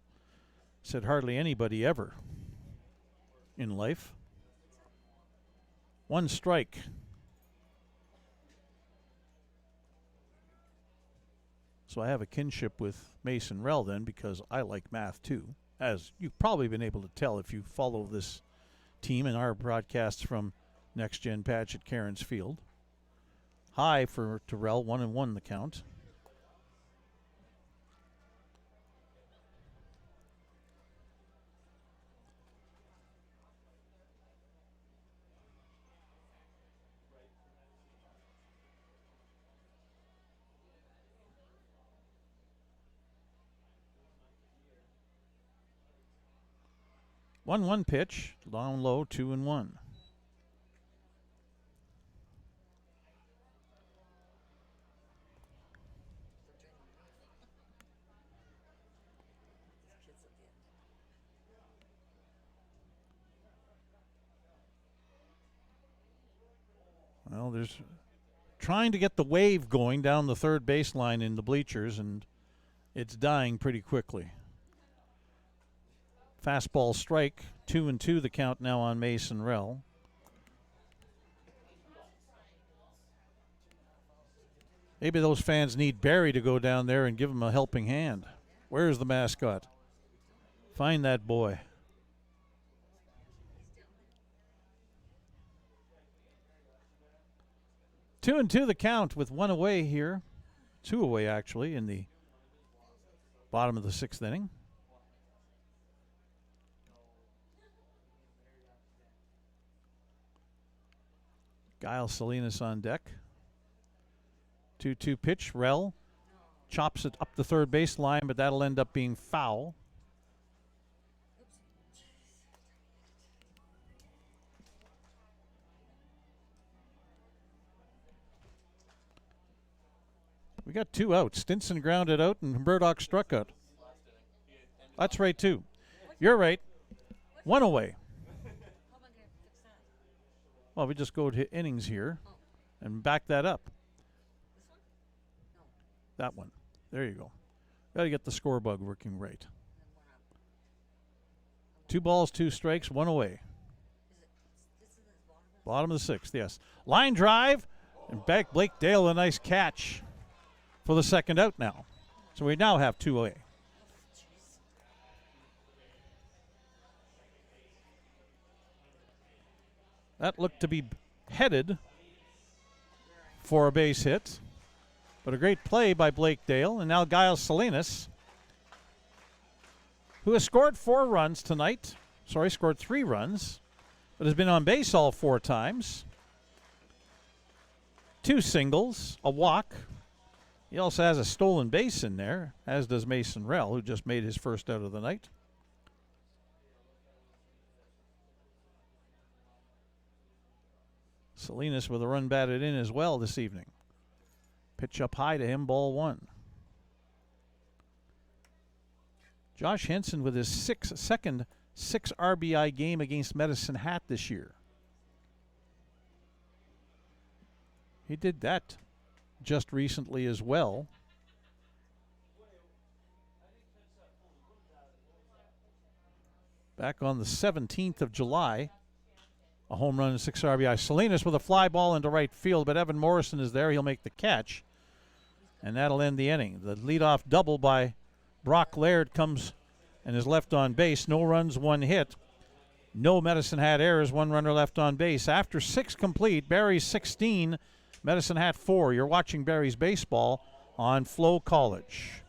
Said hardly anybody ever in life. 1 strike. So I have a kinship with Mason Rell then, because I like math too, as you've probably been able to tell if you follow this team and our broadcasts from Next Gen Patch at Cairns Field. High for Terrell, 1-1 the count. One pitch, down low, 2-1. Well, there's trying to get the wave going down the third baseline in the bleachers, and it's dying pretty quickly. Fastball strike, 2-2 the count now on Mason Rell. Maybe those fans need Barry to go down there and give them a helping hand. Where's the mascot? Find that boy. Two and two the count with 1 away here. 2 away, actually, in the bottom of the 6th inning. Guile Salinas on deck. 2-2 pitch. Rell chops it up the third baseline, but that'll end up being foul. We got 2 outs. Stinson grounded out and Murdoch struck out. That's right, too. You're right. 1 away. Well, we just go to innings here and back that up. That one. There you go. Got to get the score bug working right. 2 balls, 2 strikes, 1 away. Bottom of the 6th, yes. Line drive, and back Blake Dale, a nice catch for the 2nd out now. So we now have 2 away. That looked to be headed for a base hit, but a great play by Blake Dale. And now Guile Salinas, who has scored 4 runs tonight. Sorry, scored 3 runs, but has been on base all 4 times. 2 singles, a walk. He also has a stolen base in there, as does Mason Rell, who just made his first out of the night. Salinas with a run batted in as well this evening. Pitch up high to him, ball 1. Josh Henson with his second 6 RBI game against Medicine Hat this year. He did that just recently as well. Back on the 17th of July. A home run and 6 RBI. Salinas with a fly ball into right field, but Evan Morrison is there. He'll make the catch, and that'll end the inning. The leadoff double by Brock Laird comes and is left on base. No runs, 1 hit. No Medicine Hat errors, 1 runner left on base. After 6 complete, Barry's 16, Medicine Hat 4. You're watching Barry's Baseball on FloCollege.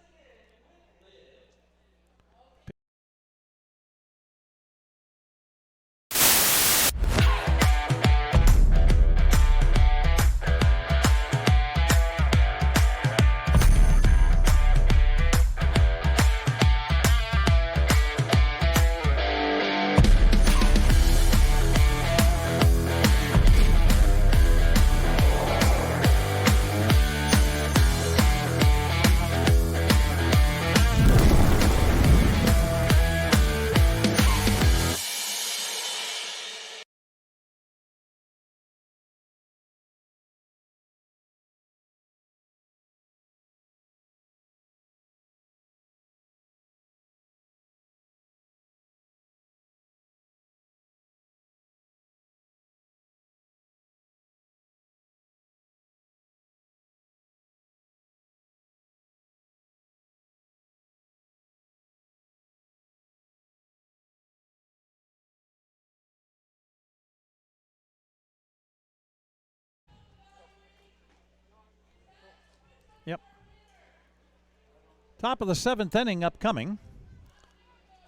Top of the 7th inning upcoming.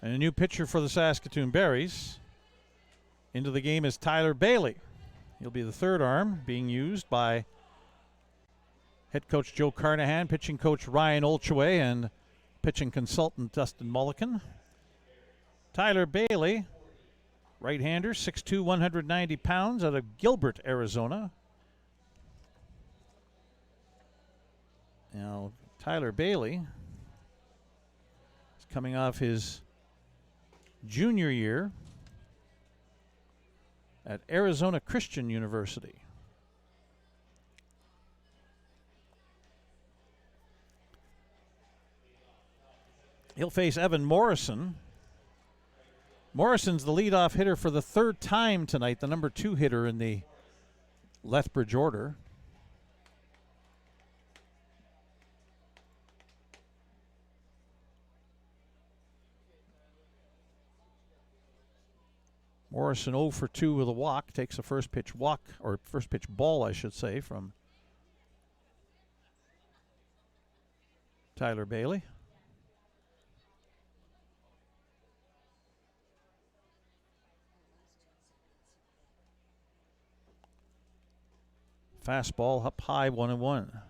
And a new pitcher for the Saskatoon Berries. Into the game is Tyler Bailey. He'll be the third arm being used by head coach Joe Carnahan, pitching coach Ryan Olcheway, and pitching consultant Dustin Mulliken. Tyler Bailey, right-hander, 6'2", 190 pounds, out of Gilbert, Arizona. Now, Tyler Bailey is coming off his junior year at Arizona Christian University. He'll face Evan Morrison. Morrison's the leadoff hitter for the third time tonight, the number 2 hitter in the Lethbridge order. Morrison 0 for 2 with a walk, takes a first pitch walk, or first pitch ball, I should say, from Tyler Bailey. Fastball up high, 1-1.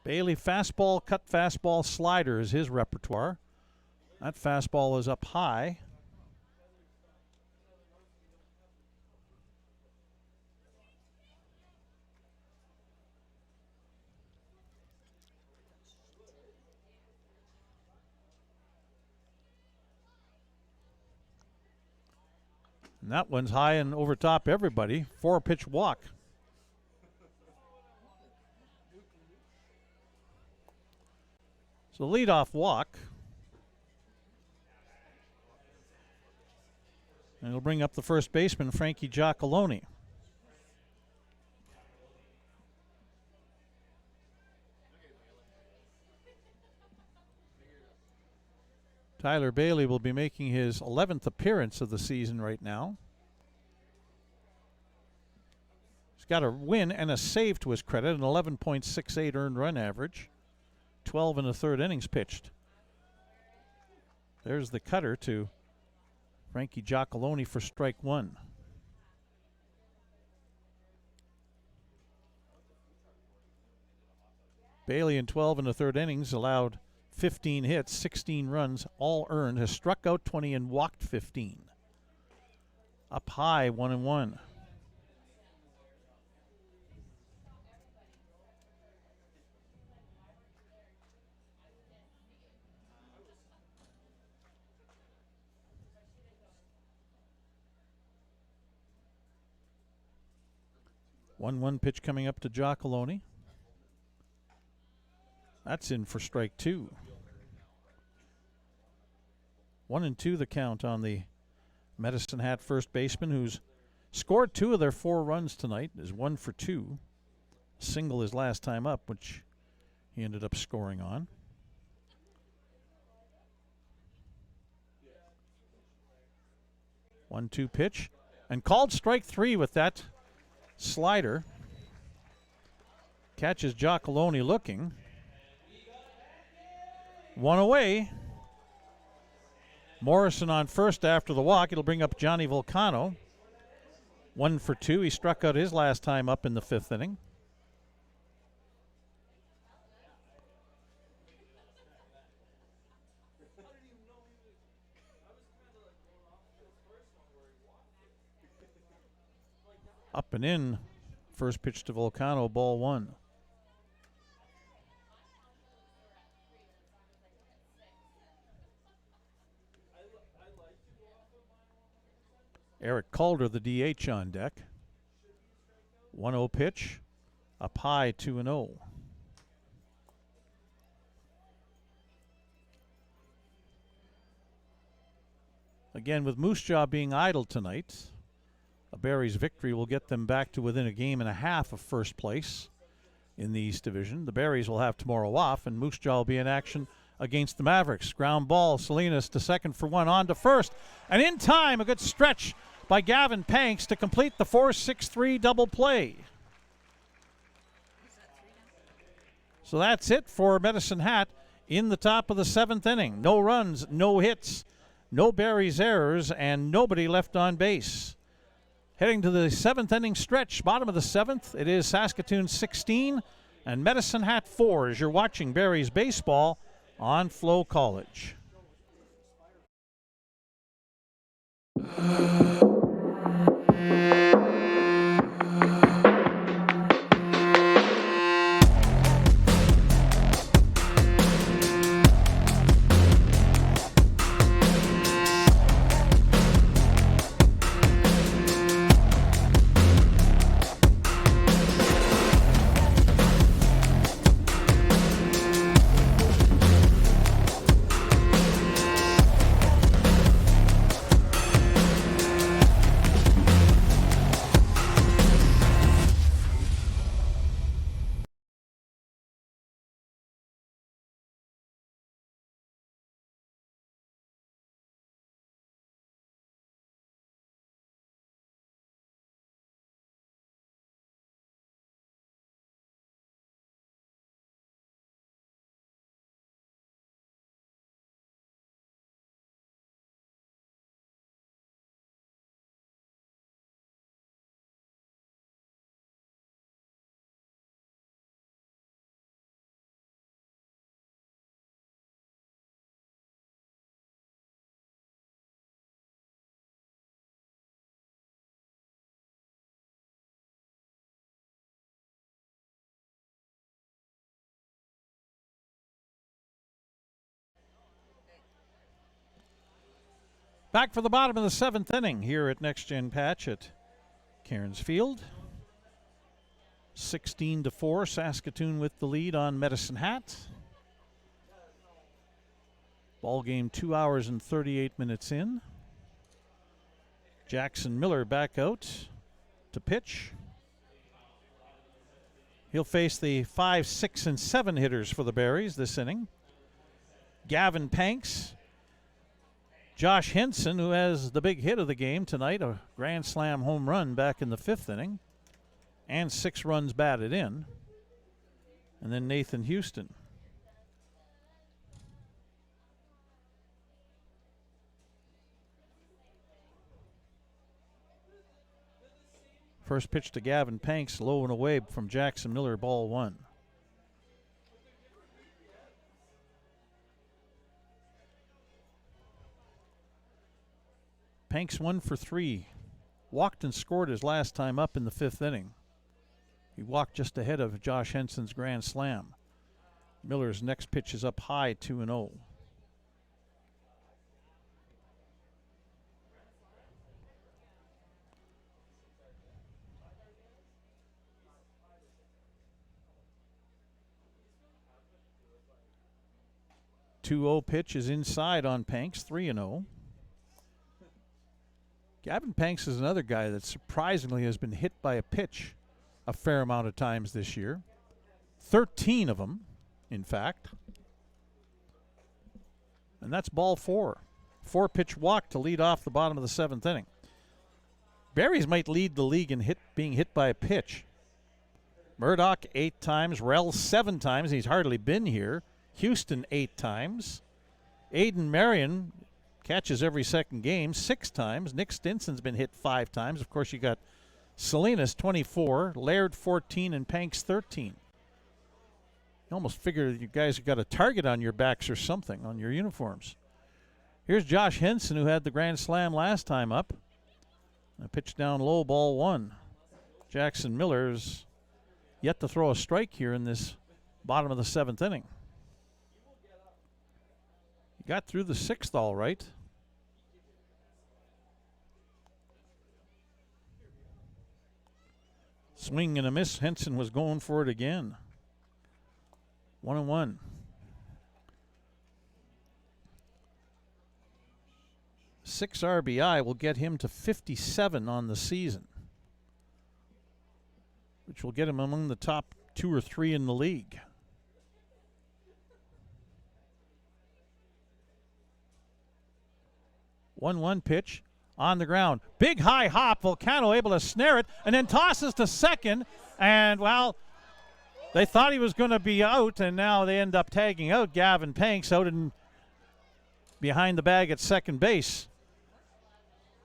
Bailey fastball, cut fastball, slider is his repertoire. That fastball is up high. And that one's high and over top everybody. 4-pitch walk. So leadoff walk. And it'll bring up the first baseman, Frankie Giacalone. Tyler Bailey will be making his 11th appearance of the season right now. He's got a win and a save to his credit, an 11.68 earned run average. 12 1/3 innings pitched. There's the cutter to Frankie Giacalone for strike 1. Bailey in 12 1/3 innings allowed 15 hits, 16 runs, all earned, has struck out 20 and walked 15. Up high, 1-1. One pitch coming up to Giacalone. That's in for strike 2. 1-2 the count on the Medicine Hat first baseman, who's scored 2 of their 4 runs tonight, is 1 for 2. Single his last time up, which he ended up scoring on. One-two pitch, and called strike 3 with that slider. Catches Giacalone looking. One away. Morrison on first after the walk. It'll bring up Johnny Volcano. 1 for 2. He struck out his last time up in the 5th inning. Up and in. First pitch to Volcano, ball 1. Eric Calder, the DH, on deck. 1-0 pitch, up high, 2-0. Again, with Moose Jaw being idle tonight, a Barry's victory will get them back to within a game and a half of first place in the East Division. The Berries will have tomorrow off, and Moose Jaw will be in action against the Mavericks. Ground ball, Salinas to second for one, on to first. And in time, a good stretch by Gavin Panks to complete the 4-6-3 double play. So that's it for Medicine Hat in the top of the 7th inning. No runs, no hits, no Barry's errors, and nobody left on base. Heading to the 7th inning stretch, bottom of the 7th, it is Saskatoon 16 and Medicine Hat 4 as you're watching Barry's baseball on FloCollege. Back for the bottom of the 7th inning here at Next Gen Patch at Cairns Field. 16-4, Saskatoon with the lead on Medicine Hat. Ball game 2 hours and 38 minutes in. Jackson Miller back out to pitch. He'll face the 5, 6, and 7 hitters for the Berries this inning. Gavin Panks, Josh Henson, who has the big hit of the game tonight, a grand slam home run back in the 5th inning, and 6 runs batted in. And then Nathan Houston. First pitch to Gavin Panks, low and away from Jackson Miller, ball 1. Panks 1 for 3. Walked and scored his last time up in the 5th inning. He walked just ahead of Josh Henson's grand slam. Miller's next pitch is up high, 2-0. Pitch is inside on Panks, 3-0. Gavin Panks is another guy that surprisingly has been hit by a pitch a fair amount of times this year. 13 of them, in fact. And that's ball 4. 4-pitch walk to lead off the bottom of the 7th inning. Berries might lead the league in being hit by a pitch. Murdoch 8 times, Rell 7 times. He's hardly been here. Houston 8 times. Aiden Marion catches every second game 6 times. Nick Stinson's been hit 5 times. Of course, you got Salinas 24, Laird 14, and Panks 13. You almost figure you guys have got a target on your backs or something on your uniforms. Here's Josh Henson, who had the grand slam last time up. A pitch down low, ball 1. Jackson Miller's yet to throw a strike here in this bottom of the 7th inning. He got through the 6th all right. Swing and a miss. Henson was going for it again. 1-1. Six RBI will get him to 57 on the season, which will get him among the top 2 or 3 in the league. 1-1 pitch on the ground. Big high hop. Volcano able to snare it and then tosses to second. And, well, they thought he was going to be out, and now they end up tagging out Gavin Panks out in behind the bag at second base.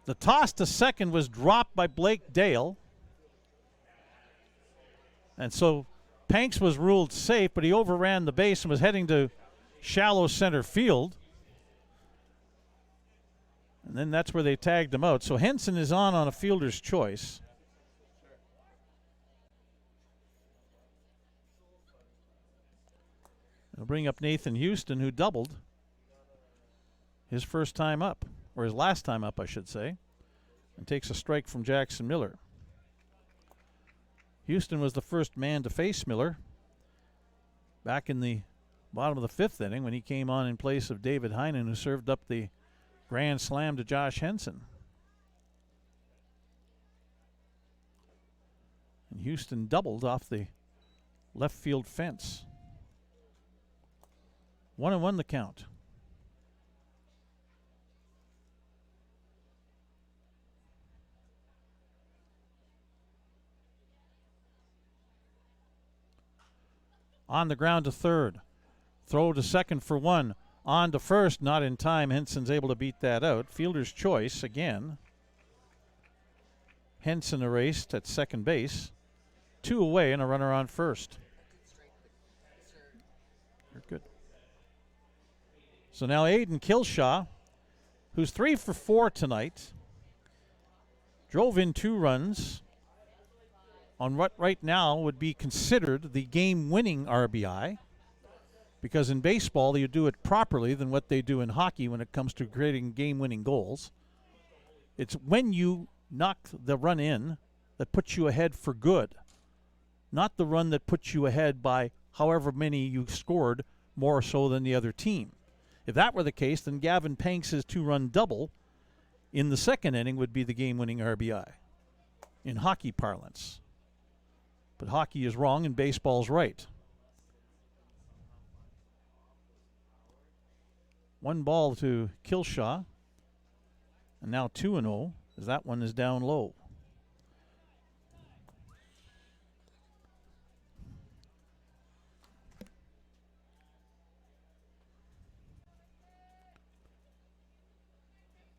The toss to second was dropped by Blake Dale. And so Panks was ruled safe, but he overran the base and was heading to shallow center field. And then that's where they tagged him out. So Henson is on a fielder's choice. It'll bring up Nathan Houston, who doubled his first time up, or his last time up, I should say, and takes a strike from Jackson Miller. Houston was the first man to face Miller back in the bottom of the fifth inning when he came on in place of David Heinen, who served up the grand slam to Josh Henson. And Houston doubled off the left field fence. 1-1 the count. On the ground to third. Throw to second for one. On to first, not in time. Henson's able to beat that out. Fielder's choice again. Henson erased at second base. 2 away and a runner on first. You're good. So now Aiden Kilshaw, who's 3 for 4 tonight, drove in 2 runs on what right now would be considered the game-winning RBI, because in baseball you do it properly than what they do in hockey when it comes to creating game-winning goals. It's when you knock the run in that puts you ahead for good, not the run that puts you ahead by however many you scored more so than the other team. If that were the case, then Gavin Panks' 2-run double in the second inning would be the game-winning RBI in hockey parlance. But hockey is wrong and baseball's right. 1 ball to Kilshaw. And now 2-0 as that one is down low.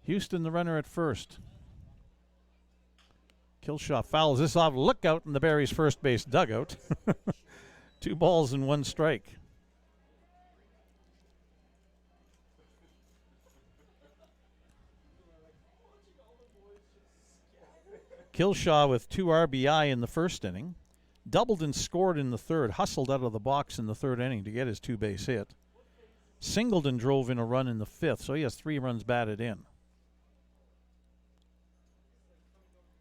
Houston, the runner at first. Kilshaw fouls this off. Look out in the Barry's first base dugout. 2 balls and 1 strike. Kilshaw with 2 RBI in the first inning. Doubled and scored in the third. Hustled out of the box in the third inning to get his 2-base hit. Singled and drove in a run in the fifth, so he has 3 runs batted in.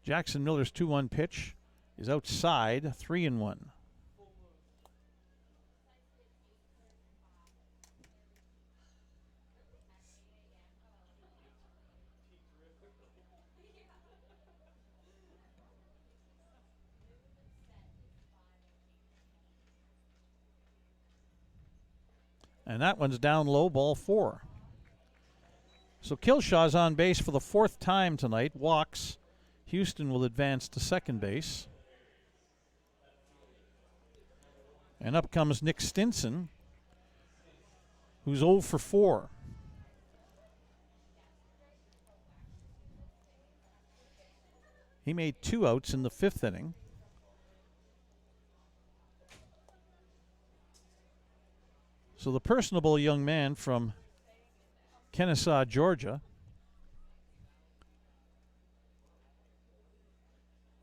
Jackson Miller's 2-1 pitch is outside, 3-1. And that one's down low, ball 4. So Kilshaw's on base for the 4th time tonight, walks. Houston will advance to second base. And up comes Nick Stinson, who's 0 for 4. He made 2 outs in the 5th inning. So the personable young man from Kennesaw, Georgia,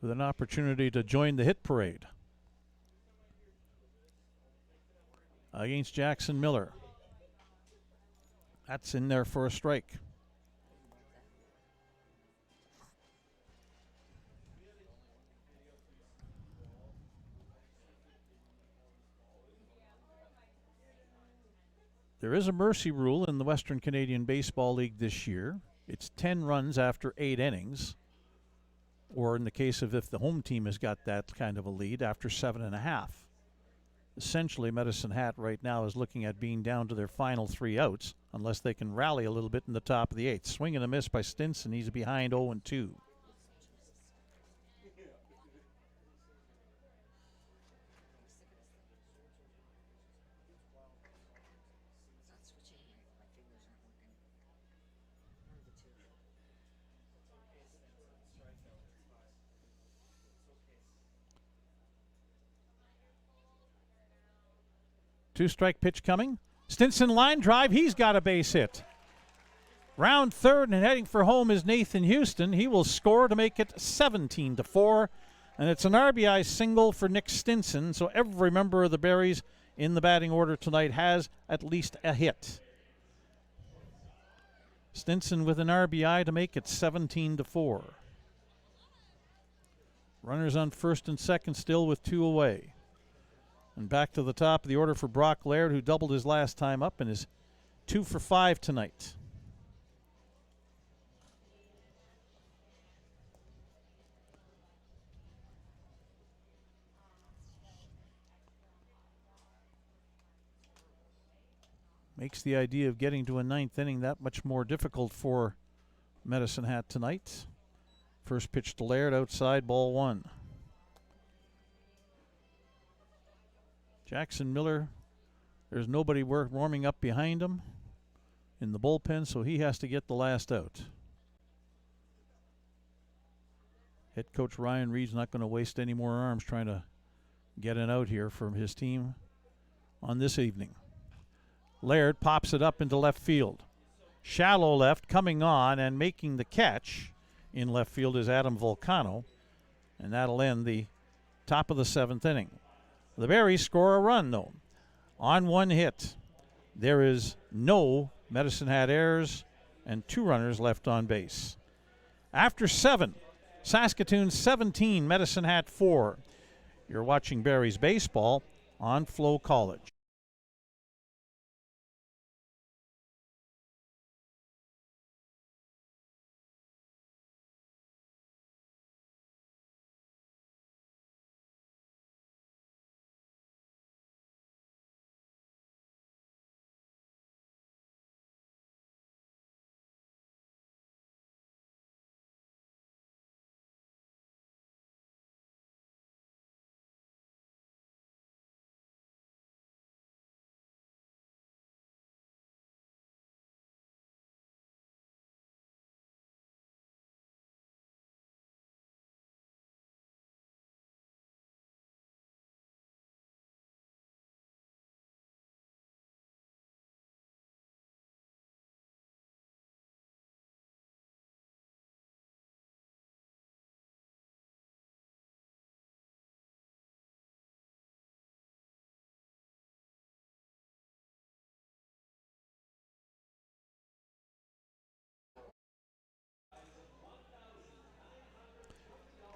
with an opportunity to join the hit parade against Jackson Miller. That's in there for a strike. There is a mercy rule in the Western Canadian Baseball League this year. It's 10 runs after 8 innings. Or in the case of if the home team has got that kind of a lead, after 7.5. Essentially, Medicine Hat right now is looking at being down to their final 3 outs. unless they can rally a little bit in the top of the 8th. Swing and a miss by Stinson. He's behind 0-2. Two-strike pitch coming. Stinson line drive. He's got a base hit. Round third and heading for home is Nathan Houston. He will score to make it 17-4. And it's an RBI single for Nick Stinson. So every member of the Berries in the batting order tonight has at least a hit. Stinson with an RBI to make it 17-4. Runners on first and second still with 2 away. And back to the top of the order for Brock Laird, who doubled his last time up and is 2 for 5 tonight. Makes the idea of getting to a 9th inning that much more difficult for Medicine Hat tonight. First pitch to Laird, outside, ball 1. Jackson Miller, there's nobody warming up behind him in the bullpen, so he has to get the last out. Head coach Ryan Reed's not going to waste any more arms trying to get an out here from his team on this evening. Laird pops it up into left field. Shallow left, coming on and making the catch in left field is Adam Volcano, and that'll end the top of the 7th inning. The Berries score a run, though. On 1 hit, there is no Medicine Hat errors and 2 runners left on base. After 7, Saskatoon 17, Medicine Hat 4. You're watching Berries baseball on FloCollege.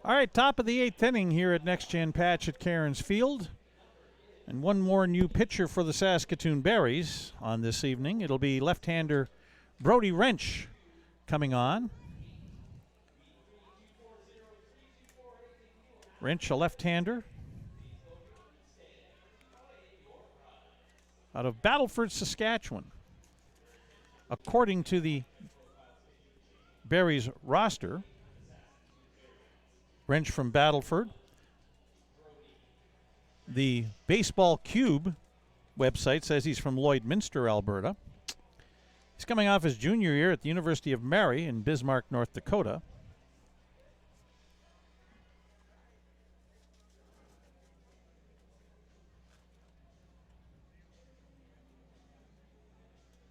All right, top of the 8th inning here at Next Gen Patch at Cairns Field. And one more new pitcher for the Saskatoon Berries on this evening. It'll be left-hander Brody Wrench coming on. Wrench, a left-hander out of Battleford, Saskatchewan. According to the Berries roster, Wrench from Battleford. The Baseball Cube website says he's from Lloydminster, Alberta. He's coming off his junior year at the University of Mary in Bismarck, North Dakota.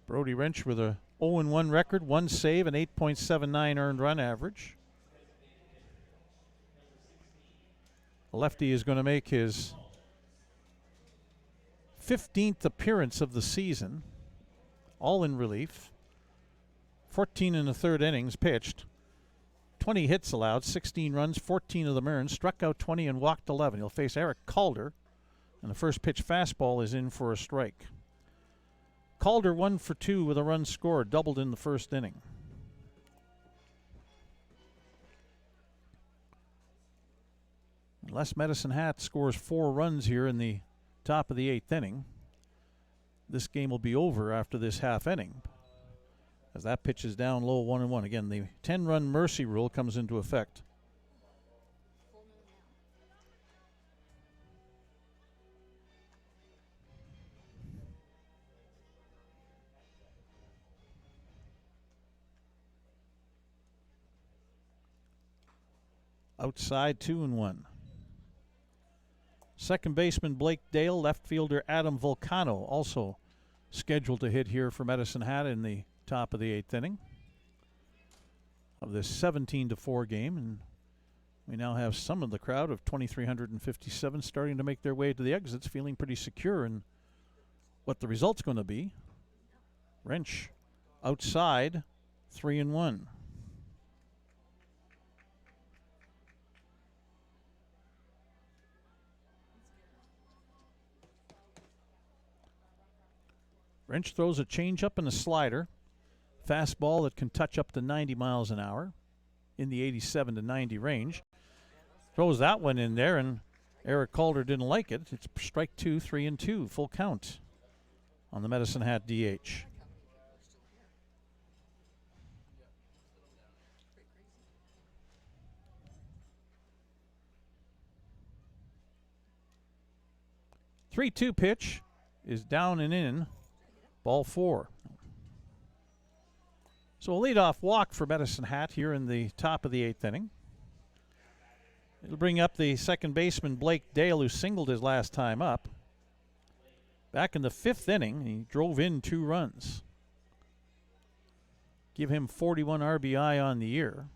Brody Wrench with a 0-1 record, 1 save, an 8.79 earned run average. Lefty is going to make his 15th appearance of the season, all in relief. 14 1/3 innings pitched, 20 hits allowed, 16 runs, 14 of them earned, struck out 20 and walked 11. He'll face Eric Calder, and the first pitch fastball is in for a strike. Calder 1 for 2 with a run scored, doubled in the first inning. Unless Medicine Hat scores 4 runs here in the top of the 8th inning, this game will be over after this half inning. as that pitch is down low, 1-1. Again, the 10-run mercy rule comes into effect. Outside, 2-1. Second baseman Blake Dale, left fielder Adam Volcano also scheduled to hit here for Medicine Hat in the top of the 8th inning of this 17-4 game. And we now have some of the crowd of 2,357 starting to make their way to the exits, feeling pretty secure in what the result's going to be. Wrench outside, 3-1. Wrench throws a changeup and a slider. Fastball that can touch up to 90 miles an hour in the 87 to 90 range. Throws that one in there, and Eric Calder didn't like it. It's strike 2, 3-2, full count on the Medicine Hat DH. The 3-2 pitch is down and in. Ball 4. So a leadoff walk for Medicine Hat here in the top of the 8th inning. It'll bring up the second baseman Blake Dale, who singled his last time up. Back in the 5th inning, he drove in 2 runs. Give him 41 RBI on the year.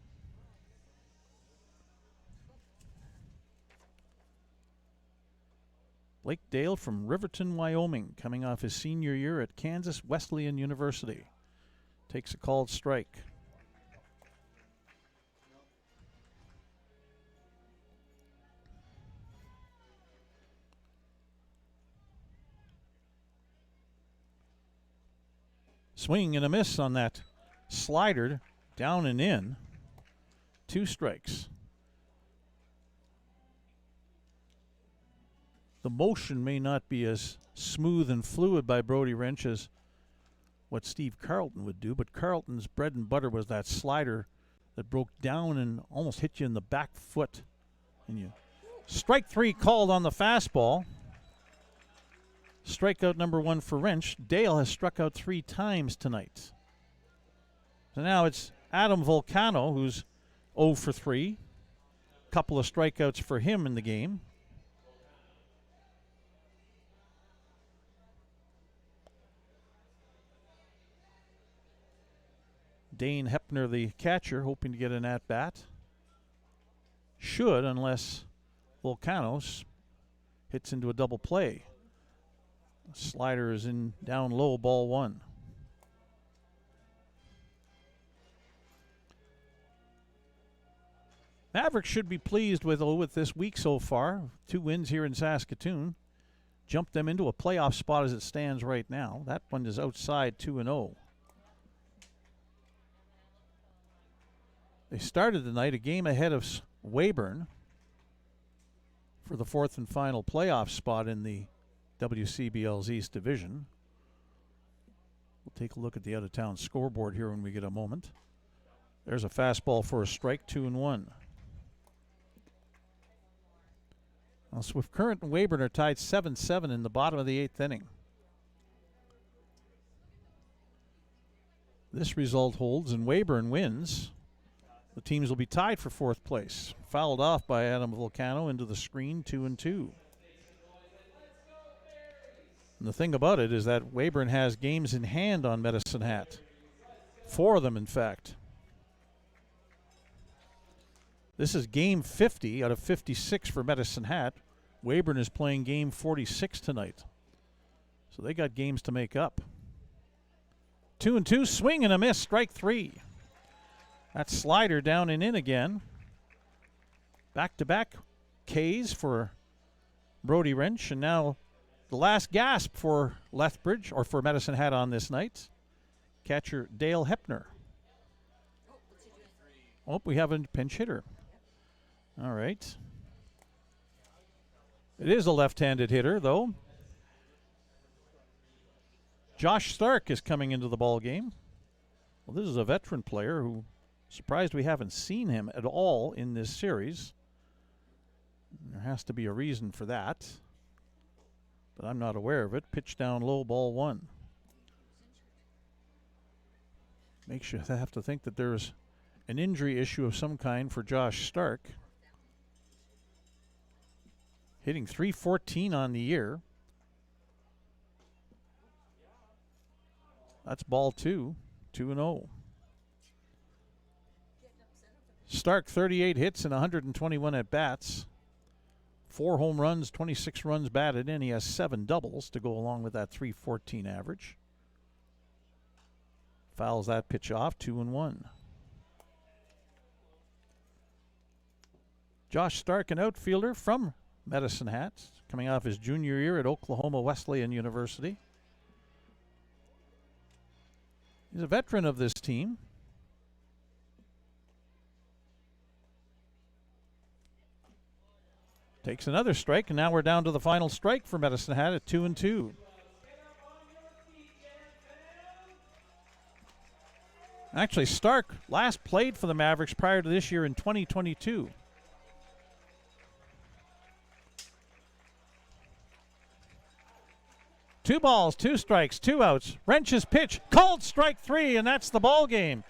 Blake Dale from Riverton, Wyoming, coming off his senior year at Kansas Wesleyan University. Takes a called strike. Swing and a miss on that slider, down and in. 2 strikes. The motion may not be as smooth and fluid by Brody Wrench as what Steve Carlton would do, but Carlton's bread and butter was that slider that broke down and almost hit you in the back foot. And you strike 3 called on the fastball. Strikeout number 1 for Wrench. Dale has struck out 3 times tonight. So now it's Adam Volcano, who's 0 for 3. Couple of strikeouts for him in the game. Dane Hepner, the catcher, hoping to get an at-bat. Should, unless Volcanos hits into a double play. Slider is in down low, ball 1. Mavericks should be pleased with this week so far. 2 wins here in Saskatoon. Jumped them into a playoff spot as it stands right now. That one is outside, 2-0. They started the night a game ahead of Weyburn for the 4th and final playoff spot in the WCBL's East Division. We'll take a look at the out-of-town scoreboard here when we get a moment. There's a fastball for a strike, 2-1. Well, Swift Current and Weyburn are tied 7-7 in the bottom of the 8th inning. This result holds and Weyburn wins. The teams will be tied for 4th place. Fouled off by Adam Volcano into the screen, 2-2. And the thing about it is that Weyburn has games in hand on Medicine Hat. 4 of them, in fact. This is game 50 out of 56 for Medicine Hat. Weyburn is playing game 46 tonight. So they got games to make up. 2-2, swing and a miss, strike 3. That slider down and in again. Back-to-back Ks for Brody Wrench, and now the last gasp for Lethbridge, or for Medicine Hat on this night. Catcher Dale Hepner. Oh, we have a pinch hitter. All right. It is a left-handed hitter, though. Josh Stark is coming into the ball game. Well, this is a veteran player who, surprised we haven't seen him at all in this series. There has to be a reason for that, but I'm not aware of it. Pitch down low, ball one. Makes you have to think that there's an injury issue of some kind for Josh Stark. Hitting .314 on the year. That's ball two, 2-0. Stark 38 hits and 121 at bats. 4 home runs, 26 runs batted in. He has 7 doubles to go along with that .314 average. Fouls that pitch off, 2-1. Josh Stark, an outfielder from Medicine Hat, coming off his junior year at Oklahoma Wesleyan University. He's a veteran of this team. Takes another strike, and now we're down to the final strike for Medicine Hat at 2-2. Actually, Stark last played for the Mavericks prior to this year in 2022. Two balls, 2 strikes, 2 outs. Wrench's pitch, called strike 3, and that's the ball game.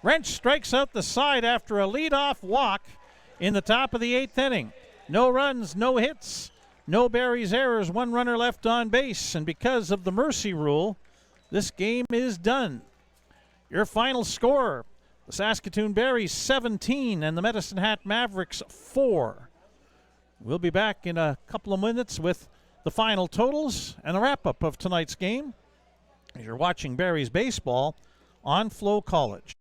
Wrench strikes out the side after a leadoff walk in the top of the 8th inning. No runs, no hits, no Barry's errors, 1 runner left on base, and because of the mercy rule, this game is done. Your final score, the Saskatoon Berries 17 and the Medicine Hat Mavericks 4. We'll be back in a couple of minutes with the final totals and a wrap-up of tonight's game as you're watching Berries baseball on FloCollege.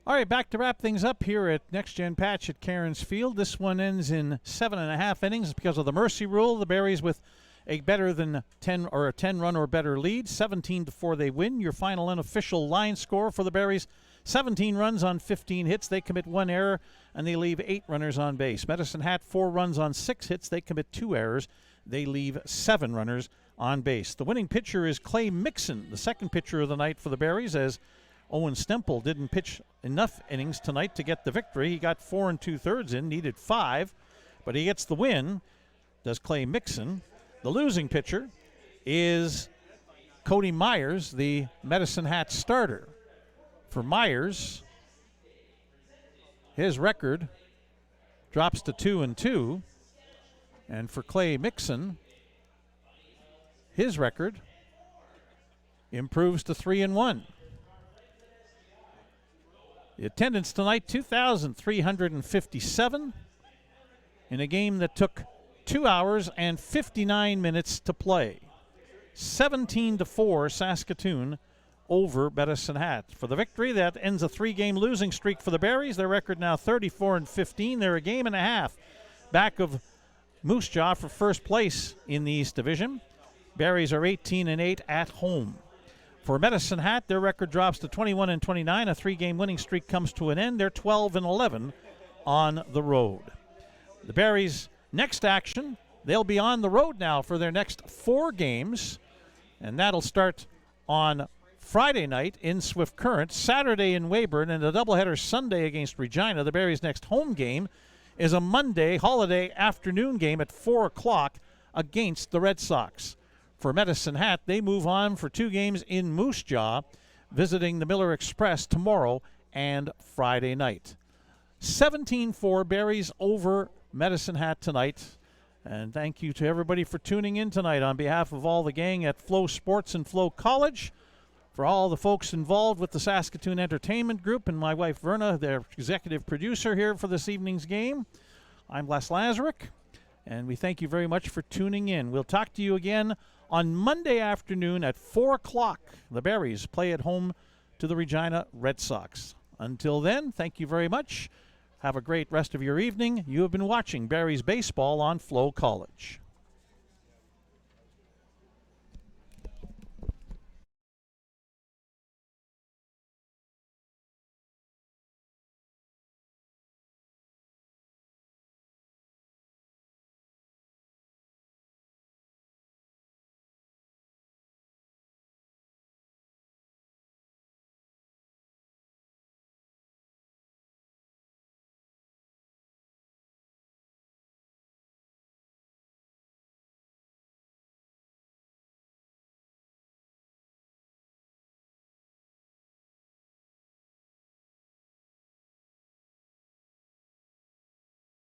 All right, back to wrap things up here at Next Gen Patch at Cairns Field. This one ends in 7.5 innings because of the mercy rule. The Berries with a better than 10 or a 10-run or better lead. 17-4 they win. Your final unofficial line score for the Berries, 17 runs on 15 hits. They commit 1 error, and they leave 8 runners on base. Medicine Hat, 4 runs on 6 hits. They commit 2 errors. They leave 7 runners on base. The winning pitcher is Clay Mixon, the second pitcher of the night for the Berries, as Owen Stemple didn't pitch enough innings tonight to get the victory. He got 4 2/3 in, needed 5, but he gets the win, does Clay Mixon. The losing pitcher is Cody Myers, the Medicine Hat starter. For Myers, his record drops to 2-2, and for Clay Mixon, his record improves to 3-1. The attendance tonight, 2,357 in a game that took 2 hours and 59 minutes to play. 17-4 Saskatoon over Medicine Hat. For the victory, that ends a 3-game losing streak for the Berries. Their record now 34-15. They're a game and a half back of Moose Jaw for first place in the East Division. Berries are 18-8 at home. For Medicine Hat, their record drops to 21-29. A 3-game winning streak comes to an end. They're 12-11 on the road. The Berries' next action, they'll be on the road now for their next 4 games, and that'll start on Friday night in Swift Current, Saturday in Weyburn, and a doubleheader Sunday against Regina. The Berries' next home game is a Monday holiday afternoon game at 4 o'clock against the Red Sox. For Medicine Hat, they move on for 2 games in Moose Jaw, visiting the Miller Express tomorrow and Friday night. 17-4 Berries over Medicine Hat tonight. And thank you to everybody for tuning in tonight on behalf of all the gang at Flow Sports and FloCollege. For all the folks involved with the Saskatoon Entertainment Group and my wife Verna, their executive producer here for this evening's game, I'm Les Lazaruk, and we thank you very much for tuning in. We'll talk to you again on Monday afternoon at 4 o'clock. The Berries play at home to the Regina Red Sox. Until then, thank you very much. Have a great rest of your evening. You have been watching Berries Baseball on FloCollege.